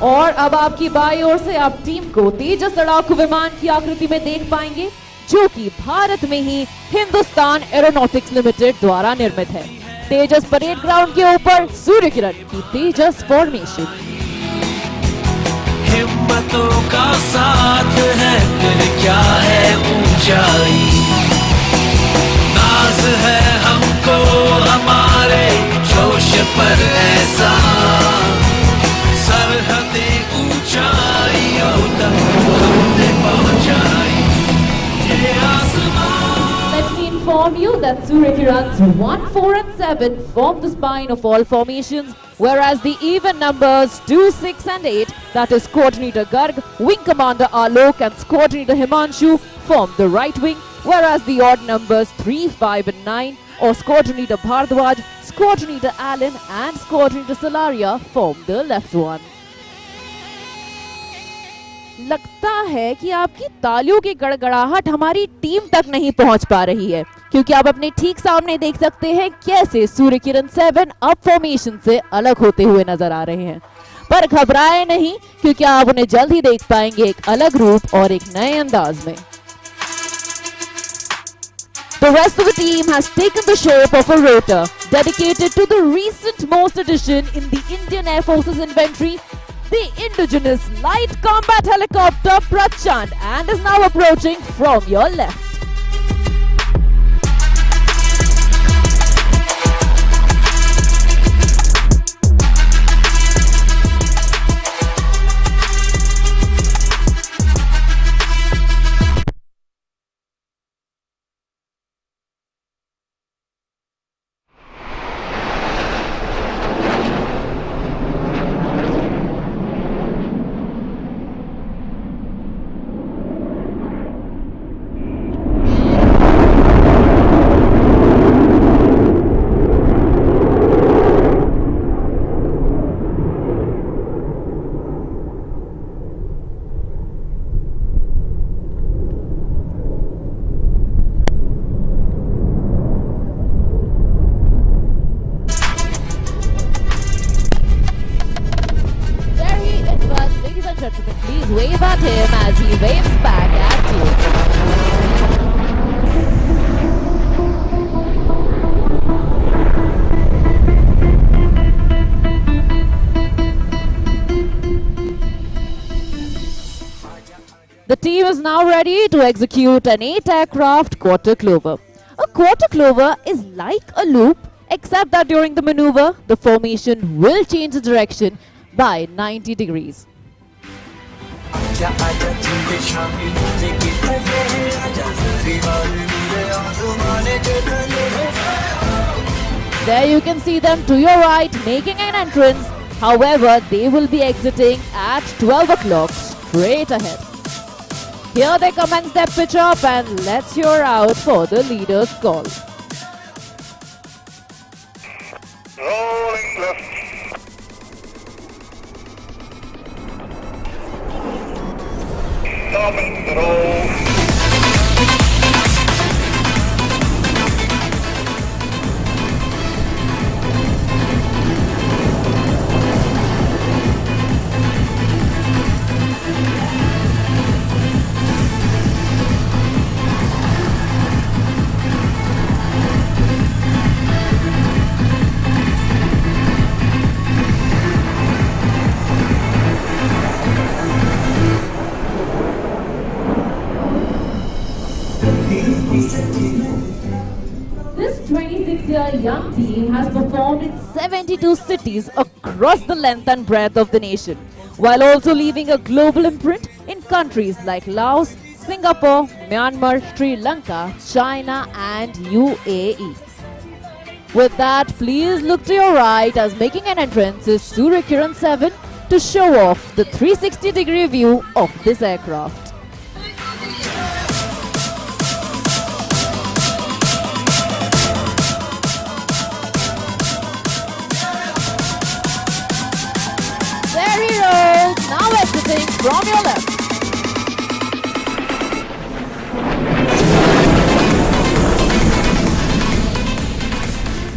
Speaker 13: और अब आपकी बाईं ओर से आप टीम को तेजस लड़ाकू विमान की आकृति में देख पाएंगे, जो कि भारत में ही हिंदुस्तान एरोनॉटिक्स लिमिटेड द्वारा निर्मित है। तेजस परेड ग्राउंड के ऊपर सूर्य किरण की तेजस फॉर्मेशन।
Speaker 14: हिम्मतों का साथ है फिर क्या है ऊंचाई, नाज है हमको हमारे जोश पर ऐसा, सरहदें ऊंचाइयों तक हमने पहुंचाई। ये आसमान।
Speaker 13: Let me inform you that Surya Kirans 1, 4 and 7 form the spine of all formations, whereas the even numbers 2, 6 and 8, that is Coordinator Garg, Wing Commander Alok and Coordinator Himanshu, form the right wing, whereas the odd numbers 3, 5 and 9, or Squadron Leader Bhardwaj, Squadron Leader Allen and Squadron Leader Salaria form the left one. लगता है कि आपकी तालियों की गड़गड़ाहट हमारी team तक नहीं पहुंच पा रही है, क्योंकि आप अपने ठीक सामने देख सकते हैं कैसे सूर्य किरण 7 अप फॉर्मेशन से अलग होते हुए नजर आ रहे हैं। पर घबराए नहीं, क्योंकि आप उन्हें जल्द ही देख पाएंगे एक अलग रूप और एक नए अंदाज में। The rest of the team has taken the shape of a rotor dedicated to the recent most addition in the Indian Air Force's inventory, the indigenous light combat helicopter Prachand, and is now approaching from your left. Please wave at him as he waves back at you. The team is now ready to execute an 8-aircraft quarter clover. A quarter clover is like a loop, except that during the maneuver, the formation will change the direction by 90 degrees. There you can see them to your right making an entrance. However, they will be exiting at 12 o'clock straight ahead. Here they commence their pitch up, and let's hear out for the leader's call.
Speaker 15: Rolling left. Stopping the roll.
Speaker 13: young team has performed in 72 cities across the length and breadth of the nation, while also leaving a global imprint in countries like Laos, Singapore, Myanmar, Sri Lanka, China and UAE. With that, please look to your right as making an entrance is Surya Kiran 7 to show off the 360-degree view of this aircraft. There he rolls, now exiting from your left.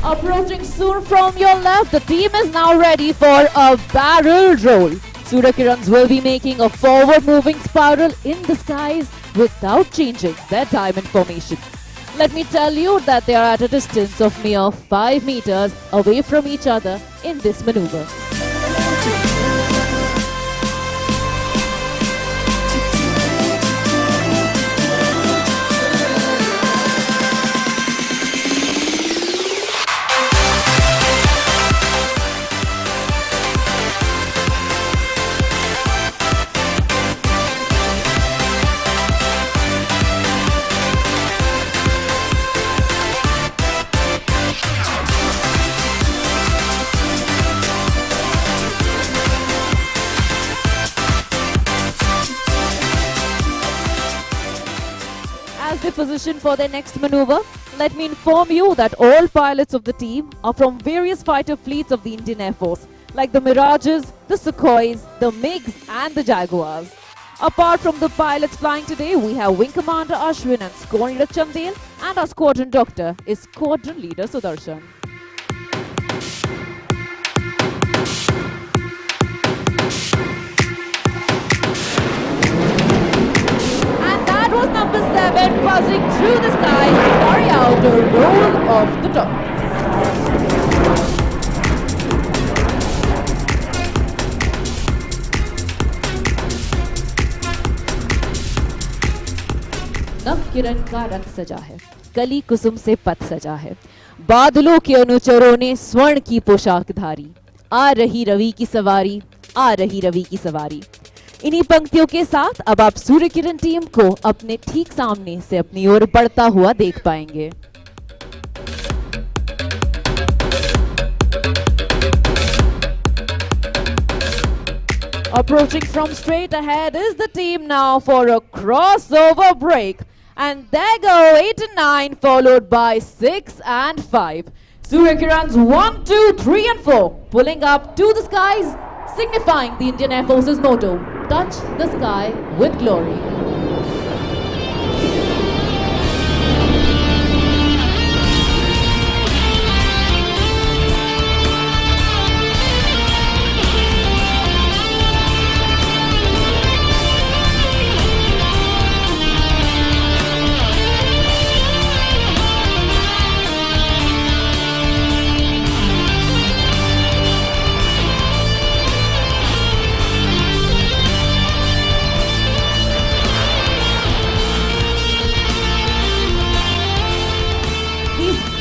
Speaker 13: Approaching soon from your left, the team is now ready for a barrel roll. Surya Kirans will be making a forward-moving spiral in the skies without changing their diamond formation. Let me tell you that they are at a distance of mere 5 meters away from each other in this maneuver. Position for their next maneuver, let me inform you that all pilots of the team are from various fighter fleets of the Indian Air Force, like the Mirages, the Sukhois, the MiGs and the Jaguars. Apart from the pilots flying today, we have Wing Commander Ashwin and Squadron Leader Chandel, and our Squadron Doctor is Squadron Leader Sudarshan. Was number 7 buzzing through the skies to carry out a roll off the top. नव किरण का रंग सजा है, कली कुसुम से पथ सजा है, बादलों के अनुचरों ने स्वर्ण की पोशाक धारी, आ रही रवि की सवारी, आ रही रवि की सवारी। इन्हीं पंक्तियों के साथ अब आप सूर्य किरण टीम को अपने ठीक सामने से अपनी ओर बढ़ता हुआ देख पाएंगे। Approaching from straight ahead is the team now for a crossover break. And there go 8 and 9 followed by 6 and 5. Surya Kirans 1, 2, 3 and 4 pulling up to the skies, signifying the Indian Air Force's motto, touch the sky with glory.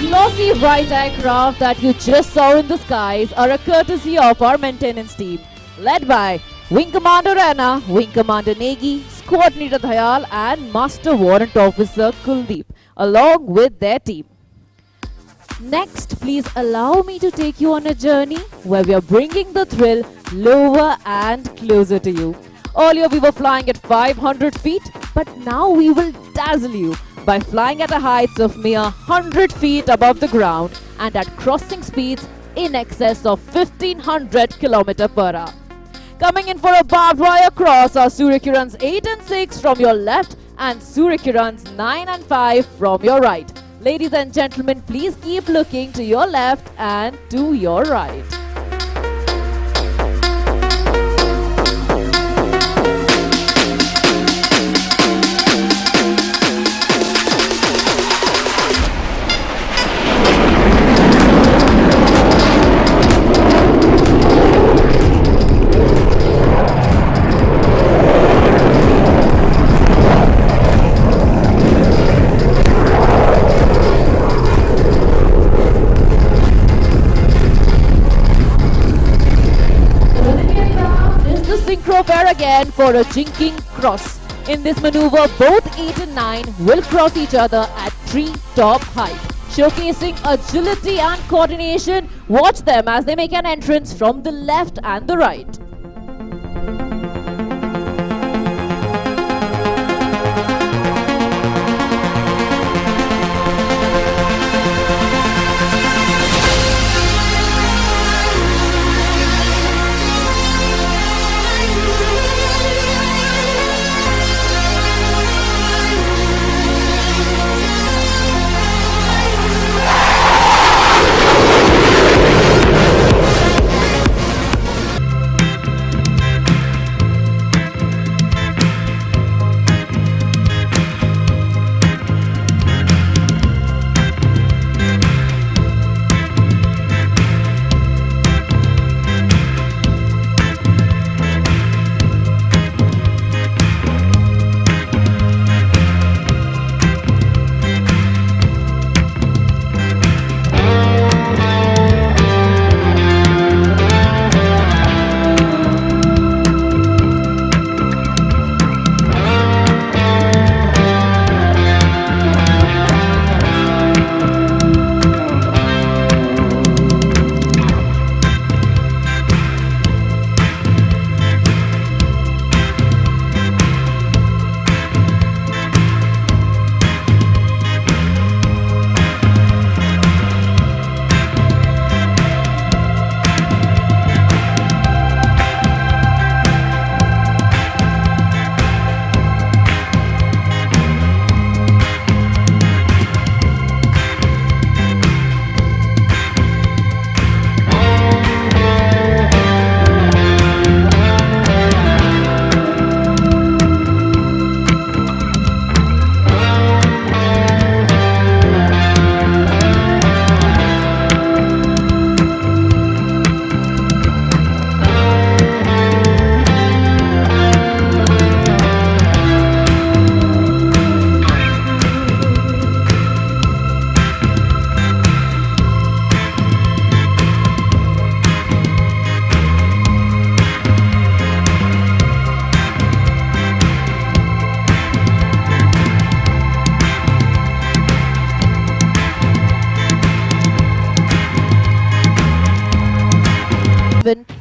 Speaker 13: Glossy bright aircraft that you just saw in the skies are a courtesy of our maintenance team, led by Wing Commander Anna, Wing Commander Negi, Squad Leader Dayal and Master Warrant Officer Kuldeep, along with their team. Next, please allow me to take you on a journey where we are bringing the thrill lower and closer to you. Earlier we were flying at 500 feet, but now we will dazzle you by flying at a heights of mere 100 feet above the ground and at crossing speeds in excess of 1500 km per hour. Coming in for a barbed wire cross are Surya Kirans 8 and 6 from your left and Surya Kirans 9 and 5 from your right. Ladies and gentlemen, please keep looking to your left and to your right. acrobair again for a jinking cross. In this maneuver, both 8 and 9 will cross each other at tree-top height, showcasing agility and coordination. Watch them as they make an entrance from the left and the right.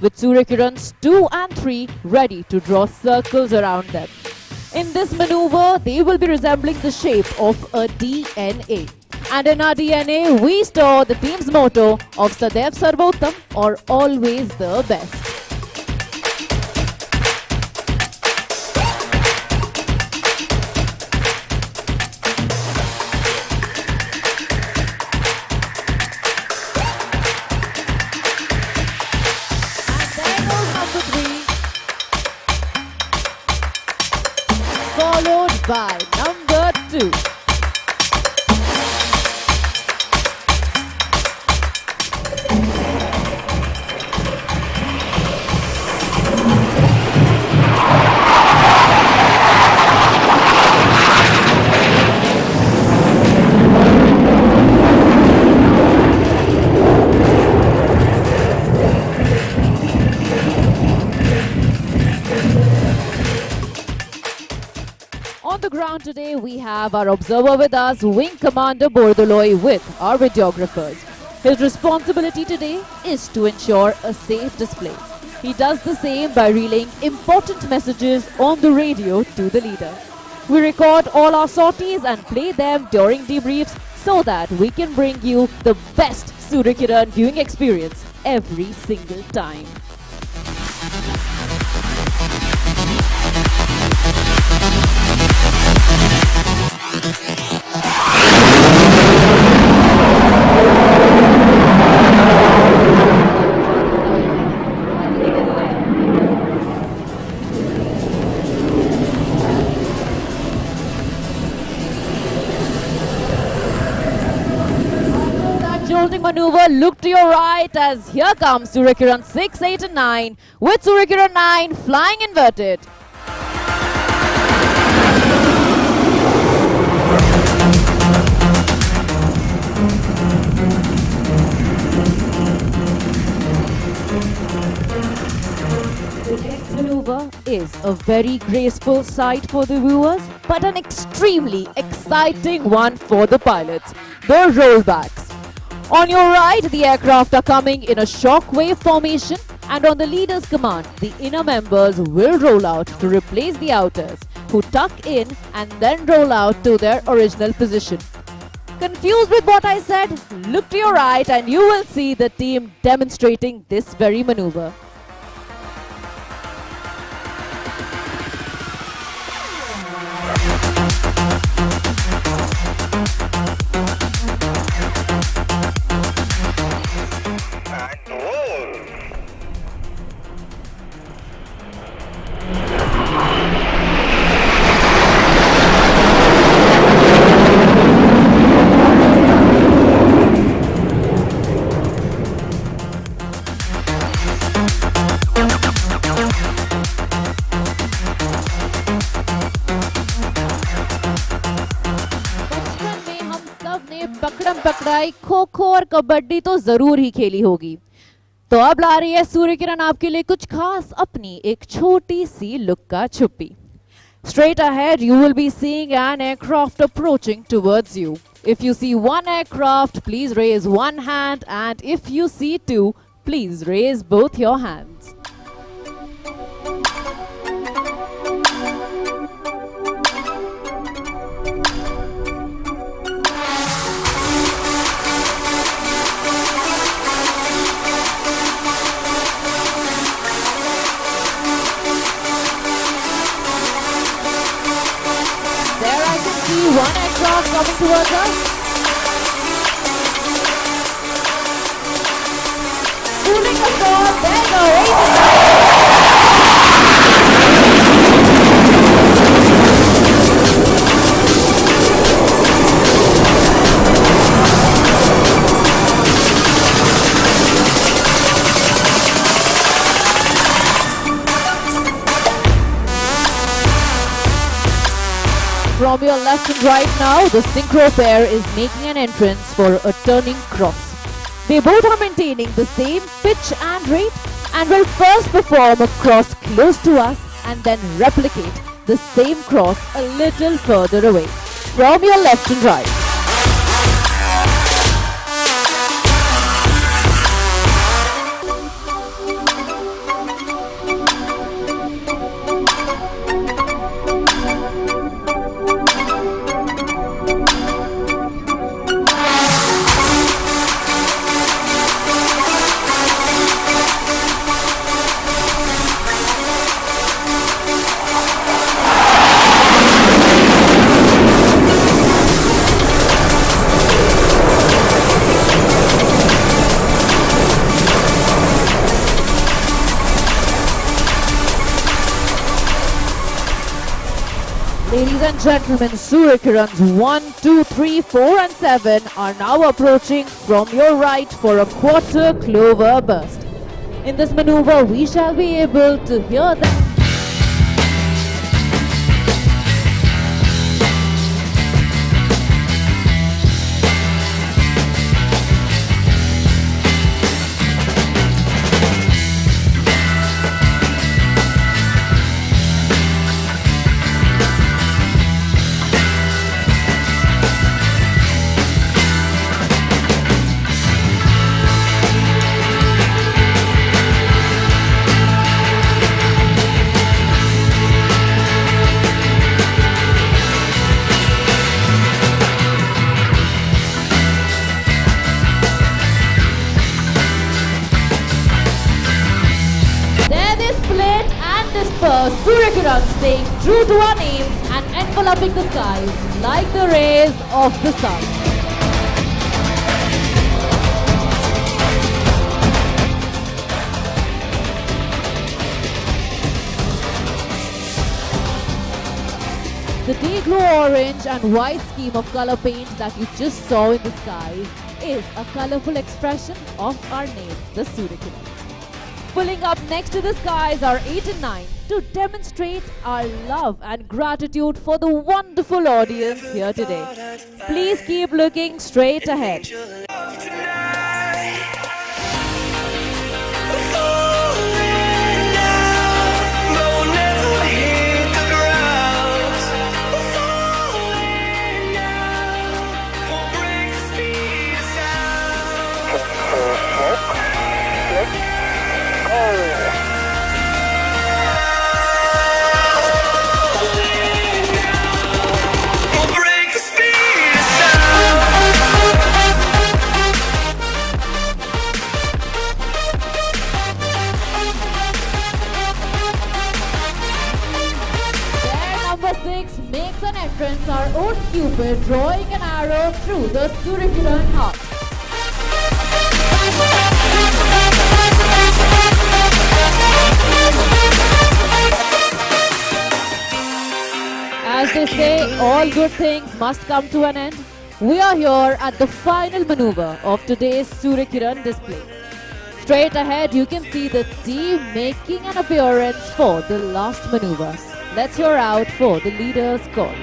Speaker 13: With Suryakirans 2 and 3 ready to draw circles around them. In this maneuver, they will be resembling the shape of a DNA. And in our DNA, we store the team's motto of Sadaiv Sarvottam, or always the best. Followed by number 2. On the ground today, we have our observer with us, Wing Commander Bordoloi, with our videographers. His responsibility today is to ensure a safe display. He does the same by relaying important messages on the radio to the leader. We record all our sorties and play them during debriefs so that we can bring you the best Suryakiran viewing experience every single time. Jolting maneuver, look to your right as here comes Suryakiran 6, 8 and 9 with Suryakiran 9 flying inverted. The next maneuver is a very graceful sight for the viewers, but an extremely exciting one for the pilots, the rollbacks. On your right, the aircraft are coming in a shockwave formation, and on the leader's command, the inner members will roll out to replace the outers, who tuck in and then roll out to their original position. Confused with what I said? Look to your right and you will see the team demonstrating this very maneuver. पकड़म पकड़ाई खो खो और कबड्डी तो जरूर ही खेली होगी। तो अब ला रही है सूर्य किरण आपके लिए कुछ खास अपनी एक छोटी सी लुक्का छुपी। Straight ahead you will be seeing an aircraft approaching towards you. If you see one aircraft, please raise one hand, and if you see two, please raise both your hands. One aircraft coming towards us. Moving across, there go. From your left and right now, the synchro pair is making an entrance for a turning cross. They both are maintaining the same pitch and rate and will first perform a cross close to us and then replicate the same cross a little further away. From your left and right. Ladies and gentlemen, Surya Kirans 1, 2, 3, 4 and 7 are now approaching from your right for a quarter clover burst. In this maneuver, we shall be able to hear them. Surya Kiran staying true to our name and enveloping the skies like the rays of the sun. The day glow orange and white scheme of color paint that you just saw in the skies is a colorful expression of our name, the Surya Kiran. Pulling up next to the skies are 8 and 9 to demonstrate our love and gratitude for the wonderful audience here today. Please keep looking straight ahead. entrance, our own Cupid drawing an arrow through the Suryakiran heart. As they say, all good things must come to an end. We are here at the final maneuver of today's Suryakiran display. Straight ahead, you can see the team making an appearance for the last maneuver. Let's hear out for the leader's call.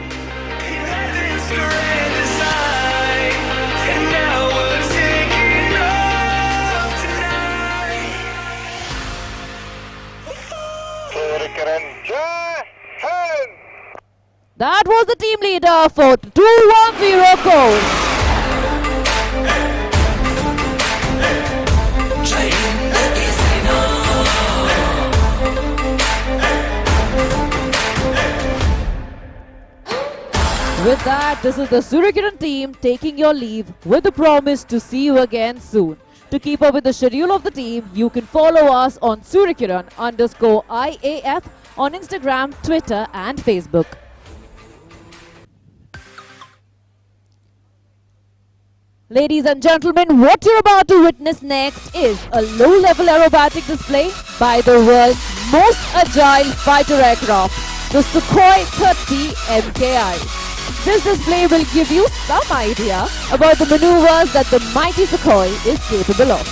Speaker 13: That was the team leader for 210 course. With that, this is the Suryakiran team taking your leave with the promise to see you again soon. To keep up with the schedule of the team, you can follow us on Suryakiran_IAF on Instagram, Twitter and Facebook. Ladies and gentlemen, what you're about to witness next is a low-level aerobatic display by the world's most agile fighter aircraft, the Sukhoi 30 MKI. This display will give you some idea about the maneuvers that the mighty Sukhoi is capable of.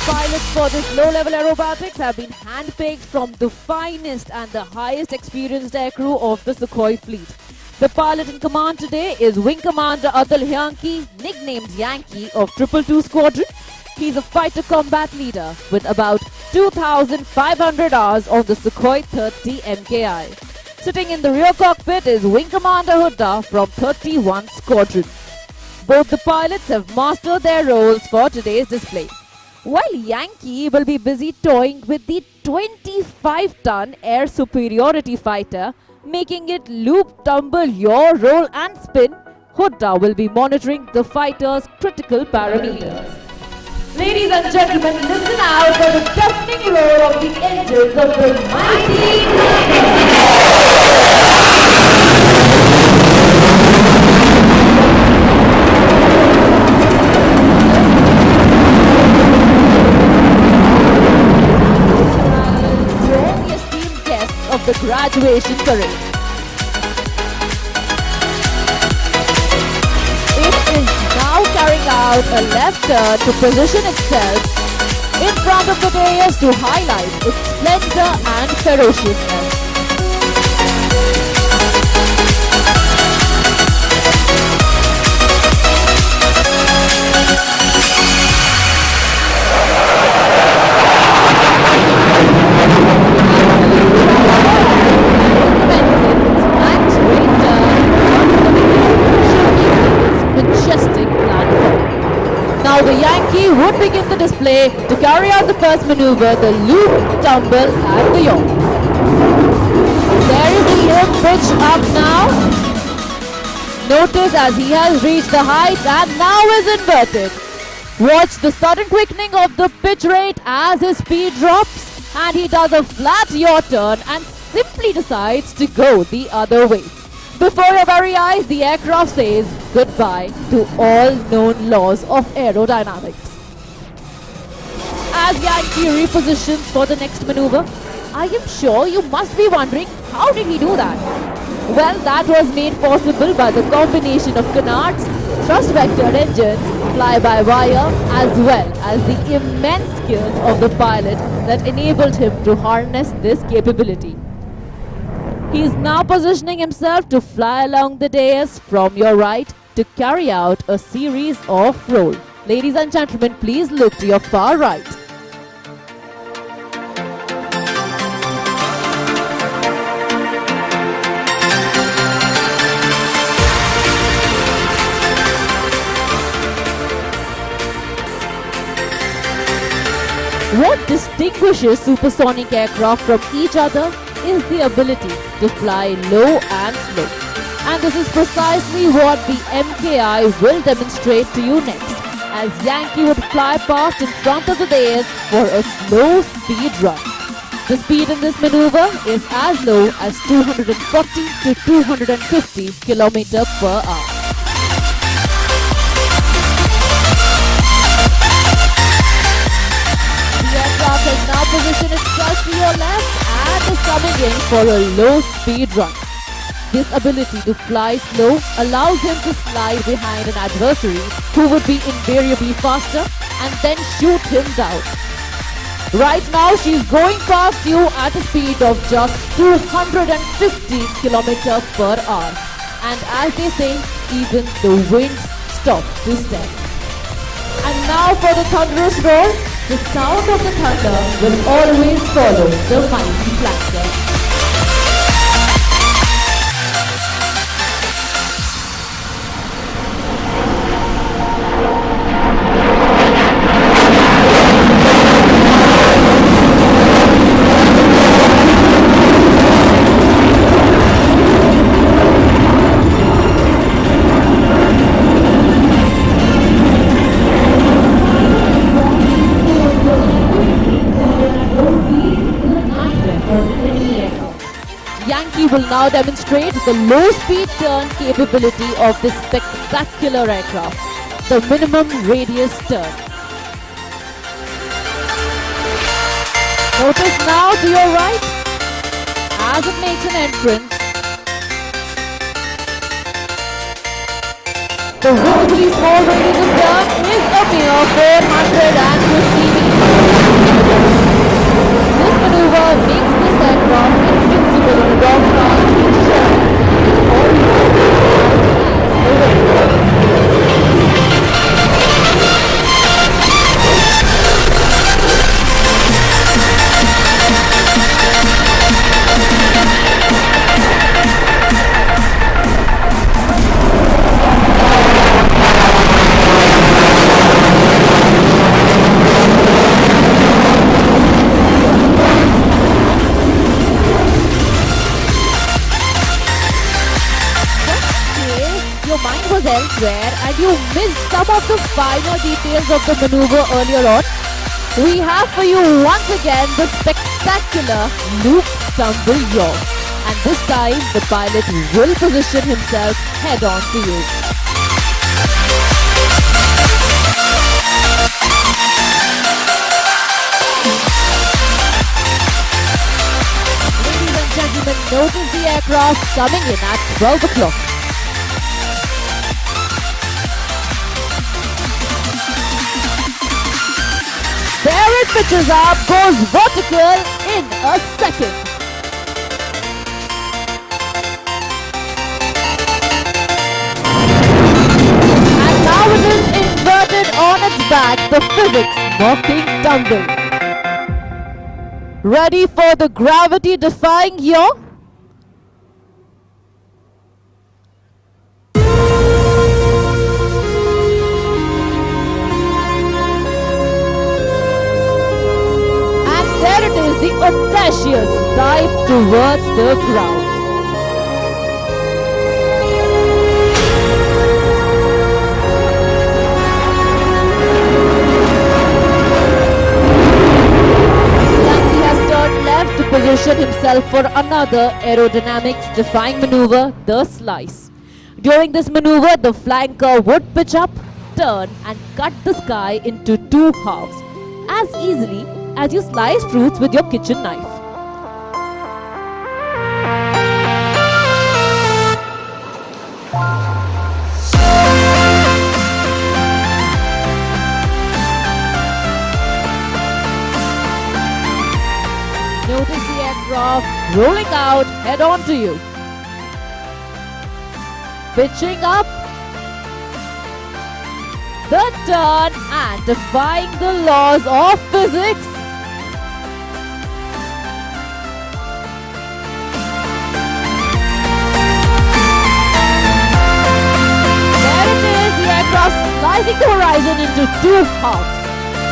Speaker 13: Pilots for this low-level aerobatics have been handpicked from the finest and the highest experienced aircrew of the Sukhoi fleet. The pilot in command today is Wing Commander Atul Hyanki, nicknamed Yankee of 222 Squadron. He's a fighter combat leader with about 2,500 hours on the Sukhoi 30 MKI. Sitting in the rear cockpit is Wing Commander Hudda from 31 Squadron. Both the pilots have mastered their roles for today's display. While Yankee will be busy toying with the 25-ton air superiority fighter, making it loop, tumble, yaw, roll and spin, Hudda will be monitoring the fighter's critical parameters. Ladies and gentlemen, listen out for the deafening roar of the engines of the mighty of the graduation parade. It is now carrying out a left turn to position itself in front of the dais to highlight its splendor and ferociousness. Now the Yankee would begin the display to carry out the first maneuver, the loop, tumble and the yaw. There is the yoke pitch up now. Notice as he has reached the height and now is inverted. Watch the sudden quickening of the pitch rate as his speed drops and he does a flat yaw turn and simply decides to go the other way. Before your very eyes, the aircraft says goodbye to all known laws of aerodynamics. As Yankee repositions for the next maneuver, I am sure you must be wondering, how did he do that? Well, that was made possible by the combination of canards, thrust vector engines, fly-by-wire, as well as the immense skills of the pilot that enabled him to harness this capability. He is now positioning himself to fly along the dais from your right to carry out a series of roll. Ladies and gentlemen, please look to your far right. What distinguishes supersonic aircraft from each other is the ability to fly low and slow. And this is precisely what the MKI will demonstrate to you next, as Yankee would fly past in front of the Dais for a slow speed run. The speed in this maneuver is as low as 240 to 250 km per hour. The aircraft has now positioned itself to your left and is coming in for a low speed run. This ability to fly slow allows him to slide behind an adversary who would be invariably faster and then shoot him down. Right now she's going past you at a speed of just 250 km per hour. And as they say, even the winds stop to stare. And now for the thunderous roar. The sound of the thunder will always follow the mighty flanker. Will now demonstrate the low-speed turn capability of this spectacular aircraft, the minimum radius turn. Notice now to your right, as it makes an entrance, the relatively small radius of turn is a mere 450 meters. This maneuver makes this aircraft invincible in a dogfight with shell or elsewhere and you missed some of the finer details of the maneuver earlier on, we have for you once again the spectacular loop tumble yaw. And this time the pilot will position himself head on to you. Ladies and gentlemen, notice the aircraft coming in at 12 o'clock. There it pitches up, goes vertical in a second. And now it is inverted on its back, the physics mocking tumble. Ready for the gravity-defying yaw? The audacious dive towards the ground. Yankee has turned left to position himself for another aerodynamics-defying maneuver, the slice. During this maneuver, the flanker would pitch up, turn and cut the sky into two halves as easily as you slice fruits with your kitchen knife. Notice the aircraft rolling out head on to you. Pitching up, the turn and defying the laws of physics. Slicing the horizon into two halves.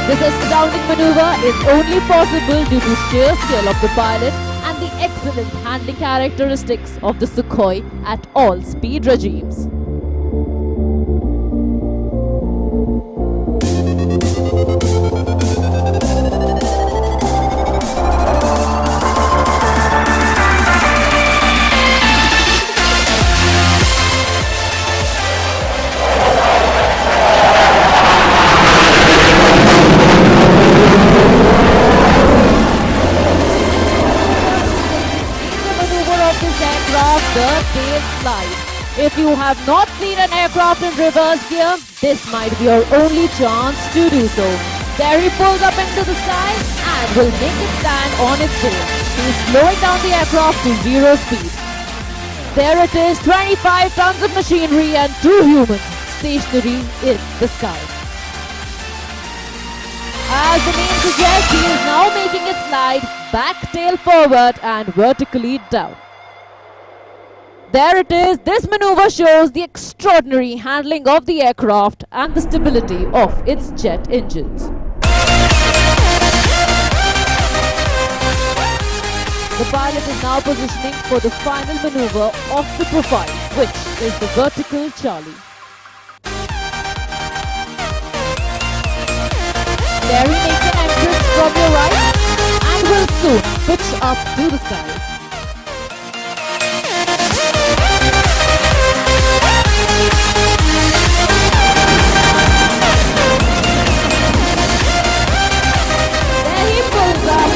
Speaker 13: This astounding maneuver is only possible due to sheer skill of the pilot and and the excellent handling characteristics of the Sukhoi at all speed regimes. The tail slide. If you have not seen an aircraft in reverse gear, this might be your only chance to do so. There he pulls up into the sky and will make it stand on its tail. He is slowing down the aircraft to 0 speed. There it is, 25 tons of machinery and 2 humans stationary in the sky. As the name suggests, he is now making it slide back tail forward and vertically down. There it is. This maneuver shows the extraordinary handling of the aircraft and the stability of its jet engines. The pilot is now positioning for the final maneuver of the profile, which is the vertical Charlie. There he makes an entrance from your right and will soon pitch up to the sky.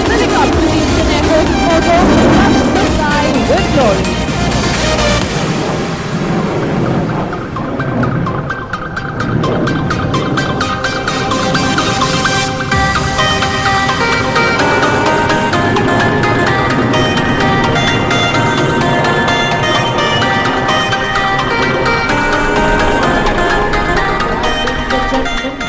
Speaker 13: Living up to the Indian Air Force motto, touch the sky with glory.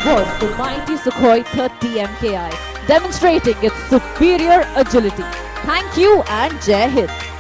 Speaker 13: Was the mighty Sukhoi 30 MKI, demonstrating its superior agility. Thank you and Jai Hind.